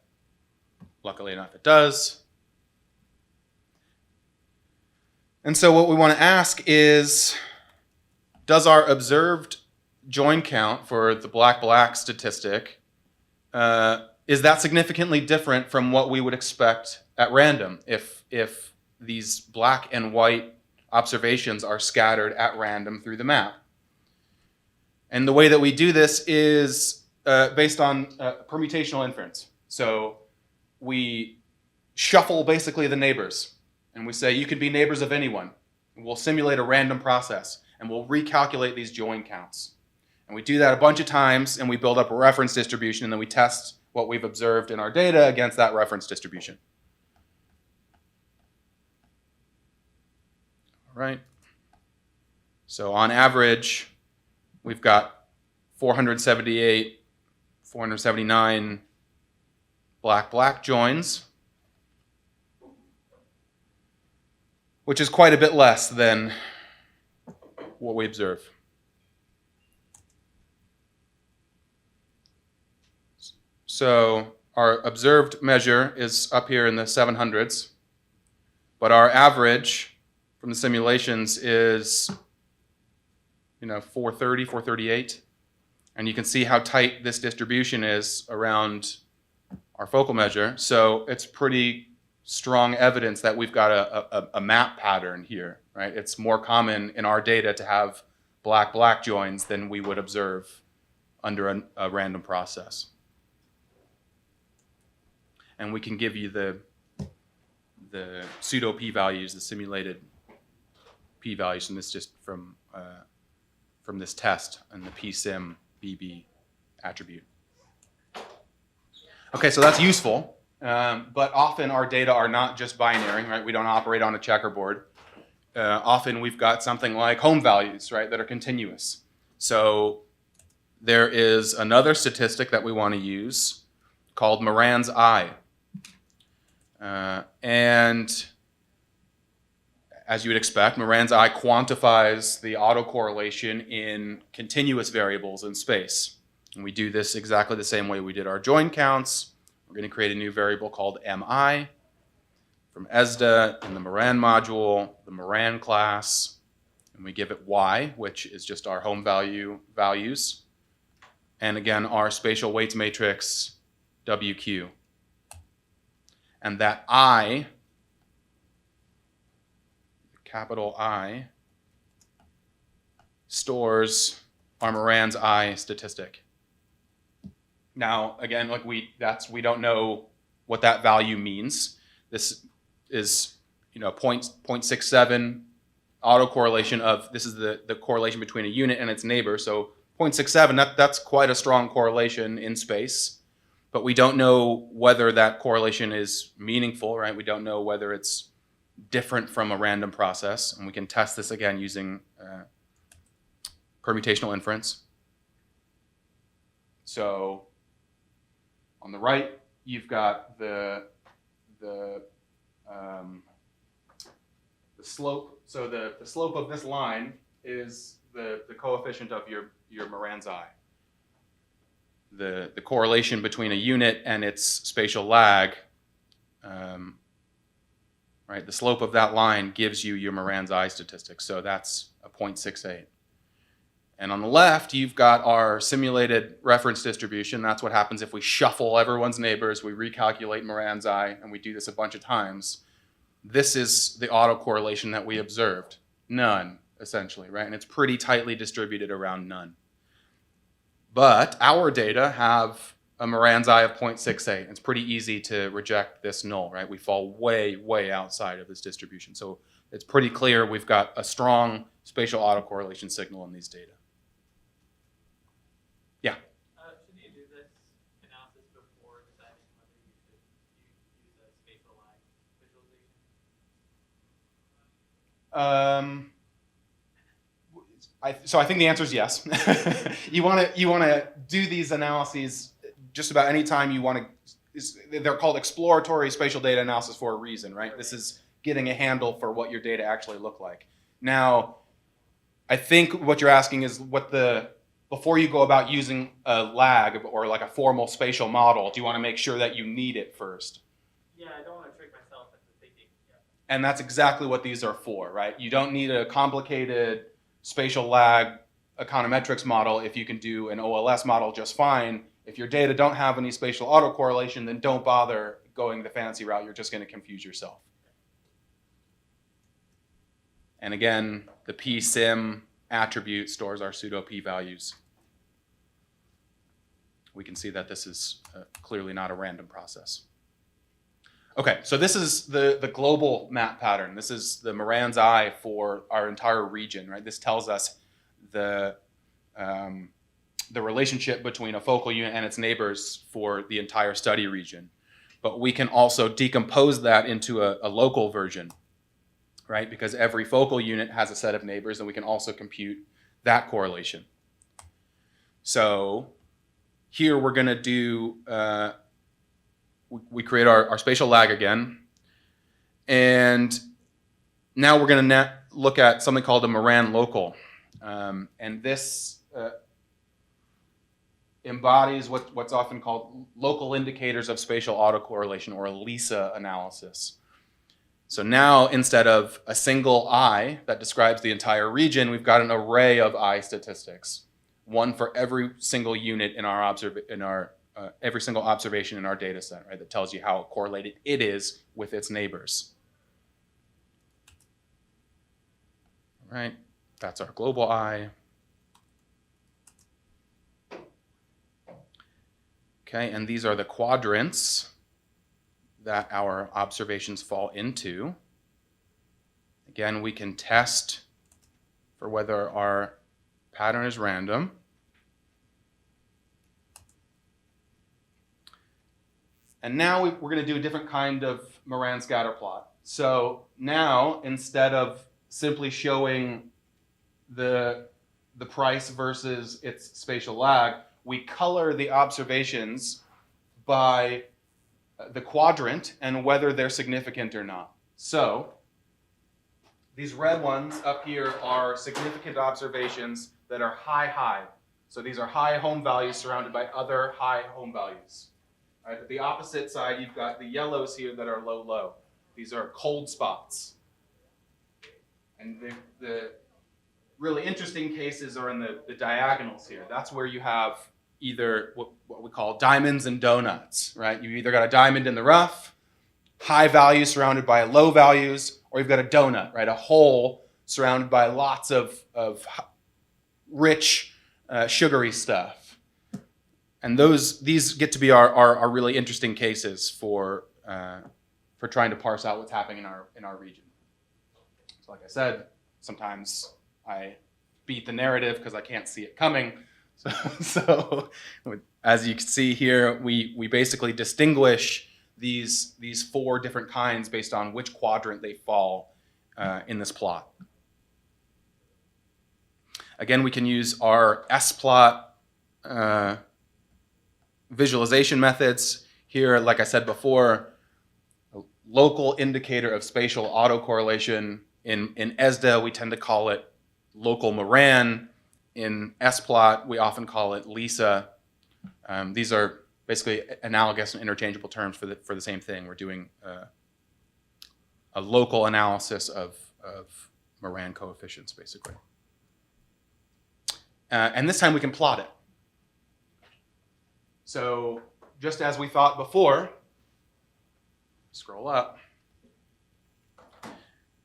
Luckily enough, it does. And so what we want to ask is, does our observed join count for the black-black statistic, is that significantly different from what we would expect at random if these black and white observations are scattered at random through the map? And the way that we do this is based on permutational inference. So we shuffle basically the neighbors, and we say you could be neighbors of anyone. And we'll simulate a random process, and we'll recalculate these join counts. And we do that a bunch of times, and we build up a reference distribution, and then we test what we've observed in our data against that reference distribution. All right. So on average, we've got 478, 479 black-black joins, which is quite a bit less than what we observe. So our observed measure is up here in the 700s, but our average from the simulations is 430, 438. And you can see how tight this distribution is around our focal measure. So it's pretty strong evidence that we've got a map pattern here, right? It's more common in our data to have black-black joins than we would observe under a random process. And we can give you the pseudo p-values, the simulated p-values, and this just from this test and the psim BB attribute. Okay, so that's useful, but often our data are not just binary, right? We don't operate on a checkerboard. Often we've got something like home values, right, that are continuous. So there is another statistic that we want to use called Moran's I. And as you would expect, Moran's I quantifies the autocorrelation in continuous variables in space. And we do this exactly the same way we did our join counts. We're going to create a new variable called MI from ESDA in the Moran module, the Moran class, and we give it Y, which is just our home values. And again, our spatial weights matrix, WQ. And that I, capital I, stores our Moran's I statistic. Now, again, we don't know what that value means. This is, 0.67 autocorrelation of, this is the correlation between a unit and its neighbor. So 0.67, that's quite a strong correlation in space, but we don't know whether that correlation is meaningful, right? We don't know whether it's different from a random process, and we can test this again using permutational inference. So on the right, you've got the slope. So the slope of this line is the coefficient of your Moran's I. The correlation between a unit and its spatial lag, right? The slope of that line gives you your Moran's I statistic. So that's a 0.68. And on the left, you've got our simulated reference distribution. That's what happens if we shuffle everyone's neighbors, we recalculate Moran's I, and we do this a bunch of times. This is the autocorrelation that we observed. None, essentially, right? And it's pretty tightly distributed around none. But our data have a Moran's I of 0.68. It's pretty easy to reject this null, right? We fall way, way outside of this distribution. So it's pretty clear we've got a strong spatial autocorrelation signal in these data. Yeah? Should you do this analysis before deciding whether you should use a spatial lag visualization? So I think the answer is yes. You want to do these analyses just about any time you want to. They're called exploratory spatial data analysis for a reason, right? This is getting a handle for what your data actually look like. Now, I think what you're asking is before you go about using a lag or like a formal spatial model, do you want to make sure that you need it first? Yeah, I don't want to trick myself into thinking. Yeah. And that's exactly what these are for, right? You don't need a complicated spatial lag econometrics model if you can do an OLS model just fine. If your data don't have any spatial autocorrelation, then don't bother going the fancy route. You're just going to confuse yourself. And again, the psim attribute stores our pseudo p-values. We can see that this is clearly not a random process. Okay, so this is the global map pattern. This is the Moran's I for our entire region, right? This tells us the relationship between a focal unit and its neighbors for the entire study region. But we can also decompose that into a local version, right? Because every focal unit has a set of neighbors, and we can also compute that correlation. So here we're going to do, we create our spatial lag again. And now we're going to look at something called a Moran local. And this embodies what's often called local indicators of spatial autocorrelation, or a LISA analysis. So now, instead of a single I that describes the entire region, we've got an array of I statistics, one for every single unit in our every single observation in our data set, right? That tells you how correlated it is with its neighbors. All right, that's our global I. Okay, and these are the quadrants that our observations fall into. Again, we can test for whether our pattern is random. And now we're going to do a different kind of Moran scatter plot. So now, instead of simply showing the price versus its spatial lag, we color the observations by the quadrant and whether they're significant or not. So these red ones up here are significant observations that are high. So these are high home values surrounded by other high home values. Right, at the opposite side, you've got the yellows here that are low. These are cold spots. And the really interesting cases are in the diagonals here. That's where you have either what we call diamonds and donuts, right? You either got a diamond in the rough, high values surrounded by low values, or you've got a donut, right? A hole surrounded by lots of rich sugary stuff. And these get to be our really interesting cases for trying to parse out what's happening in our region. So like I said, sometimes I beat the narrative because I can't see it coming. So as you can see here, we basically distinguish these 4 different kinds based on which quadrant they fall in this plot. Again, we can use our S-plot visualization methods. Here, like I said before, a local indicator of spatial autocorrelation. In ESDA, we tend to call it local Moran. In S-plot, we often call it LISA. These are basically analogous and interchangeable terms for the same thing. We're doing a local analysis of Moran coefficients, basically. And this time we can plot it. So just as we thought before, scroll up.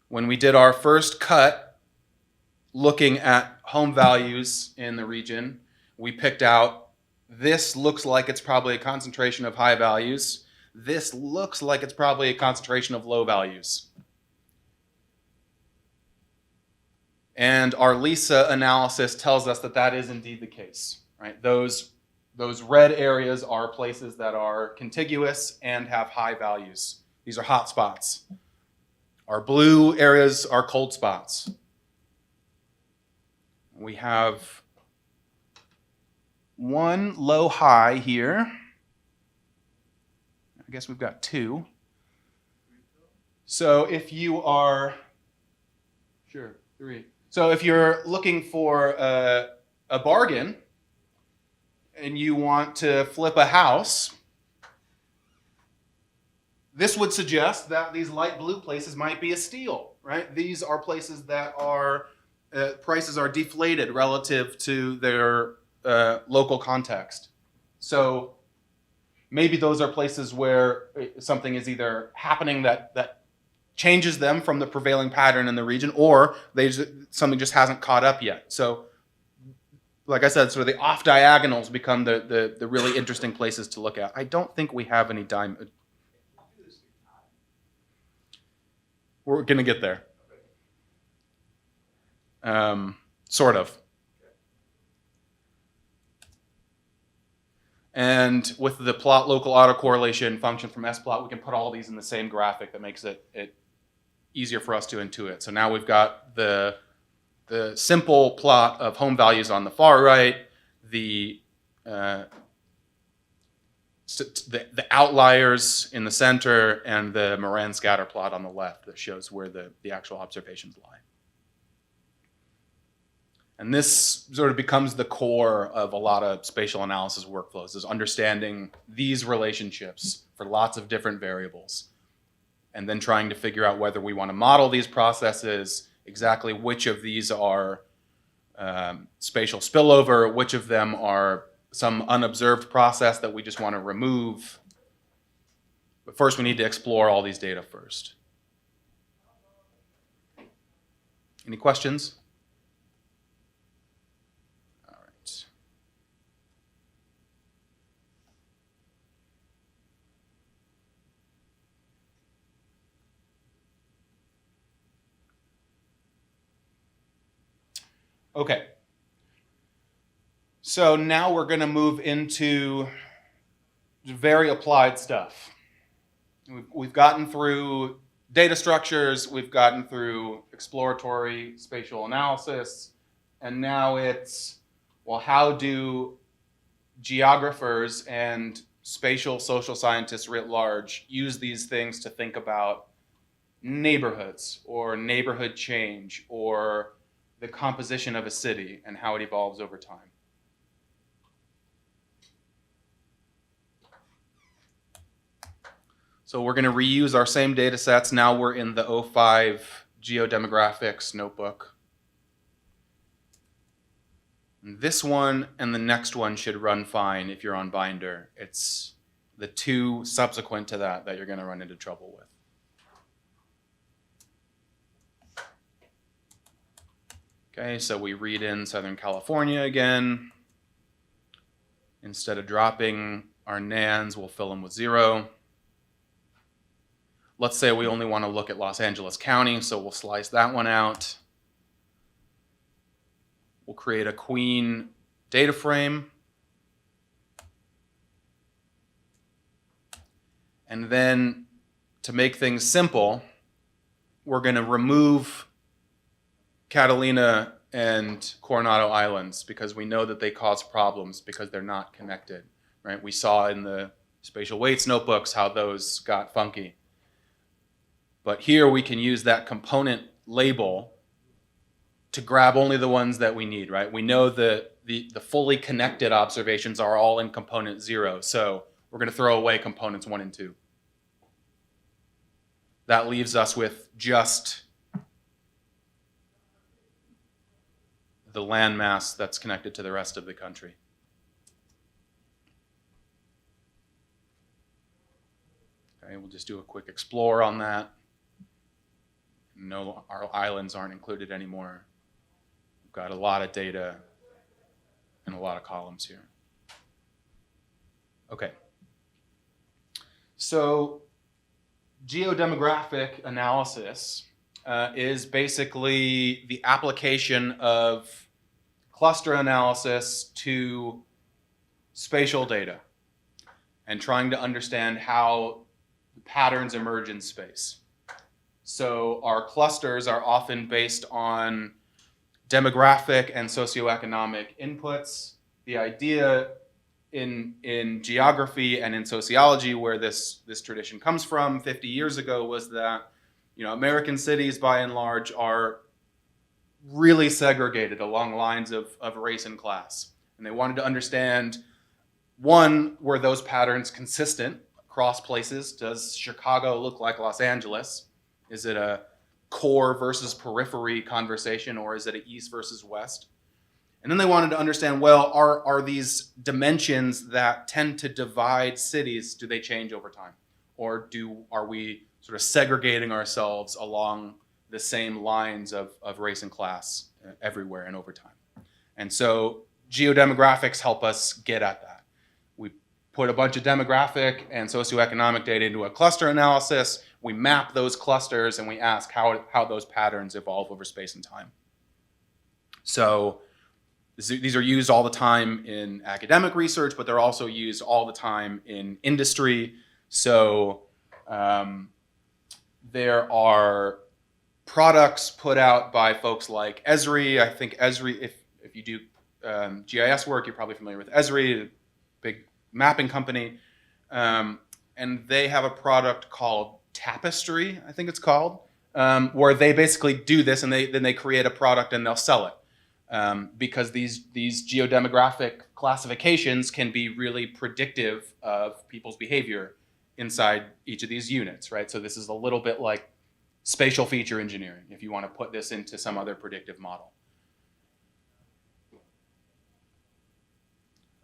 When we did our first cut looking at home values in the region, we picked out this looks like it's probably a concentration of high values. This looks like it's probably a concentration of low values. And our LISA analysis tells us that that is indeed the case, right? Those red areas are places that are contiguous and have high values. These are hot spots. Our blue areas are cold spots. We have one low high here. I guess we've got 2. So if you are, 3. So if you're looking for a bargain and you want to flip a house, this would suggest that these light blue places might be a steal, right? These are places that are prices are deflated relative to their local context. So maybe those are places where something is either happening that changes them from the prevailing pattern in the region, or something just hasn't caught up yet. So, like I said, sort of the off diagonals become the really interesting places to look at. I don't think we have any diamond. We're going to get there. Sort of. And with the plot local autocorrelation function from S-plot, we can put all these in the same graphic that makes it easier for us to intuit. So now we've got the simple plot of home values on the far right, the outliers in the center, and the Moran scatter plot on the left that shows where the actual observations lie. And this sort of becomes the core of a lot of spatial analysis workflows, is understanding these relationships for lots of different variables, and then trying to figure out whether we want to model these processes, exactly which of these are spatial spillover, which of them are some unobserved process that we just want to remove. But first we need to explore all these data first. Any questions? All right. Okay. So now we're going to move into very applied stuff. We've gotten through data structures, we've gotten through exploratory spatial analysis, and now it's, well, how do geographers and spatial social scientists writ large use these things to think about neighborhoods or neighborhood change or the composition of a city and how it evolves over time. So we're going to reuse our same data sets. Now we're in the 05 geodemographics notebook. And this one and the next one should run fine if you're on Binder. It's the 2 subsequent to that you're going to run into trouble with. Okay, so we read in Southern California again. Instead of dropping our nans, we'll fill them with 0. Let's say we only want to look at Los Angeles County, so we'll slice that one out. We'll create a queen data frame. And then to make things simple, we're going to remove Catalina and Coronado Islands because we know that they cause problems because they're not connected, right? We saw in the spatial weights notebooks how those got funky. But here we can use that component label to grab only the ones that we need, right? We know that the fully connected observations are all in component 0, so we're going to throw away components 1 and 2. That leaves us with just the landmass that's connected to the rest of the country. Okay, we'll just do a quick explore on that. No, our islands aren't included anymore. We've got a lot of data and a lot of columns here. Okay. So geodemographic analysis is basically the application of cluster analysis to spatial data and trying to understand how patterns emerge in space. So our clusters are often based on demographic and socioeconomic inputs. The idea in geography and in sociology, where this tradition comes from 50 years ago, was that American cities by and large are really segregated along lines of race and class. And they wanted to understand, one, were those patterns consistent across places? Does Chicago look like Los Angeles? Is it a core versus periphery conversation, or is it an east versus west? And then they wanted to understand, well, are these dimensions that tend to divide cities, do they change over time? Or are we sort of segregating ourselves along the same lines of race and class everywhere and over time? And so geodemographics help us get at that. We put a bunch of demographic and socioeconomic data into a cluster analysis. We map those clusters and we ask how those patterns evolve over space and time. So these are used all the time in academic research, but they're also used all the time in industry. So there are products put out by folks like Esri. I think Esri, if you do GIS work, you're probably familiar with Esri, a big mapping company. And they have a product called Tapestry, I think it's called, where they basically do this and then they create a product and they'll sell it. Because these geodemographic classifications can be really predictive of people's behavior inside each of these units, right? So this is a little bit like spatial feature engineering, if you want to put this into some other predictive model.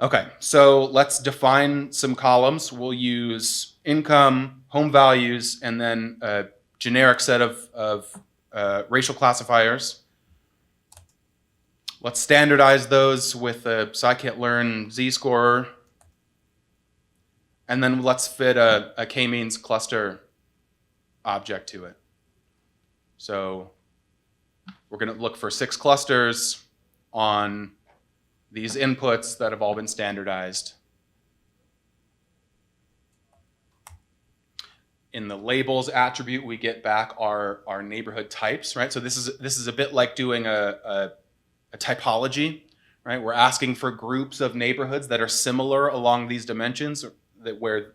Okay, so let's define some columns. We'll use income, home values, and then a generic set of racial classifiers. Let's standardize those with a scikit-learn z-score. And then let's fit a k-means cluster object to it. So we're going to look for 6 clusters on these inputs that have all been standardized. In the labels attribute, we get back our neighborhood types, right? So this is a bit like doing a typology, right? We're asking for groups of neighborhoods that are similar along these dimensions, where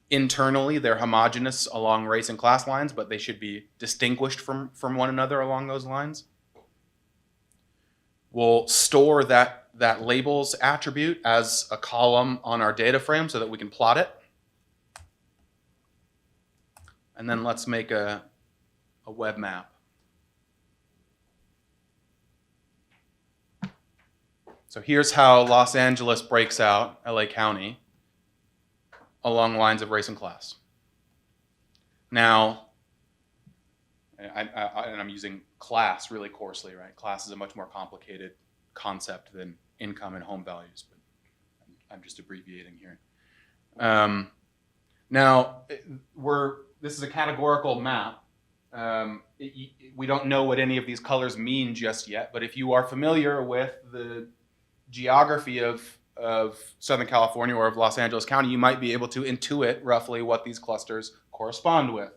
internally they're homogeneous along race and class lines, but they should be distinguished from one another along those lines. We'll store that labels attribute as a column on our data frame so that we can plot it. And then let's make a web map. So here's how Los Angeles breaks out, LA County, along lines of race and class. Now, and I'm using class really coarsely, right? Class is a much more complicated concept than income and home values. But I'm just abbreviating here. Now, this is a categorical map. We don't know what any of these colors mean just yet, but if you are familiar with the geography of Southern California or of Los Angeles County, you might be able to intuit roughly what these clusters correspond with.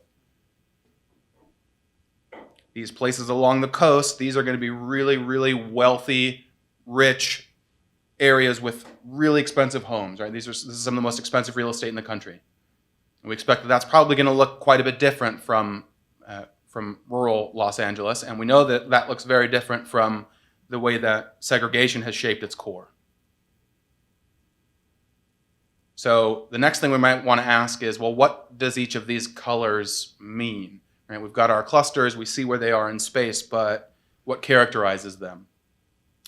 These places along the coast, these are going to be really, really wealthy, rich areas with really expensive homes, right? This is some of the most expensive real estate in the country. And we expect that that's probably going to look quite a bit different from rural Los Angeles, and we know that that looks very different from the way that segregation has shaped its core. So the next thing we might want to ask is, well, what does each of these colors mean? Right? We've got our clusters, we see where they are in space, but what characterizes them?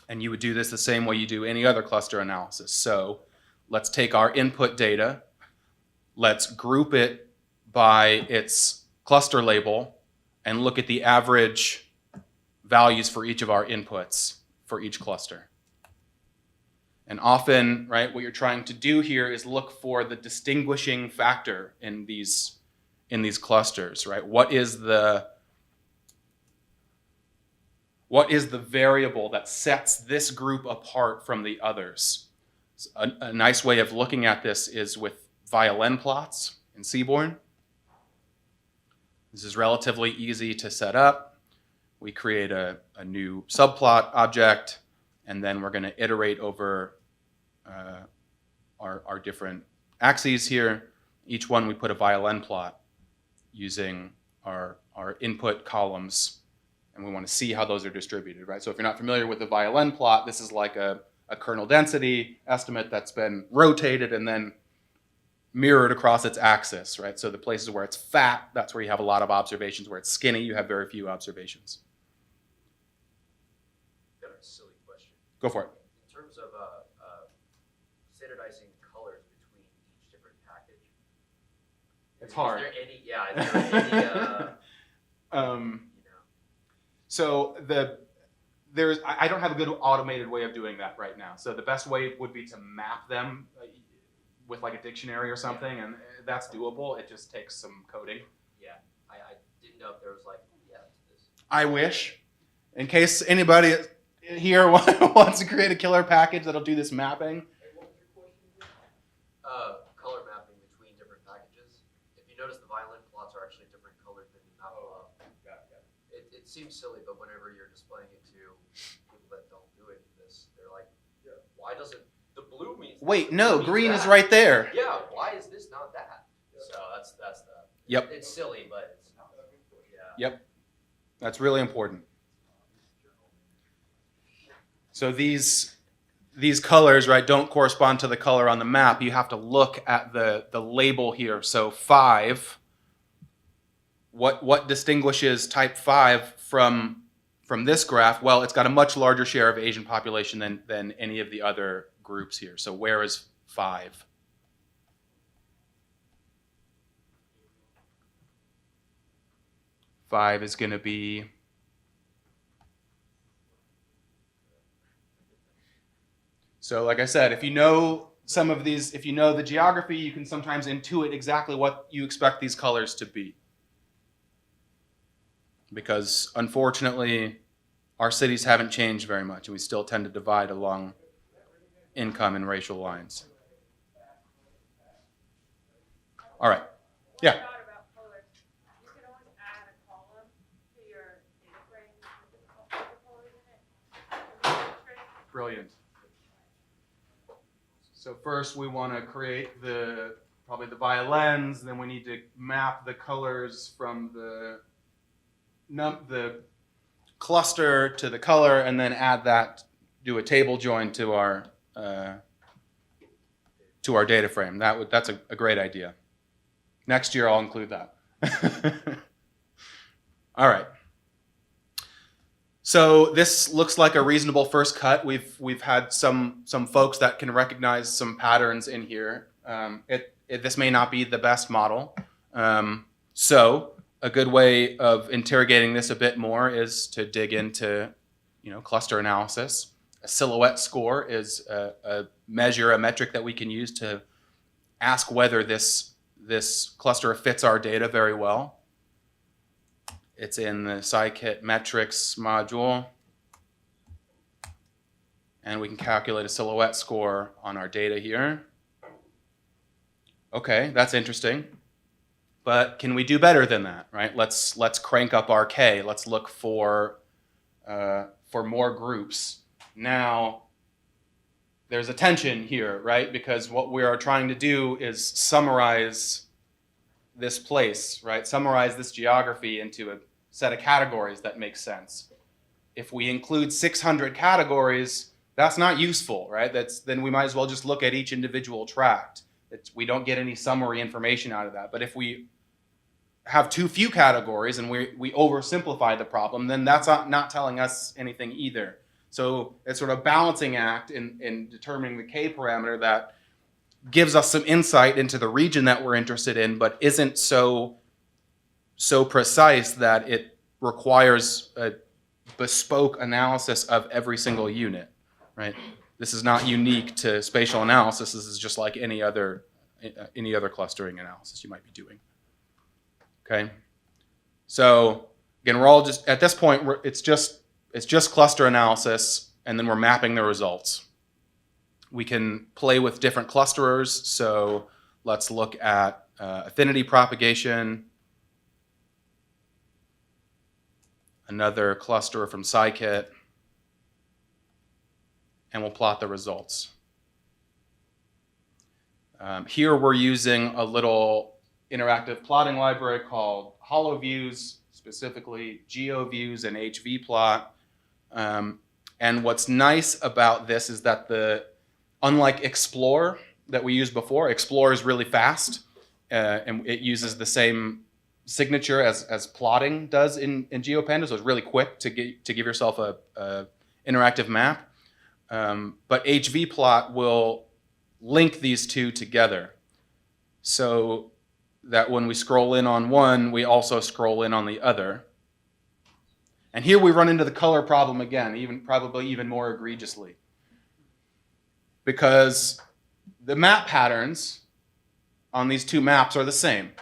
And you would do this the same way you do any other cluster analysis. So let's take our input data, let's group it by its cluster label, and look at the average values for each of our inputs for each cluster. And often, right, what you're trying to do here is look for the distinguishing factor in these clusters, right? What is the variable that sets this group apart from the others? A nice way of looking at this is with violin plots in Seaborn. This is relatively easy to set up. We create a new subplot object, and then we're going to iterate over our different axes here. Each one we put a violin plot using our input columns, and we want to see how those are distributed, right? So if you're not familiar with the violin plot, this is like a kernel density estimate that's been rotated and then mirrored across its axis, right? So the places where it's fat, that's where you have a lot of observations. Where it's skinny, you have very few observations. Got a silly question. Go for it. In terms of standardizing colors between each different package. It's hard. Is there any, yeah, is there any, you know? So I don't have a good automated way of doing that right now. So the best way would be to map them with like a dictionary or something, and that's doable. It just takes some coding. Yeah, I didn't know if there was like, yeah, to this. I wish. In case anybody here wants to create a killer package that'll do this mapping. Color mapping between different packages. If you notice, the violin plots are actually different colored than the map plot. It seems silly, but whenever you're displaying it to people that don't do any of this, they're like, why doesn't the blue mean? Wait, blue no, means green that. is right there. Yeah, why is this not that? So that's the. Yep. It's silly, but it's Yep. That's really important. So these colors, right, don't correspond to the color on the map. You have to look at the label here. So 5, what distinguishes type 5 from this graph? Well, it's got a much larger share of Asian population than any of the other groups here. So where is 5? Five is going to be so like I said, if you know some of these, if you know the geography, you can sometimes intuit exactly what you expect these colors to be. Because unfortunately, our cities haven't changed very much, and we still tend to divide along income and racial lines. All right. Yeah. Brilliant. So first we want to create probably the violins, then we need to map the colors from the cluster to the color, and then add that, do a table join to our data frame. That's a great idea. Next year I'll include that. All right. So this looks like a reasonable first cut. We've had some folks that can recognize some patterns in here. This may not be the best model. So a good way of interrogating this a bit more is to dig into, cluster analysis A silhouette score is a measure, a metric that we can use to ask whether this cluster fits our data very well. It's in the scikit metrics module. And we can calculate a silhouette score on our data here. Okay, that's interesting. But can we do better than that, right? Let's crank up our K. Let's look for more groups. Now, there's a tension here, right? Because what we are trying to do is summarize this place, right? Summarize this geography into a set of categories that makes sense. If we include 600 categories, that's not useful, right? Then we might as well just look at each individual tract. We don't get any summary information out of that. But if we have too few categories and we oversimplify the problem, then that's not telling us anything either. So it's sort of balancing act in determining the K parameter that gives us some insight into the region that we're interested in, but isn't so precise that it requires a bespoke analysis of every single unit, right? This is not unique to spatial analysis. This is just like any other clustering analysis you might be doing. Okay, so again, we're all just at this point. It's just cluster analysis, and then we're mapping the results. We can play with different clusterers. So let's look at affinity propagation. Another cluster from scikit, and we'll plot the results. Here we're using a little interactive plotting library called HoloViews, specifically GeoViews and HVplot. And what's nice about this is that unlike Explore that we used before, Explore is really fast, and it uses the same signature as plotting does in GeoPandas, so it's really quick to give yourself a interactive map. But HVplot will link these two together so that when we scroll in on one, we also scroll in on the other. And here we run into the color problem again, probably even more egregiously. Because the map patterns on these two maps are the same,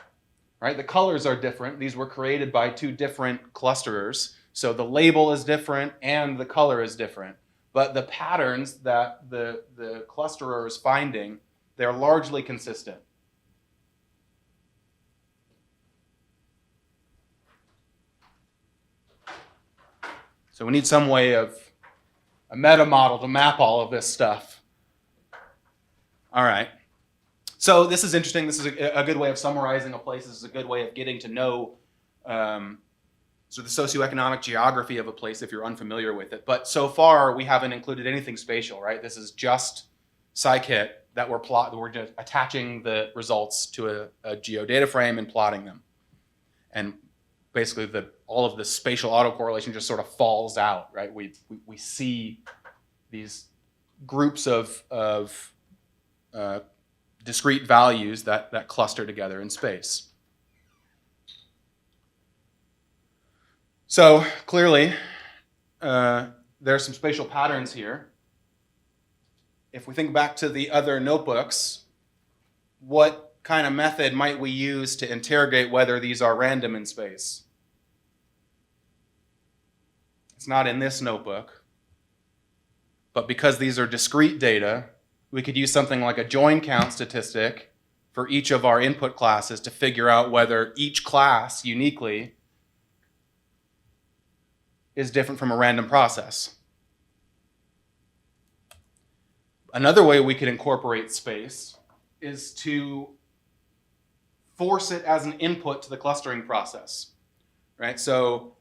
right? The colors are different. These were created by two different clusterers. So the label is different and the color is different. But the patterns that the clusterer is finding, they're largely consistent. So we need some way of a meta model to map all of this stuff. All right. So this is interesting. This is a good way of summarizing a place. This is a good way of getting to know so the socioeconomic geography of a place if you're unfamiliar with it. But so far, we haven't included anything spatial, right? This is just scikit that we're just attaching the results to a geodata frame and plotting them. And basically, all of the spatial autocorrelation just sort of falls out, right? We see these groups of discrete values that cluster together in space. So clearly, there are some spatial patterns here. If we think back to the other notebooks, what kind of method might we use to interrogate whether these are random in space? It's not in this notebook, but because these are discrete data, we could use something like a join count statistic for each of our input classes to figure out whether each class uniquely is different from a random process. Another way we could incorporate space is to force it as an input to the clustering process, right? So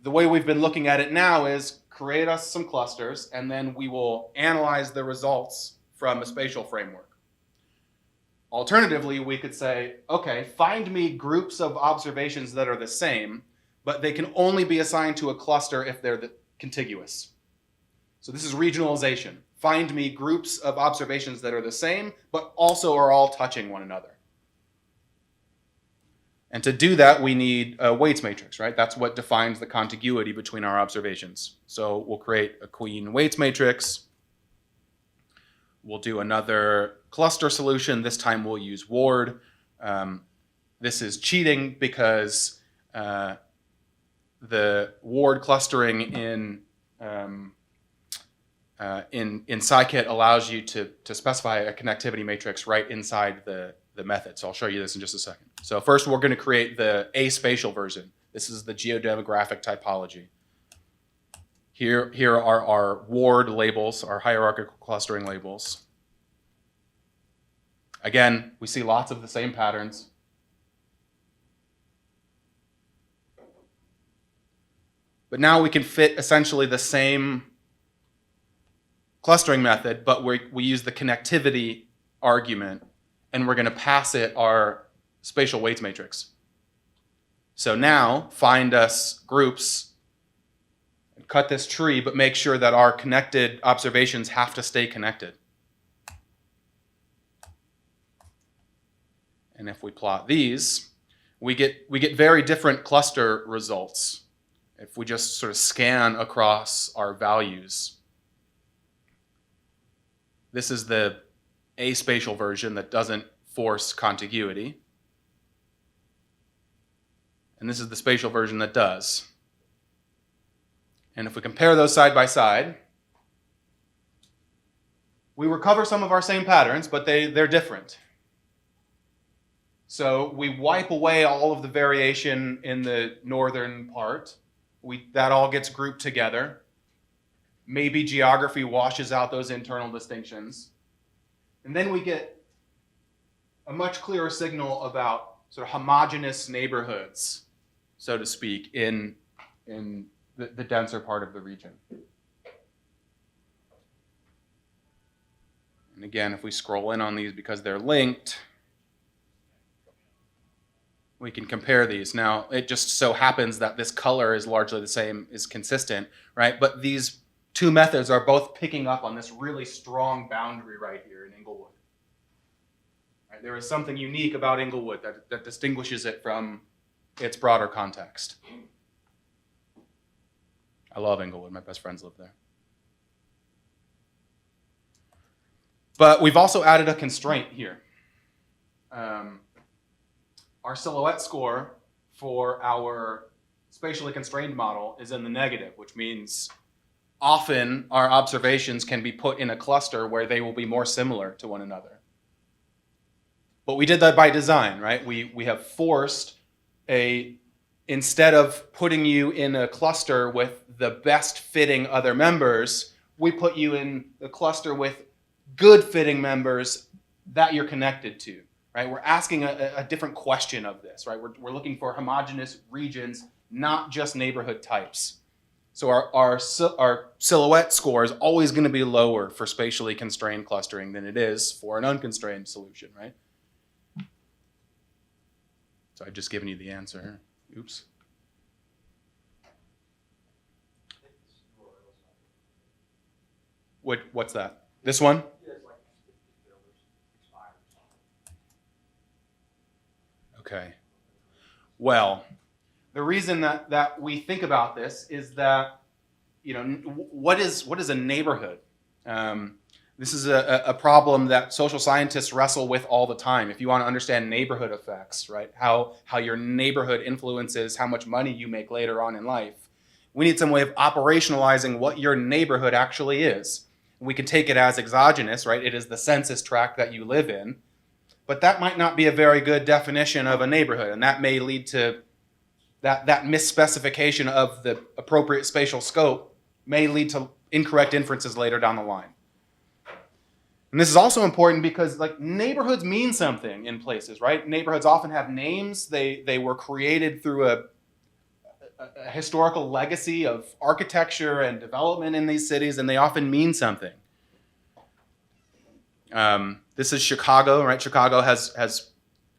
the way we've been looking at it now is create us some clusters, and then we will analyze the results from a spatial framework. Alternatively, we could say, okay, find me groups of observations that are the same, but they can only be assigned to a cluster if they're contiguous. So this is regionalization. Find me groups of observations that are the same, but also are all touching one another. And to do that, we need a weights matrix, right? That's what defines the contiguity between our observations. So we'll create a Queen weights matrix. We'll do another cluster solution. This time we'll use Ward. This is cheating because the Ward clustering in scikit allows you to specify a connectivity matrix right inside the method. So I'll show you this in just a second. So first we're going to create the aspatial version. This is the geodemographic typology. Here are our Ward labels, our hierarchical clustering labels. Again, we see lots of the same patterns. But now we can fit essentially the same clustering method, but we use the connectivity argument, and we're going to pass it our spatial weights matrix. So now find us groups, and cut this tree, but make sure that our connected observations have to stay connected. And if we plot these, we get very different cluster results if we just sort of scan across our values. This is the aspatial version that doesn't force contiguity. And this is the spatial version that does. And if we compare those side by side, we recover some of our same patterns, but they're different. So we wipe away all of the variation in the northern part. That all gets grouped together. Maybe geography washes out those internal distinctions. And then we get a much clearer signal about sort of homogeneous neighborhoods, so to speak, in the denser part of the region. And again, if we scroll in on these because they're linked, we can compare these. Now, it just so happens that this color is largely the same, is consistent, right? But these two methods are both picking up on this really strong boundary right here in Inglewood. Right? There is something unique about Inglewood that distinguishes it from its broader context. I love Inglewood. My best friends live there. But we've also added a constraint here. Our silhouette score for our spatially constrained model is in the negative, which means often our observations can be put in a cluster where they will be more similar to one another. But we did that by design, right? We have forced instead of putting you in a cluster with the best fitting other members, we put you in a cluster with good fitting members that you're connected to. Right? We're asking a different question of this, right? We're looking for homogeneous regions, not just neighborhood types. So our silhouette score is always going to be lower for spatially constrained clustering than it is for an unconstrained solution, right? So I've just given you the answer. Oops. What's that? This one? Okay. Well, the reason that we think about this is that, what is a neighborhood? This is a problem that social scientists wrestle with all the time. If you want to understand neighborhood effects, right, how your neighborhood influences how much money you make later on in life, we need some way of operationalizing what your neighborhood actually is. We can take it as exogenous, right? It is the census tract that you live in. But that might not be a very good definition of a neighborhood, and that may lead to that misspecification of the appropriate spatial scope may lead to incorrect inferences later down the line. And this is also important because neighborhoods mean something in places, right? Neighborhoods often have names. They were created through a historical legacy of architecture and development in these cities, and they often mean something. This is Chicago, right? Chicago has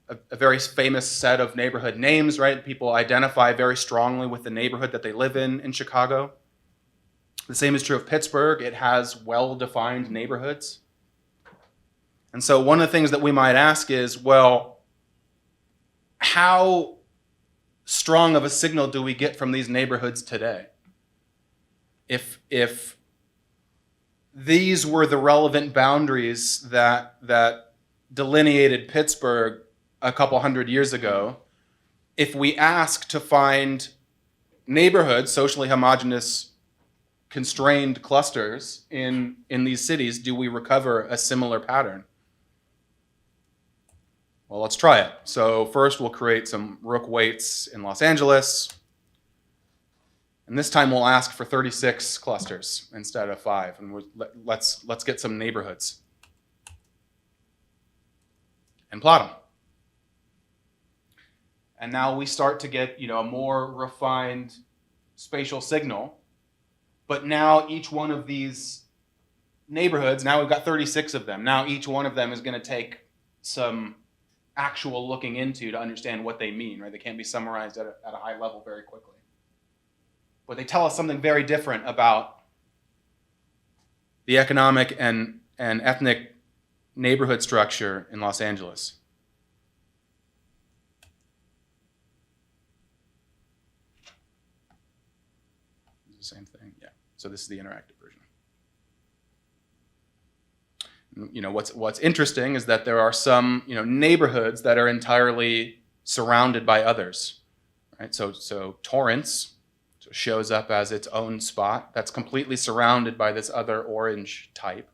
a very famous set of neighborhood names, right? People identify very strongly with the neighborhood that they live in Chicago. The same is true of Pittsburgh. It has well-defined neighborhoods. And so one of the things that we might ask is, well, how strong of a signal do we get from these neighborhoods today? If these were the relevant boundaries that delineated Pittsburgh a couple hundred years ago, if we ask to find neighborhoods, socially homogeneous, constrained clusters in these cities, do we recover a similar pattern? Well, let's try it. So first we'll create some Rook weights in Los Angeles. And this time we'll ask for 36 clusters instead of 5. And let's get some neighborhoods and plot them. And now we start to get, a more refined spatial signal. But now each one of these neighborhoods, now we've got 36 of them. Now each one of them is going to take some actual looking into to understand what they mean, right? They can't be summarized at a high level very quickly. But they tell us something very different about the economic and ethnic neighborhood structure in Los Angeles. It's the same thing, yeah. So this is the interactive version. What's interesting is that there are some neighborhoods that are entirely surrounded by others, right? So Torrance shows up as its own spot that's completely surrounded by this other orange type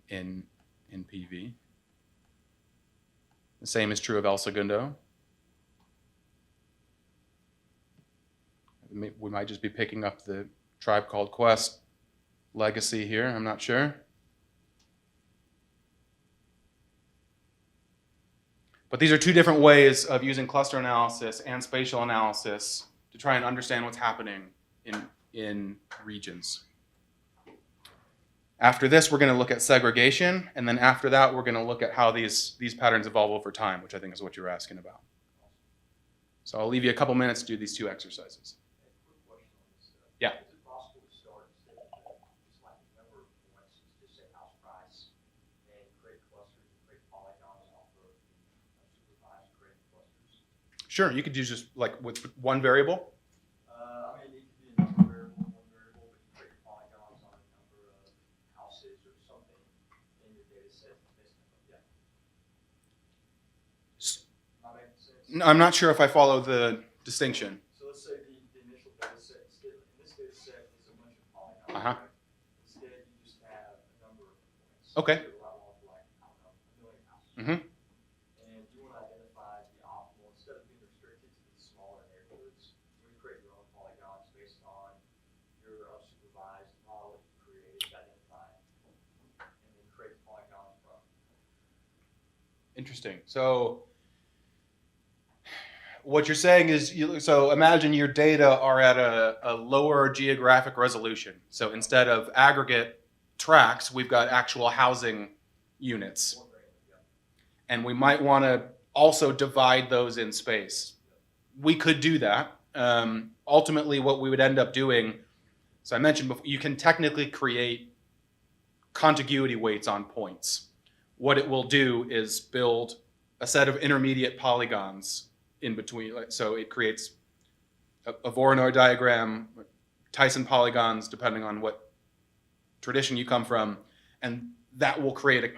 in PV. The same is true of El Segundo. We might just be picking up the Tribe Called Quest legacy here, I'm not sure. But these are two different ways of using cluster analysis and spatial analysis to try and understand what's happening in regions. After this, we're going to look at segregation, and then after that, we're going to look at how these patterns evolve over time, which I think is what you were asking about. So I'll leave you a couple minutes to do these two exercises. Quick question on this. Yeah. Is it possible to start instead of just like the number of points, just say house price, and create clusters and create polygons off of the supervised created clusters? Sure, you could use just like with one variable. I mean, it could be a number variable, one variable, but you create polygons on a number of houses or something in your data set. Yeah. Am I making sense? No, I'm not sure if I follow the distinction. So let's say the initial data set, in this data set is a bunch of polygons. Uh-huh. Right? Instead, you just have a number of points. Okay. So allow like, I don't know, 1 million houses. Mm-hmm. And you want to identify the optimal, instead of being restricted to the smaller neighborhoods, you create your own polygons based on your unsupervised model that you created, identify, and then create polygons from. Interesting. So what you're saying is, so imagine your data are at a lower geographic resolution. So instead of aggregate tracts, we've got actual housing units. And we might want to also divide those in space. We could do that. Ultimately, what we would end up doing, so I mentioned before, you can technically create contiguity weights on points. What it will do is build a set of intermediate polygons in between. So it creates a Voronoi diagram, Tyson polygons, depending on what tradition you come from, and that will create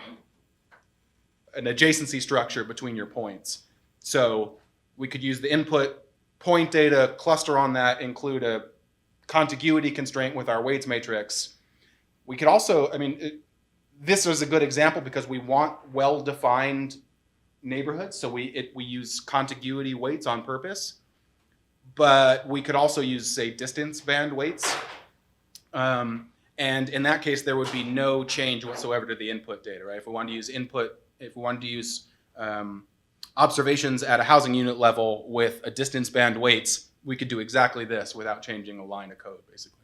an adjacency structure between your points. So we could use the input point data, cluster on that, include a contiguity constraint with our weights matrix. We could also, this is a good example because we want well-defined neighborhoods, so we use contiguity weights on purpose. But we could also use, say, distance band weights. And in that case, there would be no change whatsoever to the input data, right? If we wanted to use observations at a housing unit level with a distance band weights, we could do exactly this without changing a line of code, basically.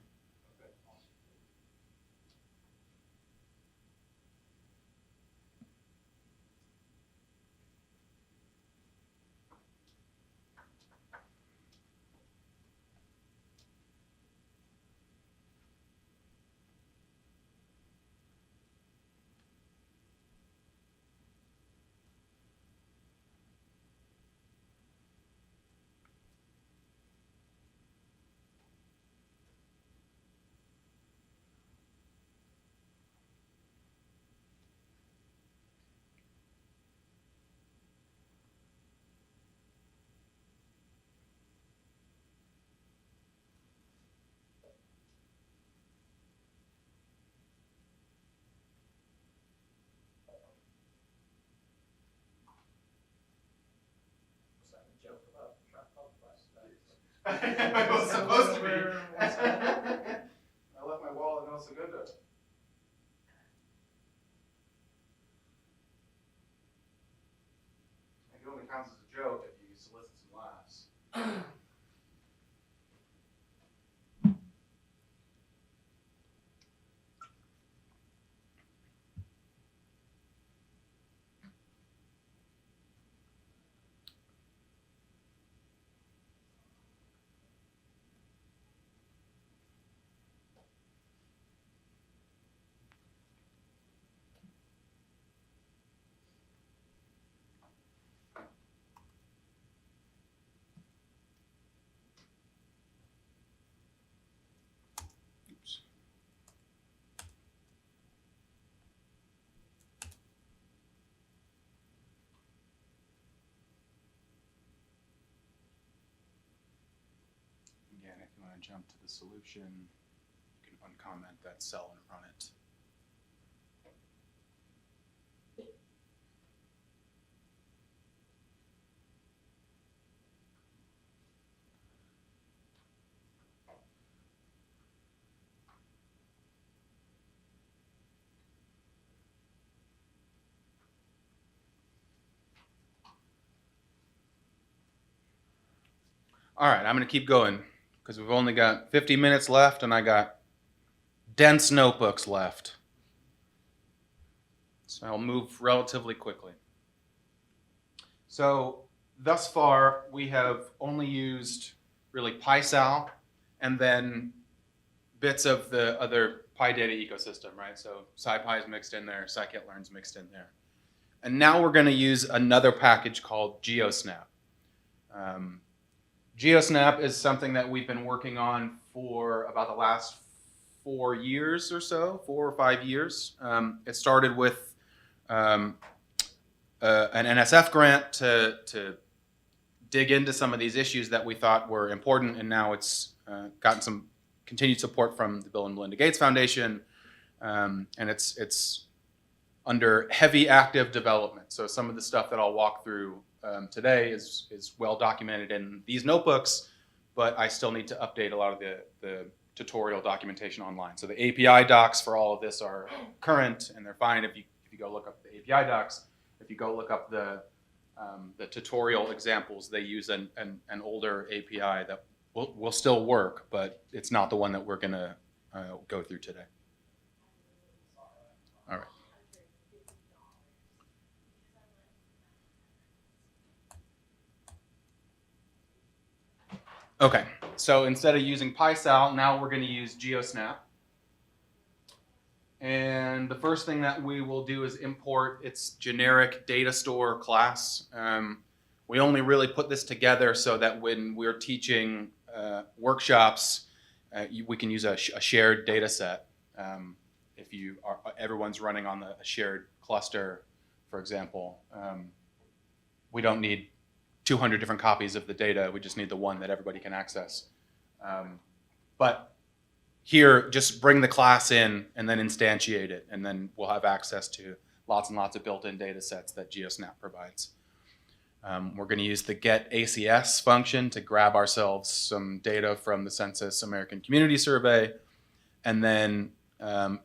It was supposed to be. I left my wallet in El Segundo. It only counts as a joke if you solicit some laughs. Oops. Again, if you want to jump to the solution, you can uncomment that cell and run it. All right, I'm going to keep going because we've only got 50 minutes left and I got dense notebooks left. So I'll move relatively quickly. So thus far, we have only used really PySal and then bits of the other PyData ecosystem, right? So SciPy is mixed in there, scikit-learn's mixed in there. And now we're going to use another package called GeoSnap. GeoSnap is something that we've been working on for about the last 4 years or so, 4 or 5 years. It started with an NSF grant to dig into some of these issues that we thought were important, and now it's gotten some continued support from the Bill and Melinda Gates Foundation, and it's under heavy active development. So some of the stuff that I'll walk through today is well documented in these notebooks, but I still need to update a lot of the tutorial documentation online. So the API docs for all of this are current and they're fine if you go look up the API docs. If you go look up the tutorial examples, they use an older API that will still work, but it's not the one that we're gonna go through today. All right. Okay, so instead of using PySal, now we're going to use GeoSnap. And the first thing that we will do is import its generic data store class. We only really put this together so that when we're teaching workshops, we can use a shared data set. If everyone's running on a shared cluster, for example, we don't need 200 different copies of the data. We just need the one that everybody can access. But here, just bring the class in and then instantiate it, and then we'll have access to lots and lots of built-in data sets that GeoSnap provides. We're going to use the getACS function to grab ourselves some data from the Census American Community Survey, and then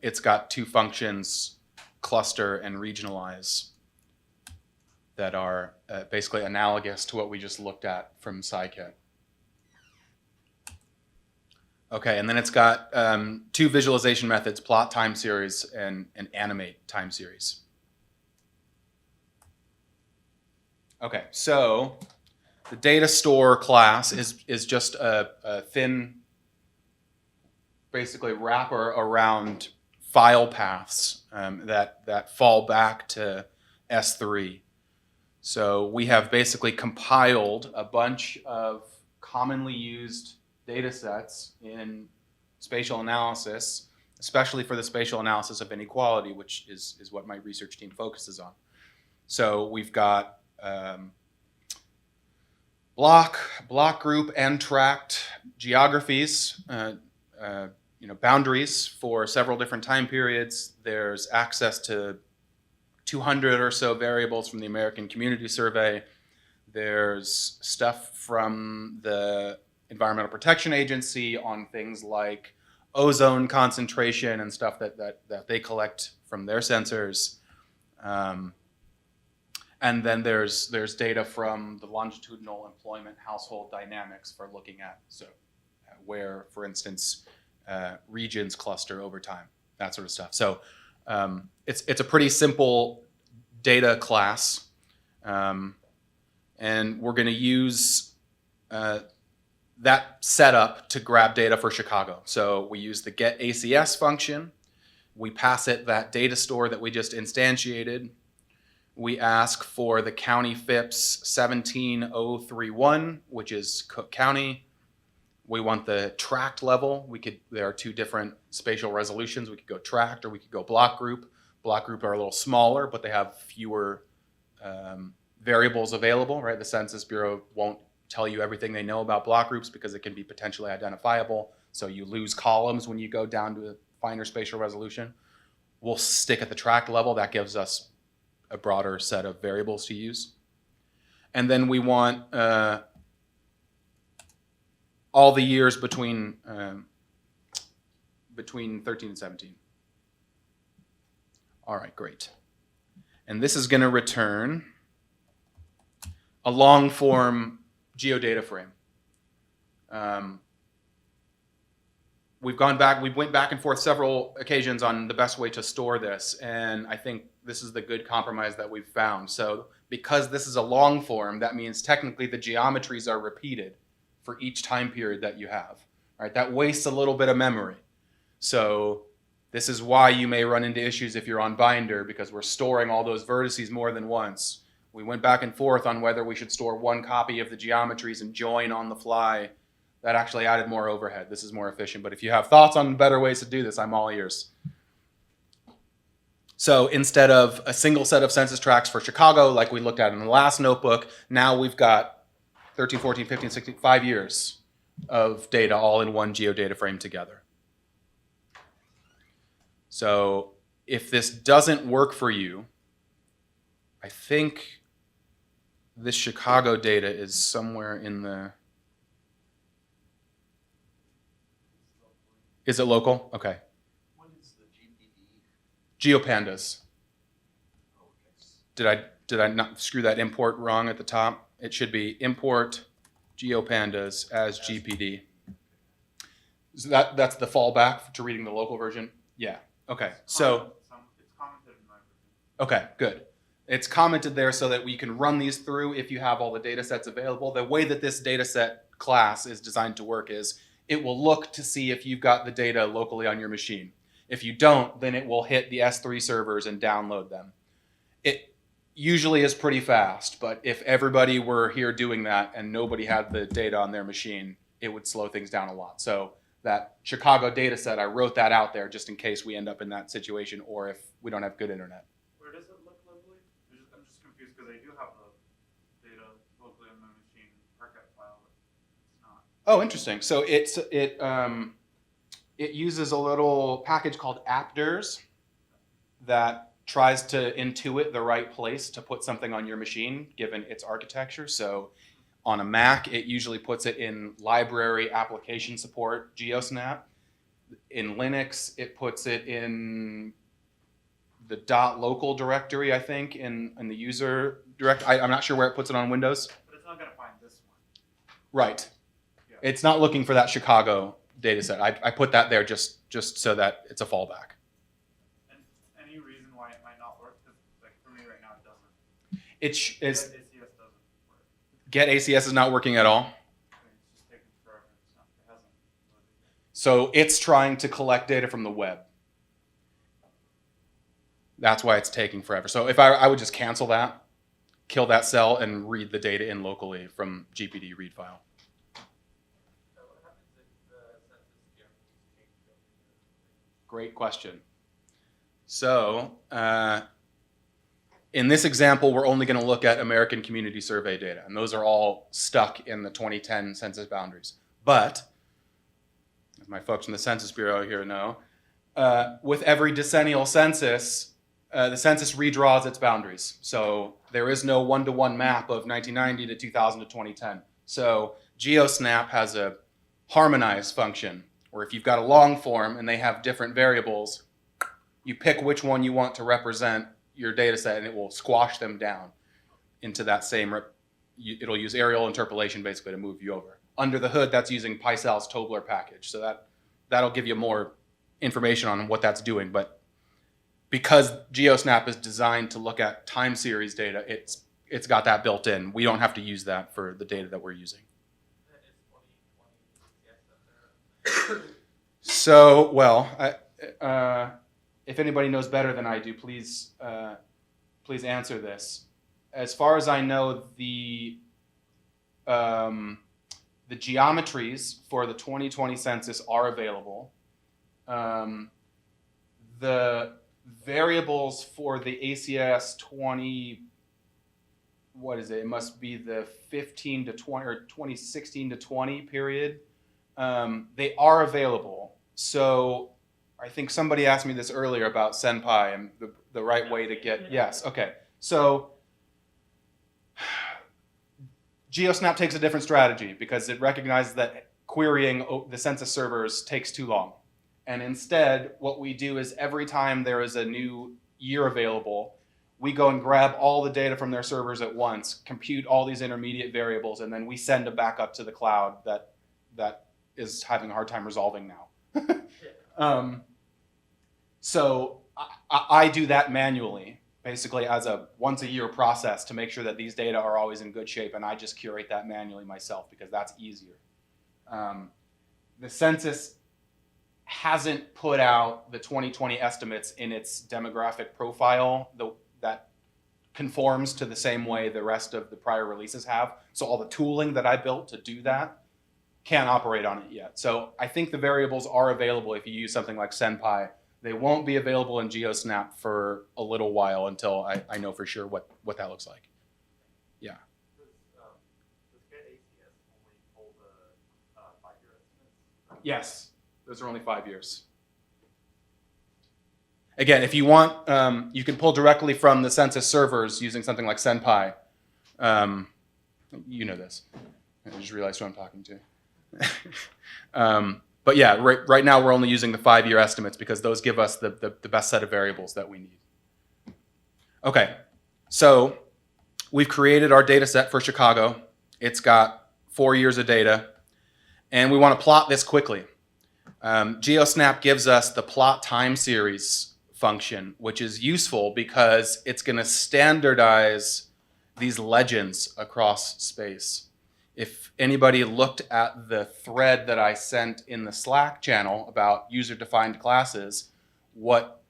it's got 2 functions, cluster and regionalize, that are basically analogous to what we just looked at from scikit. Okay, and then it's got 2 visualization methods, plot time series and animate time series. Okay, so the data store class is just a thin, basically wrapper around file paths that fall back to S3. So we have basically compiled a bunch of commonly used data sets in spatial analysis, especially for the spatial analysis of inequality, which is what my research team focuses on. So we've got block group and tract geographies, boundaries for several different time periods. There's access to 200 or so variables from the American Community Survey. There's stuff from the Environmental Protection Agency on things like ozone concentration and stuff that they collect from their sensors. And then there's data from the longitudinal employment household dynamics for looking at where, for instance, regions cluster over time, that sort of stuff. So it's a pretty simple data class, and we're going to use that setup to grab data for Chicago. So we use the get ACS function. We pass it that data store that we just instantiated. We ask for the county FIPS 17031, which is Cook County. We want the tract level. There are two different spatial resolutions. We could go tract or we could go block group. Block group are a little smaller, but they have fewer variables available, right? The Census Bureau won't tell you everything they know about block groups because it can be potentially identifiable. So you lose columns when you go down to a finer spatial resolution. We'll stick at the tract level. That gives us a broader set of variables to use. And then we want all the years between 13 and 17. All right, great. And this is going to return a long form geodata frame. We went back and forth several occasions on the best way to store this, and I think this is the good compromise that we've found. So because this is a long form, that means technically the geometries are repeated for each time period that you have. Right? That wastes a little bit of memory. So this is why you may run into issues if you're on Binder, because we're storing all those vertices more than once. We went back and forth on whether we should store one copy of the geometries and join on the fly. That actually added more overhead. This is more efficient. But if you have thoughts on better ways to do this, I'm all ears. So instead of a single set of census tracts for Chicago, like we looked at in the last notebook, now we've got 13, 14, 15, 16, 5 years of data all in one geodata frame together. So if this doesn't work for you, I think this Chicago data is somewhere in the... Is it local? Okay. What is the GPD? GeoPandas. Oh, okay. Did I not screw that import wrong at the top? It should be import GeoPandas as GPD. So that's the fallback to reading the local version? Yeah. Okay. So It's commented in my version. okay, good. It's commented there so that we can run these through if you have all the data sets available. The way that this data set class is designed to work is it will look to see if you've got the data locally on your machine. If you don't, then it will hit the S3 servers and download them. It usually is pretty fast, but if everybody were here doing that and nobody had the data on their machine, it would slow things down a lot. So that Chicago data set, I wrote that out there just in case we end up in that situation or if we don't have good internet. Where does it look locally? I'm just confused because I do have the data locally on my machine archive file, but it's not. Oh, interesting. So it uses a little package called AppDirs that tries to intuit the right place to put something on your machine given its architecture. So on a Mac, it usually puts it in library application support, GeoSnap. In Linux, it puts it in the .local directory, I think, in the user direct. I'm not sure where it puts it on Windows. But it's not going to find this one. Right. Yeah. It's not looking for that Chicago data set. I put that there just so that it's a fallback. And any reason why it might not work? Because like for me right now, it doesn't. It's ACS doesn't work. Get ACS is not working at all. I mean, it's just taking forever. It hasn't loaded yet. So it's trying to collect data from the web. That's why it's taking forever. So if I would just cancel that, kill that cell, and read the data in locally from GPD read file. So what happens if the census geometries change over the... Great question. So in this example, we're only going to look at American Community Survey data, and those are all stuck in the 2010 census boundaries. But, as my folks from the Census Bureau here know, with every decennial census, the census redraws its boundaries. So there is no one-to-one map of 1990 to 2000 to 2010. So GeoSnap has a harmonize function, where if you've got a long form and they have different variables, you pick which one you want to represent your data set and it will squash them down into that same, it'll use aerial interpolation basically to move you over. Under the hood, that's using PySal's Tobler package. So that'll give you more information on what that's doing. But because GeoSnap is designed to look at time series data, it's got that built in. We don't have to use that for the data that we're using. That is 2020, yes, up there. So, well, if anybody knows better than I do, please answer this. As far as I know, the geometries for the 2020 census are available. The variables for the ACS 20, what is it? It must be the 15 to 20 or 2016 to 20 period. They are available. So I think somebody asked me this earlier about SenPy and the right way to get, yes, okay. So GeoSnap takes a different strategy because it recognizes that querying the census servers takes too long. And instead, what we do is every time there is a new year available, we go and grab all the data from their servers at once, compute all these intermediate variables, and then we send a backup to the cloud that is having a hard time resolving now. So I do that manually, basically as a once a year process to make sure that these data are always in good shape, and I just curate that manually myself because that's easier. The census hasn't put out the 2020 estimates in its demographic profile that conforms to the same way the rest of the prior releases have. So all the tooling that I built to do that can't operate on it yet. So I think the variables are available if you use something like SenPy. They won't be available in GeoSnap for a little while until I know for sure what that looks like. Yeah. Does GetACS only pull the 5-year estimates? Yes, those are only 5 years. Again, if you want, you can pull directly from the census servers using something like SenPy. You know this. I just realized who I'm talking to. But yeah, right now we're only using the 5-year estimates because those give us the best set of variables that we need. Okay, so we've created our data set for Chicago. It's got 4 years of data, and we want to plot this quickly. GeoSnap gives us the plot time series function, which is useful because it's going to standardize these legends across space. If anybody looked at the thread that I sent in the Slack channel about user-defined classes, what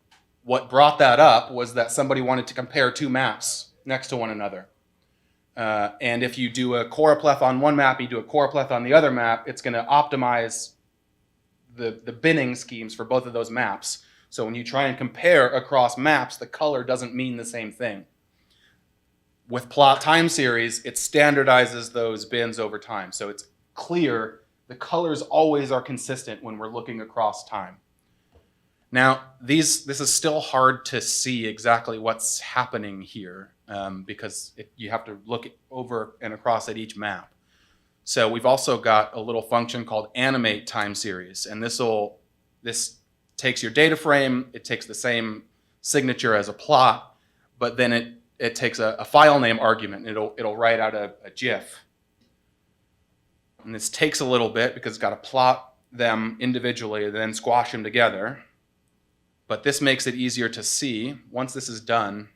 brought that up was that somebody wanted to compare two maps next to one another. And if you do a choropleth on one map, you do a choropleth on the other map, it's going to optimize the binning schemes for both of those maps. So when you try and compare across maps, the color doesn't mean the same thing. With plot time series, it standardizes those bins over time. So it's clear the colors always are consistent when we're looking across time. Now, this is still hard to see exactly what's happening here because you have to look over and across at each map. So we've also got a little function called animate time series, and this takes your data frame, it takes the same signature as a plot, but then it takes a file name argument, and it'll write out a GIF. And this takes a little bit because it's got to plot them individually and then squash them together. But this makes it easier to see. Once this is done,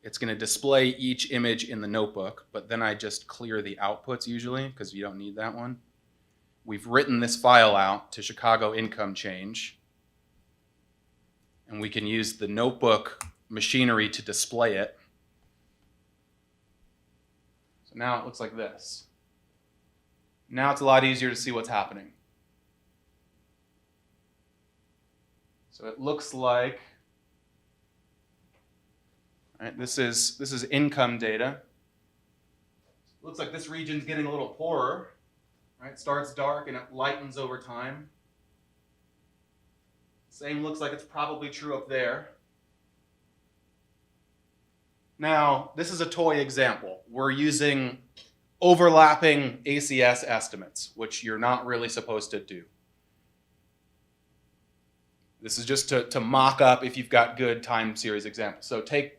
it's going to display each image in the notebook, but then I just clear the outputs usually because you don't need that one. We've written this file out to Chicago income change, and we can use the notebook machinery to display it. So now it looks like this. Now it's a lot easier to see what's happening. So it looks like, all right, this is income data. It looks like this region's getting a little poorer. Right? It starts dark and it lightens over time. Same looks like it's probably true up there. Now, this is a toy example. We're using overlapping ACS estimates, which you're not really supposed to do. This is just to mock up if you've got good time series examples. So take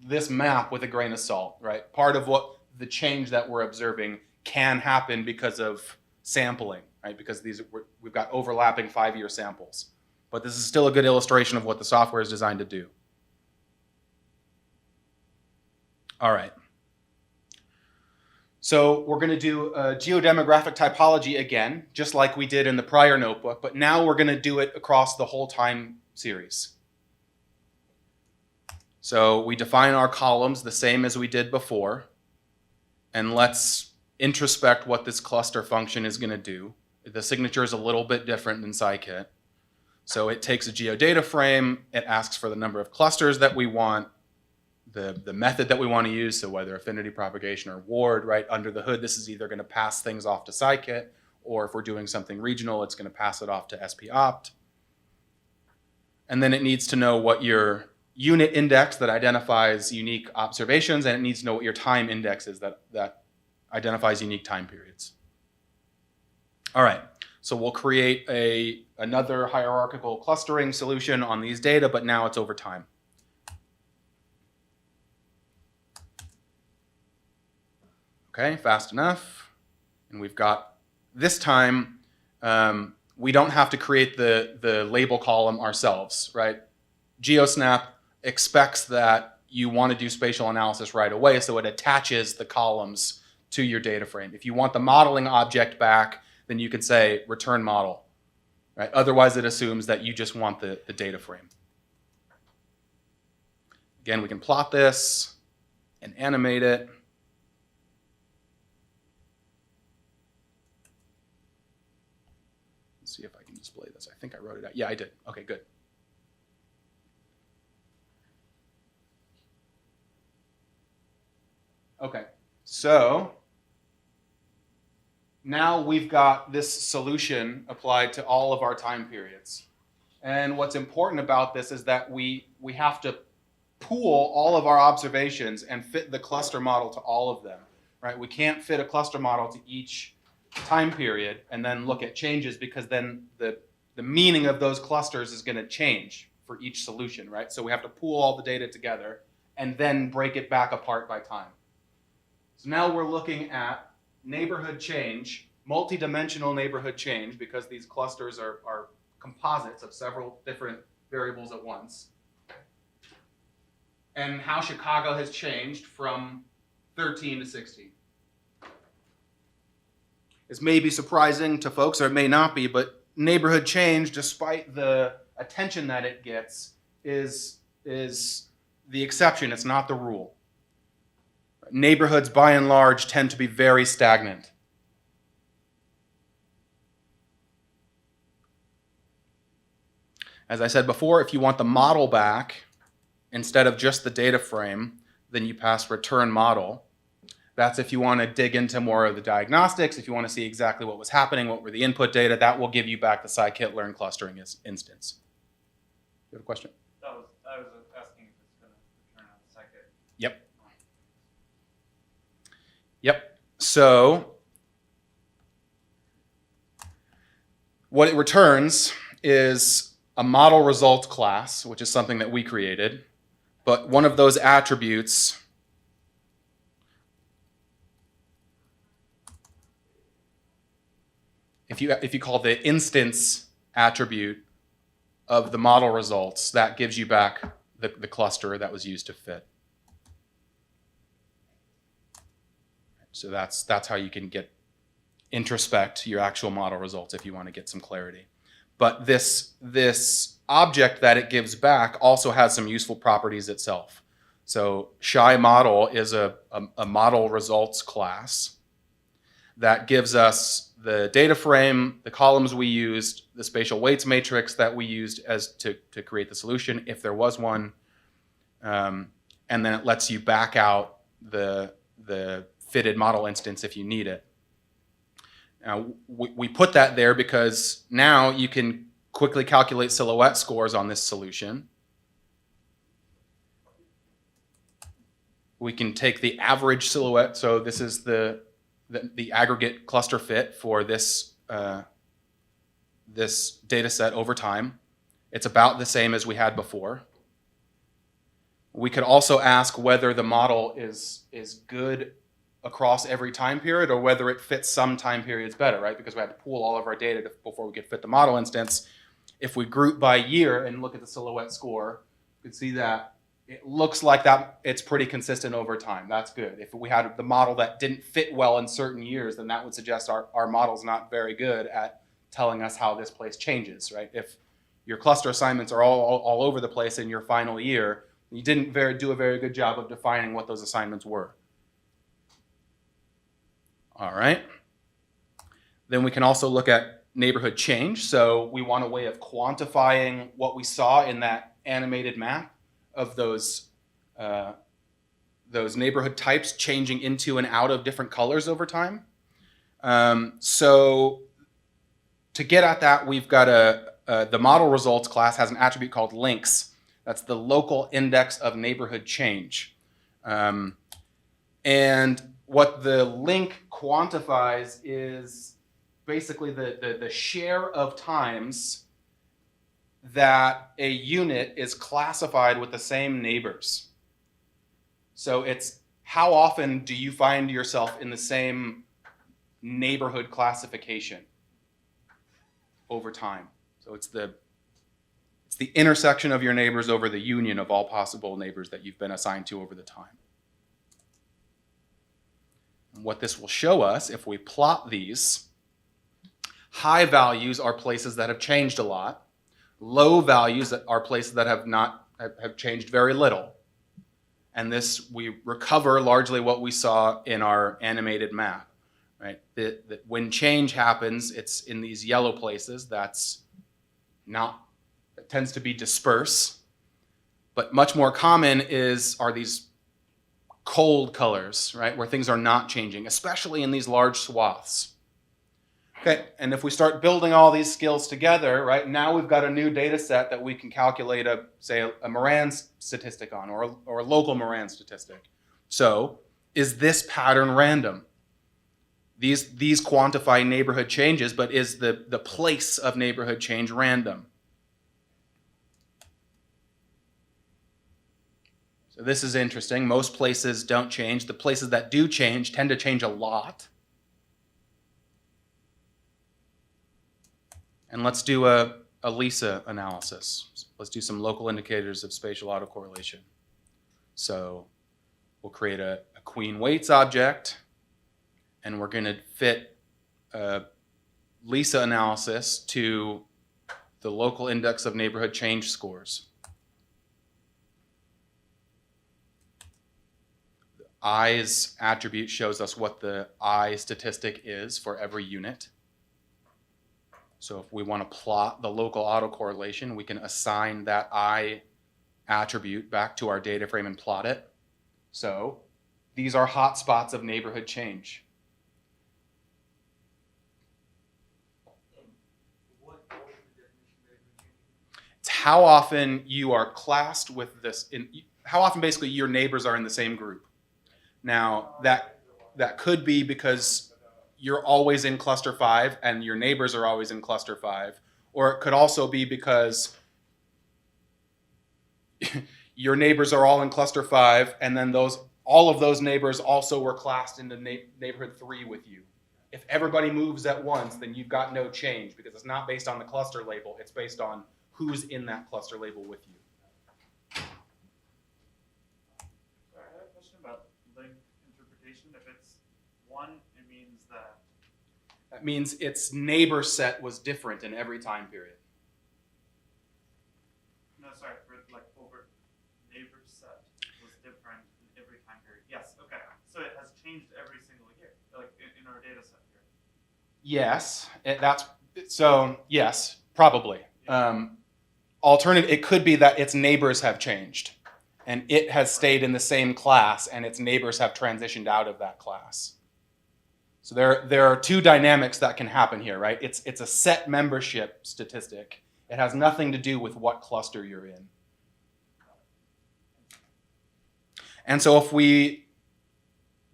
this map with a grain of salt, right? Part of what the change that we're observing can happen because of sampling, right? Because we've got overlapping 5-year samples. But this is still a good illustration of what the software is designed to do. All right. So we're going to do a geodemographic typology again, just like we did in the prior notebook, but now we're going to do it across the whole time series. So we define our columns the same as we did before, and let's introspect what this cluster function is going to do. The signature is a little bit different than scikit. So it takes a geodata frame, it asks for the number of clusters that we want, the method that we want to use, so whether affinity propagation or Ward, right? Under the hood, this is either going to pass things off to scikit, or if we're doing something regional, it's going to pass it off to SP-opt. And then it needs to know what your unit index that identifies unique observations, and it needs to know what your time index is that identifies unique time periods. All right, so we'll create another hierarchical clustering solution on these data, but now it's over time. Okay, fast enough. And we've got, this time, we don't have to create the label column ourselves, right? GeoSnap expects that you want to do spatial analysis right away, so it attaches the columns to your data frame. If you want the modeling object back, then you can say return model, right? Otherwise, it assumes that you just want the data frame. Again, we can plot this and animate it. Let's see if I can display this. I think I wrote it out. Yeah, I did. Okay, good. Okay, so now we've got this solution applied to all of our time periods. And what's important about this is that we have to pool all of our observations and fit the cluster model to all of them, right? We can't fit a cluster model to each time period and then look at changes, because then the meaning of those clusters is going to change for each solution, right? So we have to pool all the data together and then break it back apart by time. So now we're looking at neighborhood change, multi-dimensional neighborhood change, because these clusters are composites of several different variables at once. And how Chicago has changed from 13 to 16. This may be surprising to folks, or it may not be, but neighborhood change, despite the attention that it gets, is the exception. It's not the rule. Neighborhoods, by and large, tend to be very stagnant. As I said before, if you want the model back, instead of just the data frame, then you pass return model. That's if you want to dig into more of the diagnostics, if you want to see exactly what was happening, what were the input data, that will give you back the scikit-learn clustering instance. You have a question? I was asking if it's going to return on scikit. Yep. Yep. So what it returns is a model results class, which is something that we created. But one of those attributes if you call the instance attribute of the model results, that gives you back the cluster that was used to fit. So that's how you can introspect your actual model results if you want to get some clarity. But this object that it gives back also has some useful properties itself. So Shy model is a model results class that gives us the data frame, the columns we used, the spatial weights matrix that we used to create the solution, if there was one, and then it lets you back out the fitted model instance if you need it. Now, we put that there because now you can quickly calculate silhouette scores on this solution. We can take the average silhouette, so this is the the aggregate cluster fit for this this data set over time. It's about the same as we had before. We could also ask whether the model is good across every time period or whether it fits some time periods better, right? Because we had to pool all of our data before we could fit the model instance. If we group by year and look at the silhouette score, you can see that it looks like that it's pretty consistent over time. That's good. If we had the model that didn't fit well in certain years, then that would suggest our model's not very good at telling us how this place changes, right? If your cluster assignments are all over the place in your final year, you didn't do a very good job of defining what those assignments were. All right. Then we can also look at neighborhood change. So we want a way of quantifying what we saw in that animated map of those neighborhood types changing into and out of different colors over time. So to get at that, we've got the model results class has an attribute called links. That's the local index of neighborhood change. And what the link quantifies is basically the share of times that a unit is classified with the same neighbors. So it's how often do you find yourself in the same neighborhood classification over time. So it's the intersection of your neighbors over the union of all possible neighbors that you've been assigned to over the time. And what this will show us, if we plot these, high values are places that have changed a lot. Low values are places that have changed very little. And this, we recover largely what we saw in our animated map, right? That when change happens, it's in these yellow places. That tends to be disperse. But much more common are these cold colors, right? Where things are not changing, especially in these large swaths. Okay, and if we start building all these skills together, right, now we've got a new data set that we can calculate a Moran statistic on, or a local Moran statistic. So, is this pattern random? These quantify neighborhood changes, but is the place of neighborhood change random? So this is interesting. Most places don't change. The places that do change tend to change a lot. And let's do a LISA analysis. Let's do some local indicators of spatial autocorrelation. So we'll create a Queen weights object, and we're going to fit a LISA analysis to the local index of neighborhood change scores. The I's attribute shows us what the I statistic is for every unit. So if we want to plot the local autocorrelation, we can assign that I attribute back to our data frame and plot it. So these are hotspots of neighborhood change. It's how often you are classed with this, how often basically your neighbors are in the same group. Now that could be because you're always in cluster 5 and your neighbors are always in cluster 5. Or it could also be because your neighbors are all in cluster 5 and then all of those neighbors also were classed into neighborhood 3 with you. If everybody moves at once, then you've got no change because it's not based on the cluster label, it's based on who's in that cluster label with you. Sorry, I have a question about link interpretation. If it's 1, it means that. That means its neighbor set was different in every time period. No, sorry, for like over neighbor set was different in every time period. Yes, okay. So it has changed every single year, like in our data set here. Yes, yes, probably. Alternative, it could be that its neighbors have changed and it has stayed in the same class and its neighbors have transitioned out of that class. So there are two dynamics that can happen here, right? It's a set membership statistic. It has nothing to do with what cluster you're in. And so if we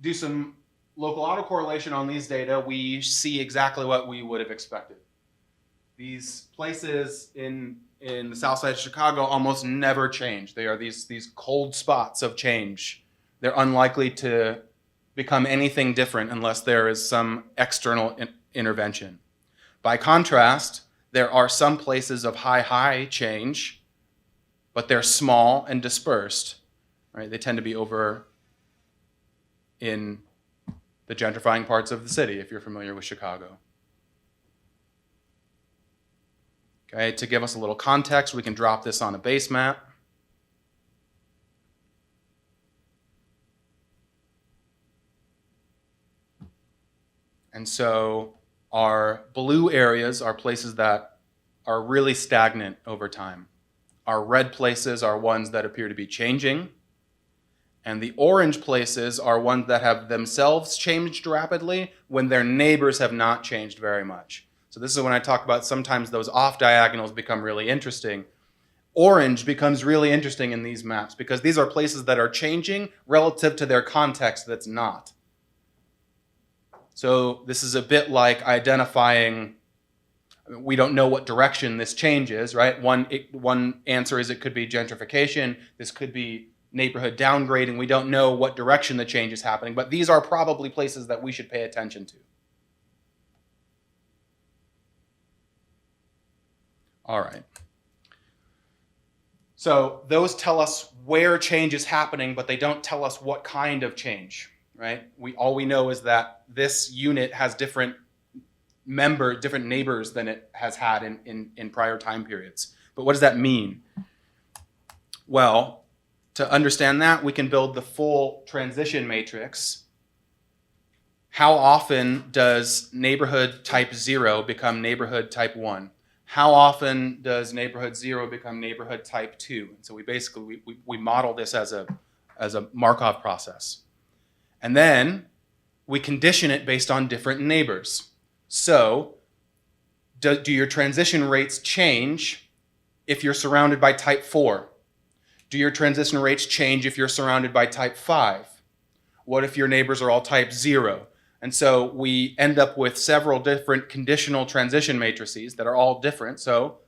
do some local autocorrelation on these data, we see exactly what we would have expected. These places in the south side of Chicago almost never change. They are these cold spots of change. They're unlikely to become anything different unless there is some external intervention. By contrast, there are some places of high change, but they're small and dispersed. Right? They tend to be over in the gentrifying parts of the city, if you're familiar with Chicago. Okay, to give us a little context, we can drop this on a base map. And so our blue areas are places that are really stagnant over time. Our red places are ones that appear to be changing. And the orange places are ones that have themselves changed rapidly when their neighbors have not changed very much. So this is when I talk about sometimes those off diagonals become really interesting. Orange becomes really interesting in these maps because these are places that are changing relative to their context that's not. So this is a bit like identifying, we don't know what direction this change is, right? One answer is it could be gentrification. This could be neighborhood downgrading. We don't know what direction the change is happening, but these are probably places that we should pay attention to. All right. So those tell us where change is happening, but they don't tell us what kind of change, right? All we know is that this unit has different neighbors than it has had in prior time periods. But what does that mean? Well, to understand that, we can build the full transition matrix. How often does neighborhood type 0 become neighborhood type 1? How often does neighborhood 0 become neighborhood type 2? And so we basically we model this as a Markov process. And then we condition it based on different neighbors. So do your transition rates change if you're surrounded by type 4? Do your transition rates change if you're surrounded by type 5? What if your neighbors are all type 0? And so we end up with several different conditional transition matrices that are all different. So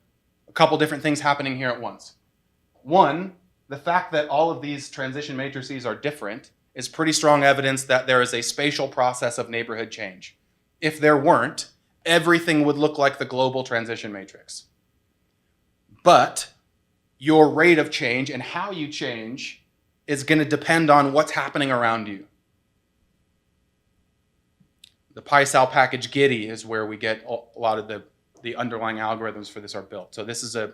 a couple different things happening here at once. One, the fact that all of these transition matrices are different is pretty strong evidence that there is a spatial process of neighborhood change. If there weren't, everything would look like the global transition matrix. But your rate of change and how you change is going to depend on what's happening around you. The PySal package Gitty is where we get a lot of the underlying algorithms for this are built. So this is a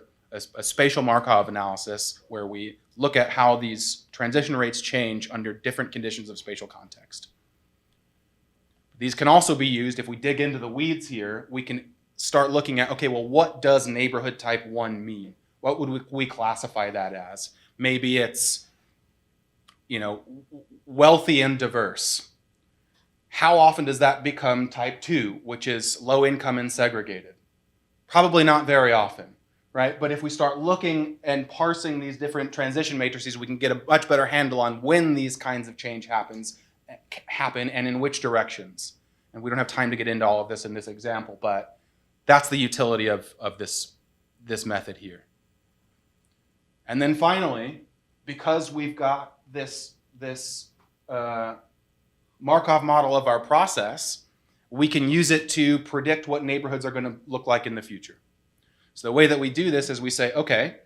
spatial Markov analysis where we look at how these transition rates change under different conditions of spatial context. These can also be used, if we dig into the weeds here, we can start looking at, okay, well, what does neighborhood type 1 mean? What would we classify that as? Maybe it's, wealthy and diverse. How often does that become type 2, which is low income and segregated? Probably not very often, right? But if we start looking and parsing these different transition matrices, we can get a much better handle on when these kinds of change happen and in which directions. And we don't have time to get into all of this in this example, but that's the utility of this method here. And then finally, because we've got this Markov model of our process, we can use it to predict what neighborhoods are going to look like in the future. So the way that we do this is we say, okay,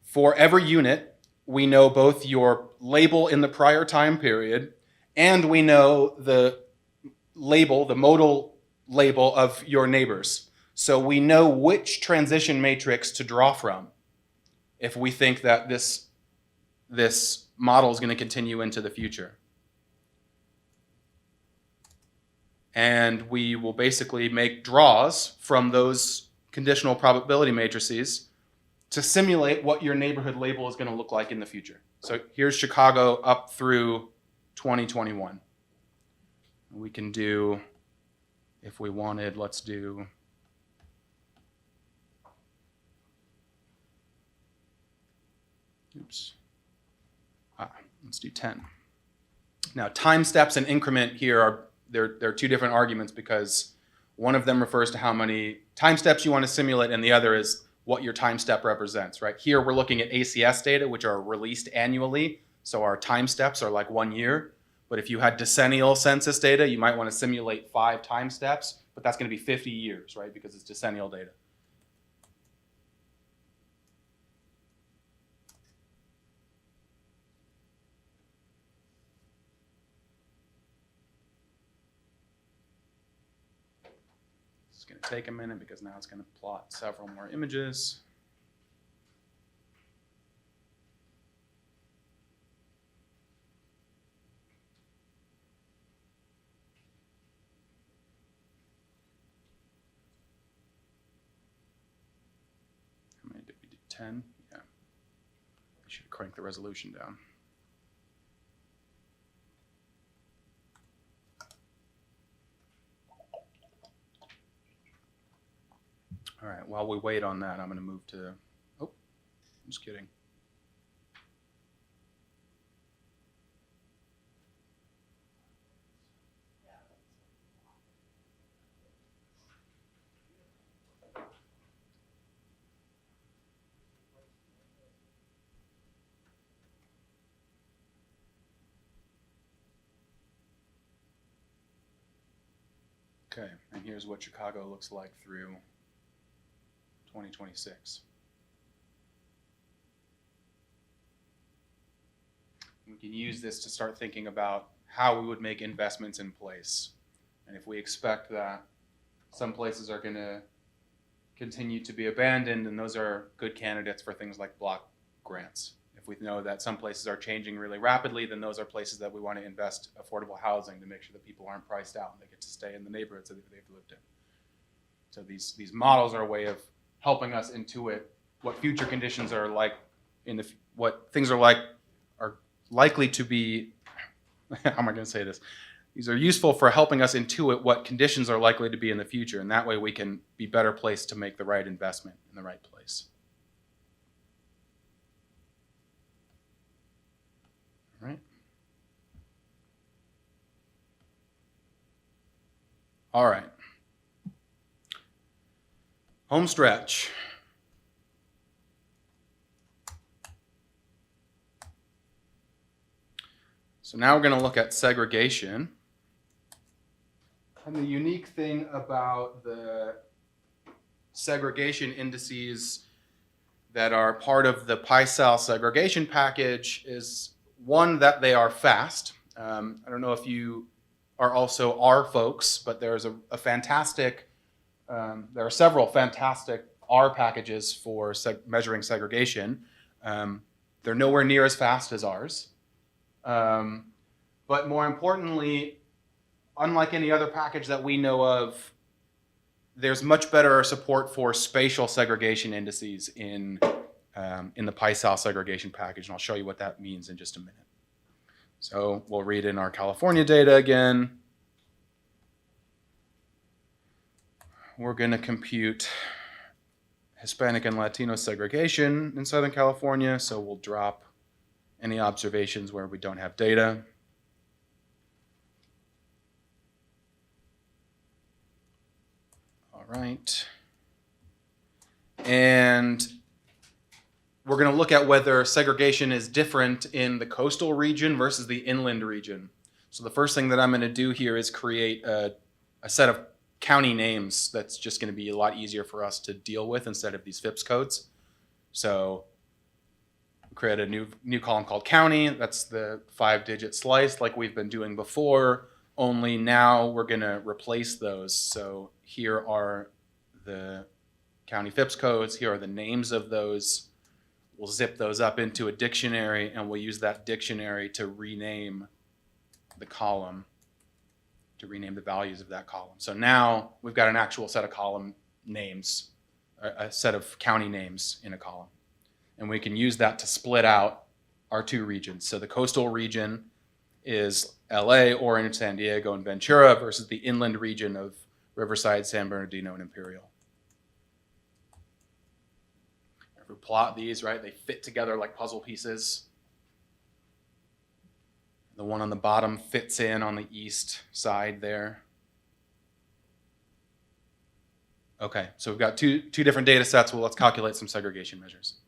for every unit, we know both your label in the prior time period, and we know the label, the modal label of your neighbors. So we know which transition matrix to draw from if we think that this model is going to continue into the future. And we will basically make draws from those conditional probability matrices to simulate what your neighborhood label is going to look like in the future. So here's Chicago up through 2021. We can do, if we wanted, let's do let's do 10. Now, time steps and increment here are they're two different arguments because one of them refers to how many time steps you want to simulate, and the other is what your time step represents, right? Here we're looking at ACS data, which are released annually, so our time steps are like 1 year. But if you had decennial census data, you might want to simulate 5 time steps, but that's going to be 50 years, right? Because it's decennial data. It's going to take a minute because now it's going to plot several more images. How many did we do? 10? Yeah. I should crank the resolution down. All right, while we wait on that, I'm going to move to, oh, just kidding. Okay, and here's what Chicago looks like through 2026. We can use this to start thinking about how we would make investments in place. And if we expect that some places are going to continue to be abandoned, and those are good candidates for things like block grants. If we know that some places are changing really rapidly, then those are places that we want to invest affordable housing to make sure that people aren't priced out and they get to stay in the neighborhoods that they've lived in. So these models are a way of helping us intuit what future conditions are like what things are likely to be. How am I going to say this? These are useful for helping us intuit what conditions are likely to be in the future, and that way we can be better placed to make the right investment in the right place. All right. All right. Home stretch. So now we're going to look at segregation. And the unique thing about the segregation indices that are part of the PySal segregation package is, one, that they are fast. I don't know if you are also R folks, but there's a fantastic, there are several fantastic R packages for measuring segregation. They're nowhere near as fast as ours. But more importantly, unlike any other package that we know of, there's much better support for spatial segregation indices in the PySal segregation package, and I'll show you what that means in just a minute. So we'll read in our California data again. We're going to compute Hispanic and Latino segregation in Southern California, so we'll drop any observations where we don't have data. All right. And we're going to look at whether segregation is different in the coastal region versus the inland region. So the first thing that I'm going to do here is create a set of county names that's just going to be a lot easier for us to deal with instead of these FIPS codes. So create a new column called county. That's the 5-digit slice like we've been doing before, only now we're going to replace those. So here are the county FIPS codes. Here are the names of those. We'll zip those up into a dictionary, and we'll use that dictionary to rename the column, to rename the values of that column. So now we've got an actual set of column names, a set of county names in a column. And we can use that to split out our two regions. So the coastal region is LA, Orange, San Diego, and Ventura versus the inland region of Riverside, San Bernardino, and Imperial. If we plot these, right, they fit together like puzzle pieces. The one on the bottom fits in on the east side there. Okay, so we've got two different data sets. Well, let's calculate some segregation measures.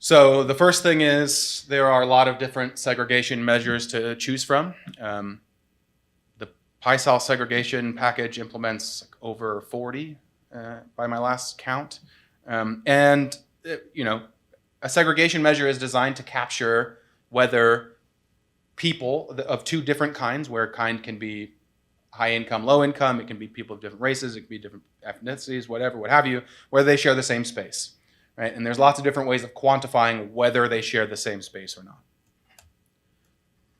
So the first thing is there are a lot of different segregation measures to choose from. The PySal segregation package implements over 40 by my last count. A segregation measure is designed to capture whether people of two different kinds, where kind can be high income, low income, it can be people of different races, it can be different ethnicities, whatever, what have you, whether they share the same space, right? And there's lots of different ways of quantifying whether they share the same space or not.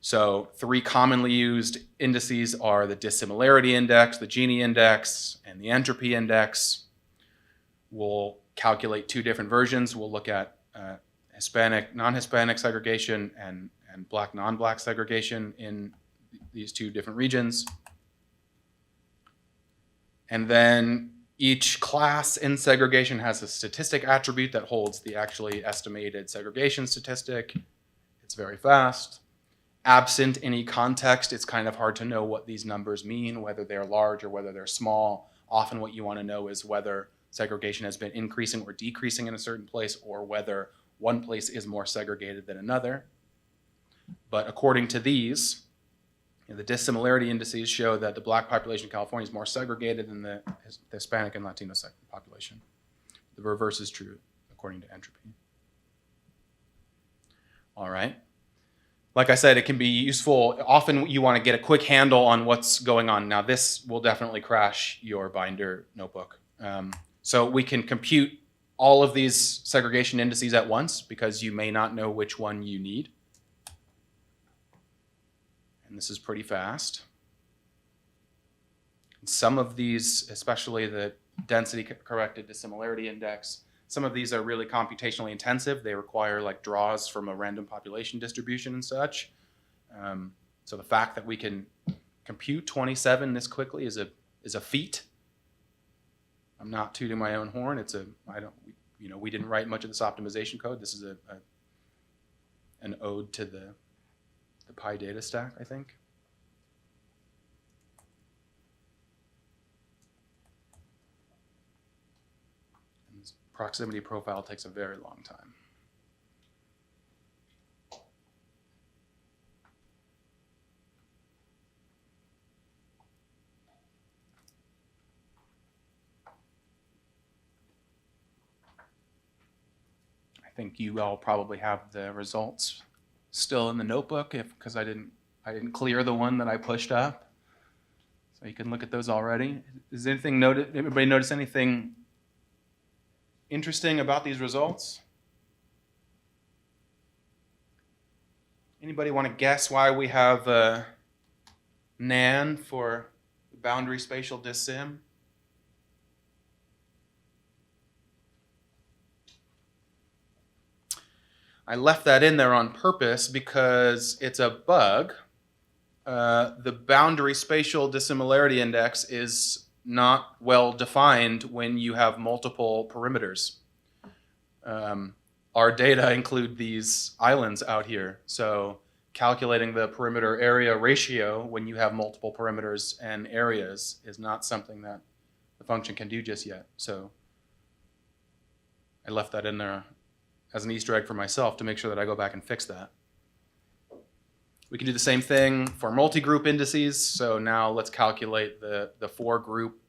So 3 commonly used indices are the dissimilarity index, the Gini index, and the entropy index. We'll calculate 2 different versions. We'll look at Hispanic, non-Hispanic segregation and Black, non-Black segregation in these 2 different regions. And then each class in segregation has a statistic attribute that holds the actually estimated segregation statistic. It's very fast. Absent any context, it's kind of hard to know what these numbers mean, whether they're large or whether they're small. Often what you want to know is whether segregation has been increasing or decreasing in a certain place, or whether one place is more segregated than another. But according to these, the dissimilarity indices show that the Black population in California is more segregated than the Hispanic and Latino population. The reverse is true according to entropy. All right. Like I said, it can be useful. Often you want to get a quick handle on what's going on. Now, this will definitely crash your binder notebook. So we can compute all of these segregation indices at once because you may not know which one you need. And this is pretty fast. Some of these, especially the density corrected dissimilarity index, some of these are really computationally intensive. They require like draws from a random population distribution and such. So the fact that we can compute 27 this quickly is a feat. I'm not tooting my own horn. We didn't write much of this optimization code. This is an ode to the PyData stack, I think. And this proximity profile takes a very long time. I think you all probably have the results still in the notebook because I didn't clear the one that I pushed up. So you can look at those already. Does anybody notice anything interesting about these results? Anybody want to guess why we have NaN for boundary spatial dissim? I left that in there on purpose because it's a bug. The boundary spatial dissimilarity index is not well defined when you have multiple perimeters. Our data include these islands out here. So calculating the perimeter area ratio when you have multiple perimeters and areas is not something that the function can do just yet. So I left that in there as an Easter egg for myself to make sure that I go back and fix that. We can do the same thing for multi-group indices. So now let's calculate the 4-group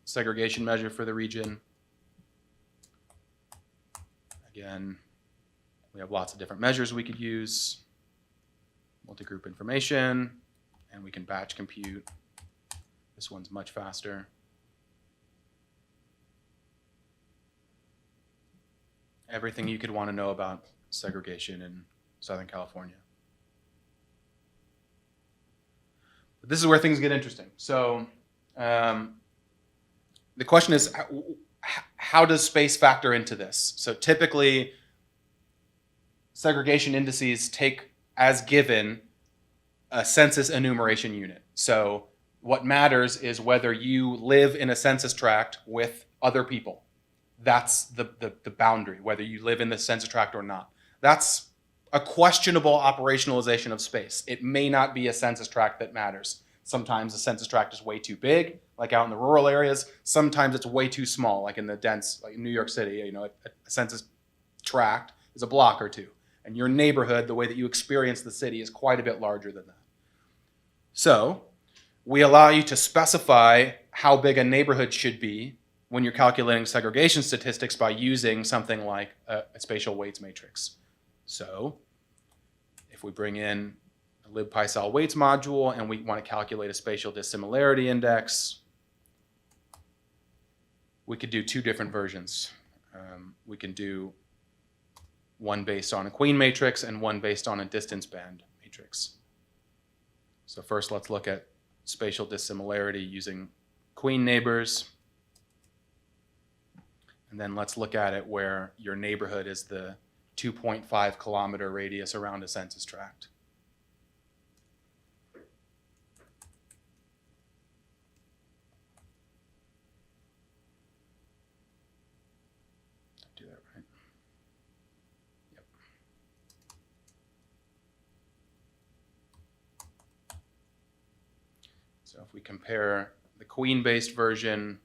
segregation measure for the region. Again, we have lots of different measures we could use. Multi-group information, and we can batch compute. This one's much faster. Everything you could want to know about segregation in Southern California. But this is where things get interesting. So the question is, how does space factor into this? So typically, segregation indices take as given a census enumeration unit. So what matters is whether you live in a census tract with other people. That's the boundary, whether you live in the census tract or not. That's a questionable operationalization of space. It may not be a census tract that matters. Sometimes a census tract is way too big, like out in the rural areas. Sometimes it's way too small, like in the dense, like in New York City, you know, a census tract is a block or two. And your neighborhood, the way that you experience the city, is quite a bit larger than that. So we allow you to specify how big a neighborhood should be when you're calculating segregation statistics by using something like a spatial weights matrix. So if we bring in a libPySal weights module and we want to calculate a spatial dissimilarity index, we could do two different versions. We can do one based on a Queen matrix and one based on a distance band matrix. So first let's look at spatial dissimilarity using Queen neighbors. And then let's look at it where your neighborhood is the 2.5 kilometer radius around a census tract. Do that right. Yep. So if we compare the Queen-based version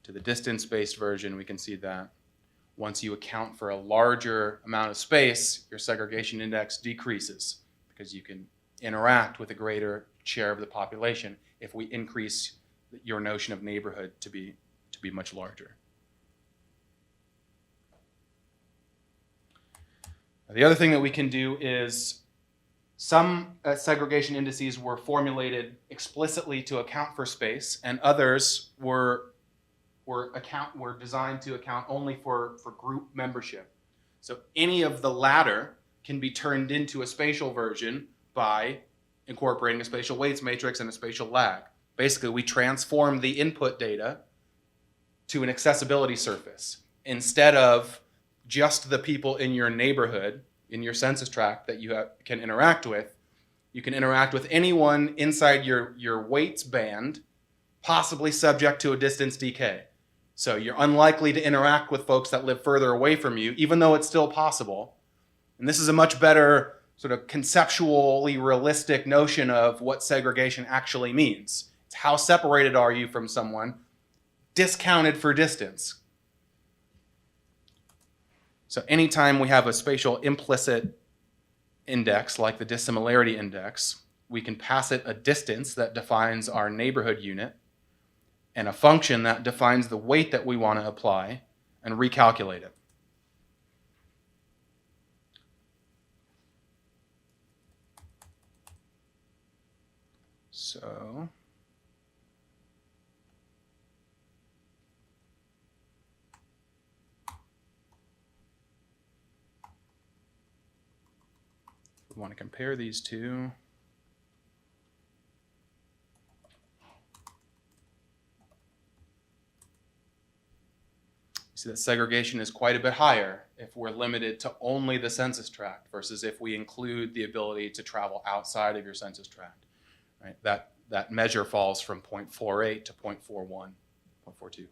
to the distance-based version, we can see that once you account for a larger amount of space, your segregation index decreases because you can interact with a greater share of the population if we increase your notion of neighborhood to be much larger. The other thing that we can do is some segregation indices were formulated explicitly to account for space, and others were designed to account only for group membership. So any of the latter can be turned into a spatial version by incorporating a spatial weights matrix and a spatial lag. Basically, we transform the input data to an accessibility surface. Instead of just the people in your neighborhood, in your census tract that you can interact with, you can interact with anyone inside your weights band, possibly subject to a distance decay. So you're unlikely to interact with folks that live further away from you, even though it's still possible. And this is a much better sort of conceptually realistic notion of what segregation actually means. It's how separated are you from someone, discounted for distance. So anytime we have a spatial implicit index, like the dissimilarity index, we can pass it a distance that defines our neighborhood unit, and a function that defines the weight that we want to apply, and recalculate it. So we want to compare these two. See that segregation is quite a bit higher if we're limited to only the census tract versus if we include the ability to travel outside of your census tract. Right? That measure falls from 0.48 to 0.41, 0.42. You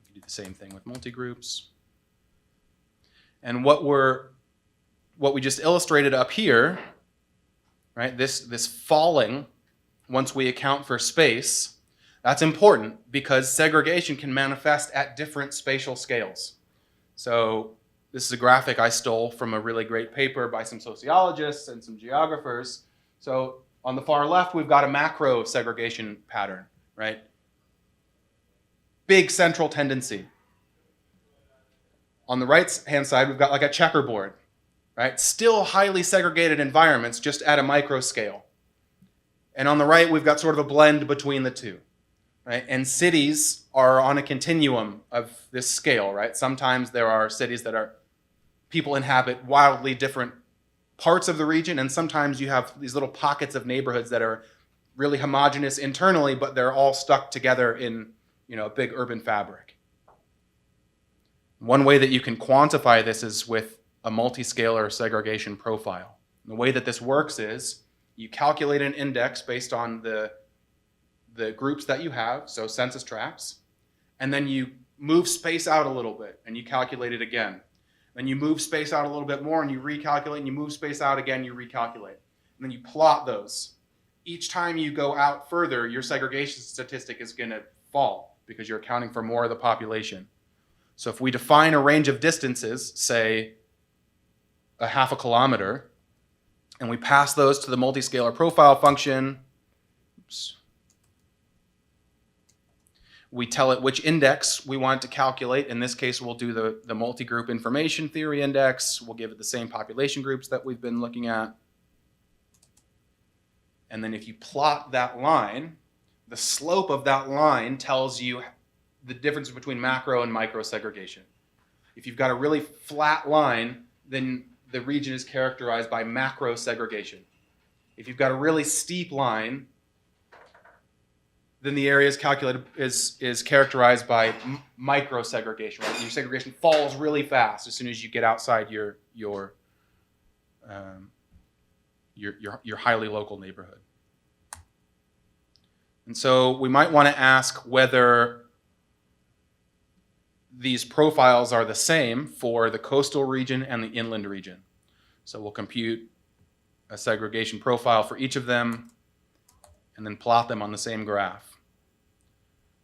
can do the same thing with multigroups. And what we just illustrated up here, right? This falling once we account for space. That's important because segregation can manifest at different spatial scales. So this is a graphic I stole from a really great paper by some sociologists and some geographers. So on the far left, we've got a macro segregation pattern, right? Big central tendency. On the right-hand side, we've got like a checkerboard, right? Still highly segregated environments, just at a micro scale. And on the right, we've got sort of a blend between the two. Right? And cities are on a continuum of this scale, right? Sometimes there are cities that people inhabit wildly different parts of the region, and sometimes you have these little pockets of neighborhoods that are really homogeneous internally, but they're all stuck together in, a big urban fabric. One way that you can quantify this is with a multiscalar segregation profile. And the way that this works is you calculate an index based on the groups that you have, so census tracts, and then you move space out a little bit and you calculate it again. Then you move space out a little bit more and you recalculate, and you move space out again, you recalculate. And then you plot those. Each time you go out further, your segregation statistic is going to fall because you're accounting for more of the population. So if we define a range of distances, say a half a kilometer, and we pass those to the multiscalar profile function, oops, we tell it which index we want to calculate. In this case, we'll do the multi-group information theory index. We'll give it the same population groups that we've been looking at. And then if you plot that line, the slope of that line tells you the difference between macro and micro segregation. If you've got a really flat line, then the region is characterized by macro segregation. If you've got a really steep line, then the area is characterized by micro segregation. Right? Your segregation falls really fast as soon as you get outside your highly local neighborhood. And so we might want to ask whether these profiles are the same for the coastal region and the inland region. So we'll compute a segregation profile for each of them and then plot them on the same graph.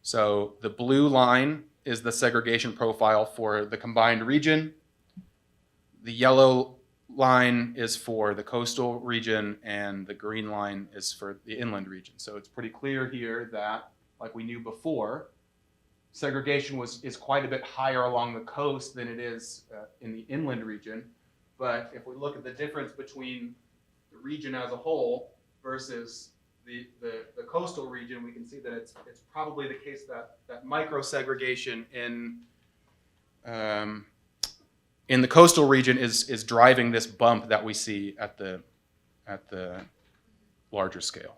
So the blue line is the segregation profile for the combined region. The yellow line is for the coastal region, and the green line is for the inland region. So it's pretty clear here that, like we knew before, segregation is quite a bit higher along the coast than it is in the inland region. But if we look at the difference between the region as a whole versus the coastal region, we can see that it's probably the case that micro segregation in the coastal region is driving this bump that we see at the larger scale.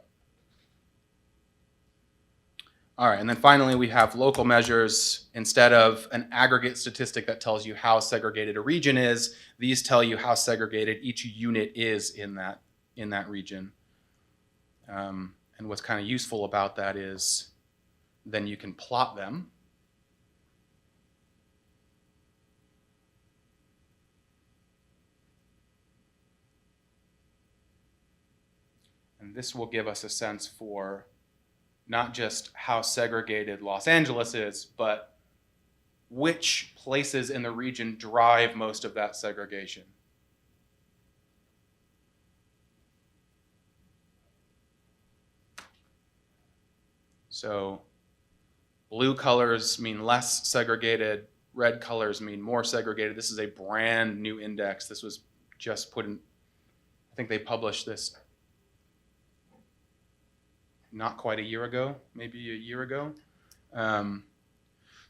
All right, and then finally we have local measures. Instead of an aggregate statistic that tells you how segregated a region is, these tell you how segregated each unit is in that region. And what's kind of useful about that is then you can plot them. And this will give us a sense for not just how segregated Los Angeles is, but which places in the region drive most of that segregation. So blue colors mean less segregated, red colors mean more segregated. This is a brand new index. This was just put in, I think they published this not quite a year ago, maybe a year ago.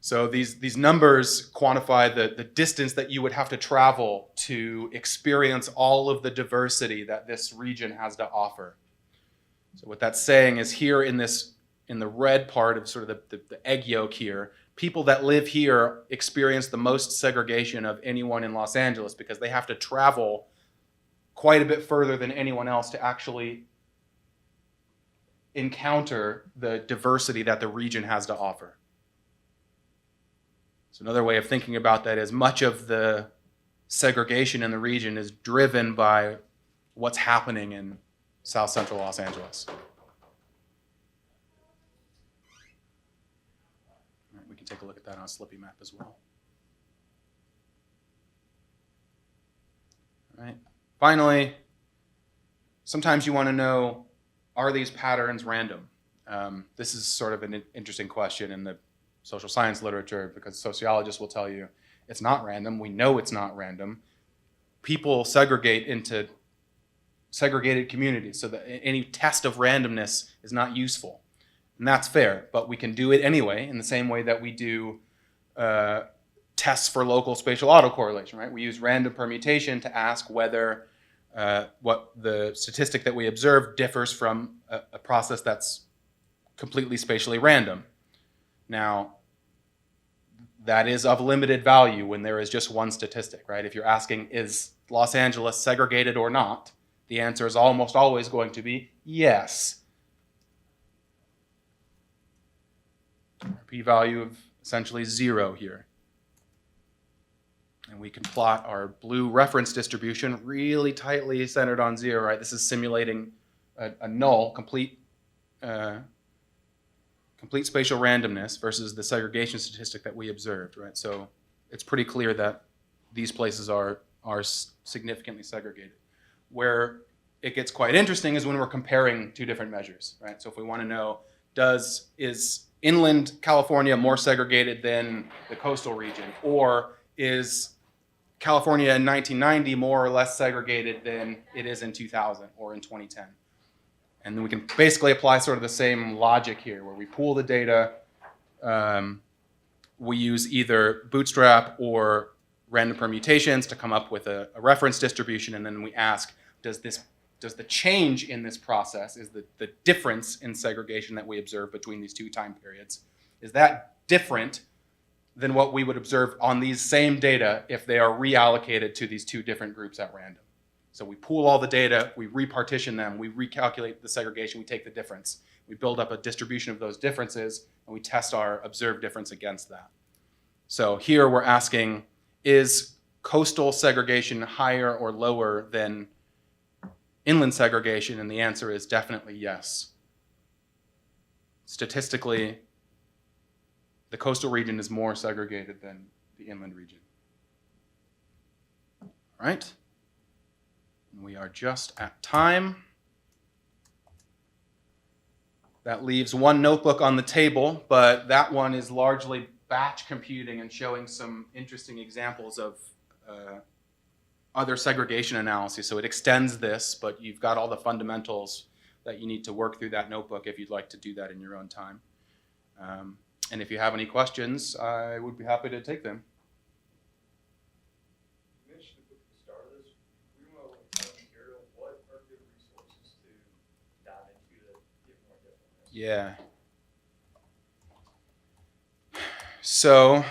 So these numbers quantify the distance that you would have to travel to experience all of the diversity that this region has to offer. So what that's saying is here in the red part of sort of the egg yolk here, people that live here experience the most segregation of anyone in Los Angeles because they have to travel quite a bit further than anyone else to actually encounter the diversity that the region has to offer. So another way of thinking about that is much of the segregation in the region is driven by what's happening in South Central Los Angeles. All right, we can take a look at that on a Slippy map as well. All right. Finally, sometimes you want to know, are these patterns random? This is sort of an interesting question in the social science literature because sociologists will tell you it's not random. We know it's not random. People segregate into segregated communities, so that any test of randomness is not useful. And that's fair, but we can do it anyway in the same way that we do tests for local spatial autocorrelation, right? We use random permutation to ask whether what the statistic that we observe differs from a process that's completely spatially random. Now, that is of limited value when there is just one statistic, right? If you're asking, is Los Angeles segregated or not, the answer is almost always going to be yes. P-value of essentially 0 here. And we can plot our blue reference distribution really tightly centered on 0, right? This is simulating a null, complete spatial randomness versus the segregation statistic that we observed, right? So it's pretty clear that these places are significantly segregated. Where it gets quite interesting is when we're comparing two different measures, right? So if we want to know, is inland California more segregated than the coastal region, or is California in 1990 more or less segregated than it is in 2000 or in 2010? And then we can basically apply sort of the same logic here, where we pool the data. We use either Bootstrap or random permutations to come up with a reference distribution, and then we ask, does the change in this process, is the difference in segregation that we observe between these two time periods, is that different than what we would observe on these same data if they are reallocated to these two different groups at random? So we pool all the data, we repartition them, we recalculate the segregation, we take the difference. We build up a distribution of those differences, and we test our observed difference against that. So here we're asking, is coastal segregation higher or lower than inland segregation? And the answer is definitely yes. Statistically, the coastal region is more segregated than the inland region. All right. We are just at time. That leaves one notebook on the table, but that one is largely batch computing and showing some interesting examples of other segregation analyses. So it extends this, but you've got all the fundamentals that you need to work through that notebook if you'd like to do that in your own time. And if you have any questions, I would be happy to take them. You mentioned at the start of this, we want to look at material. What are good resources to dive into to get more definiteness? Yeah. So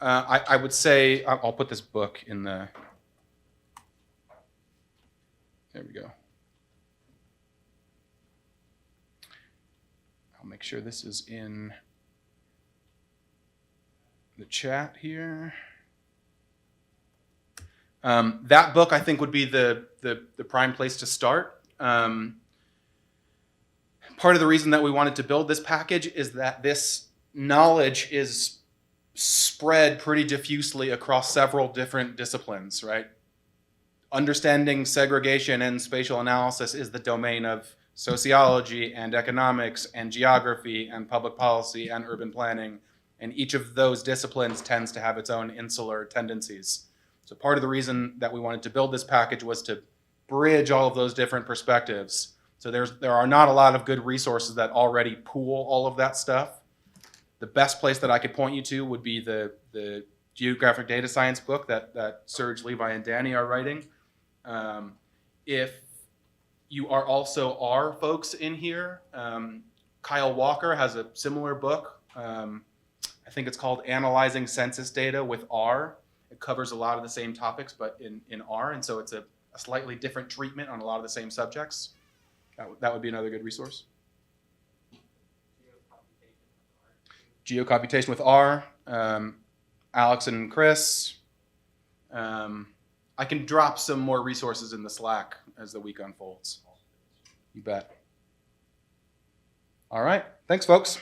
I would say, I'll put this book in the, there we go. I'll make sure this is in the chat here. That book, I think, would be the prime place to start. Part of the reason that we wanted to build this package is that this knowledge is spread pretty diffusely across several different disciplines, right? Understanding segregation and spatial analysis is the domain of sociology and economics and geography and public policy and urban planning. And each of those disciplines tends to have its own insular tendencies. So part of the reason that we wanted to build this package was to bridge all of those different perspectives. So there are not a lot of good resources that already pool all of that stuff. The best place that I could point you to would be the geographic data science book that Serge, Levi, and Danny are writing. If you are also R folks in here, Kyle Walker has a similar book. I think it's called Analyzing Census Data with R. It covers a lot of the same topics, but in R, and so it's a slightly different treatment on a lot of the same subjects. That would be another good resource. Geocomputation with R, Alex and Chris. I can drop some more resources in the Slack as the week unfolds. You bet. All right. Thanks, folks.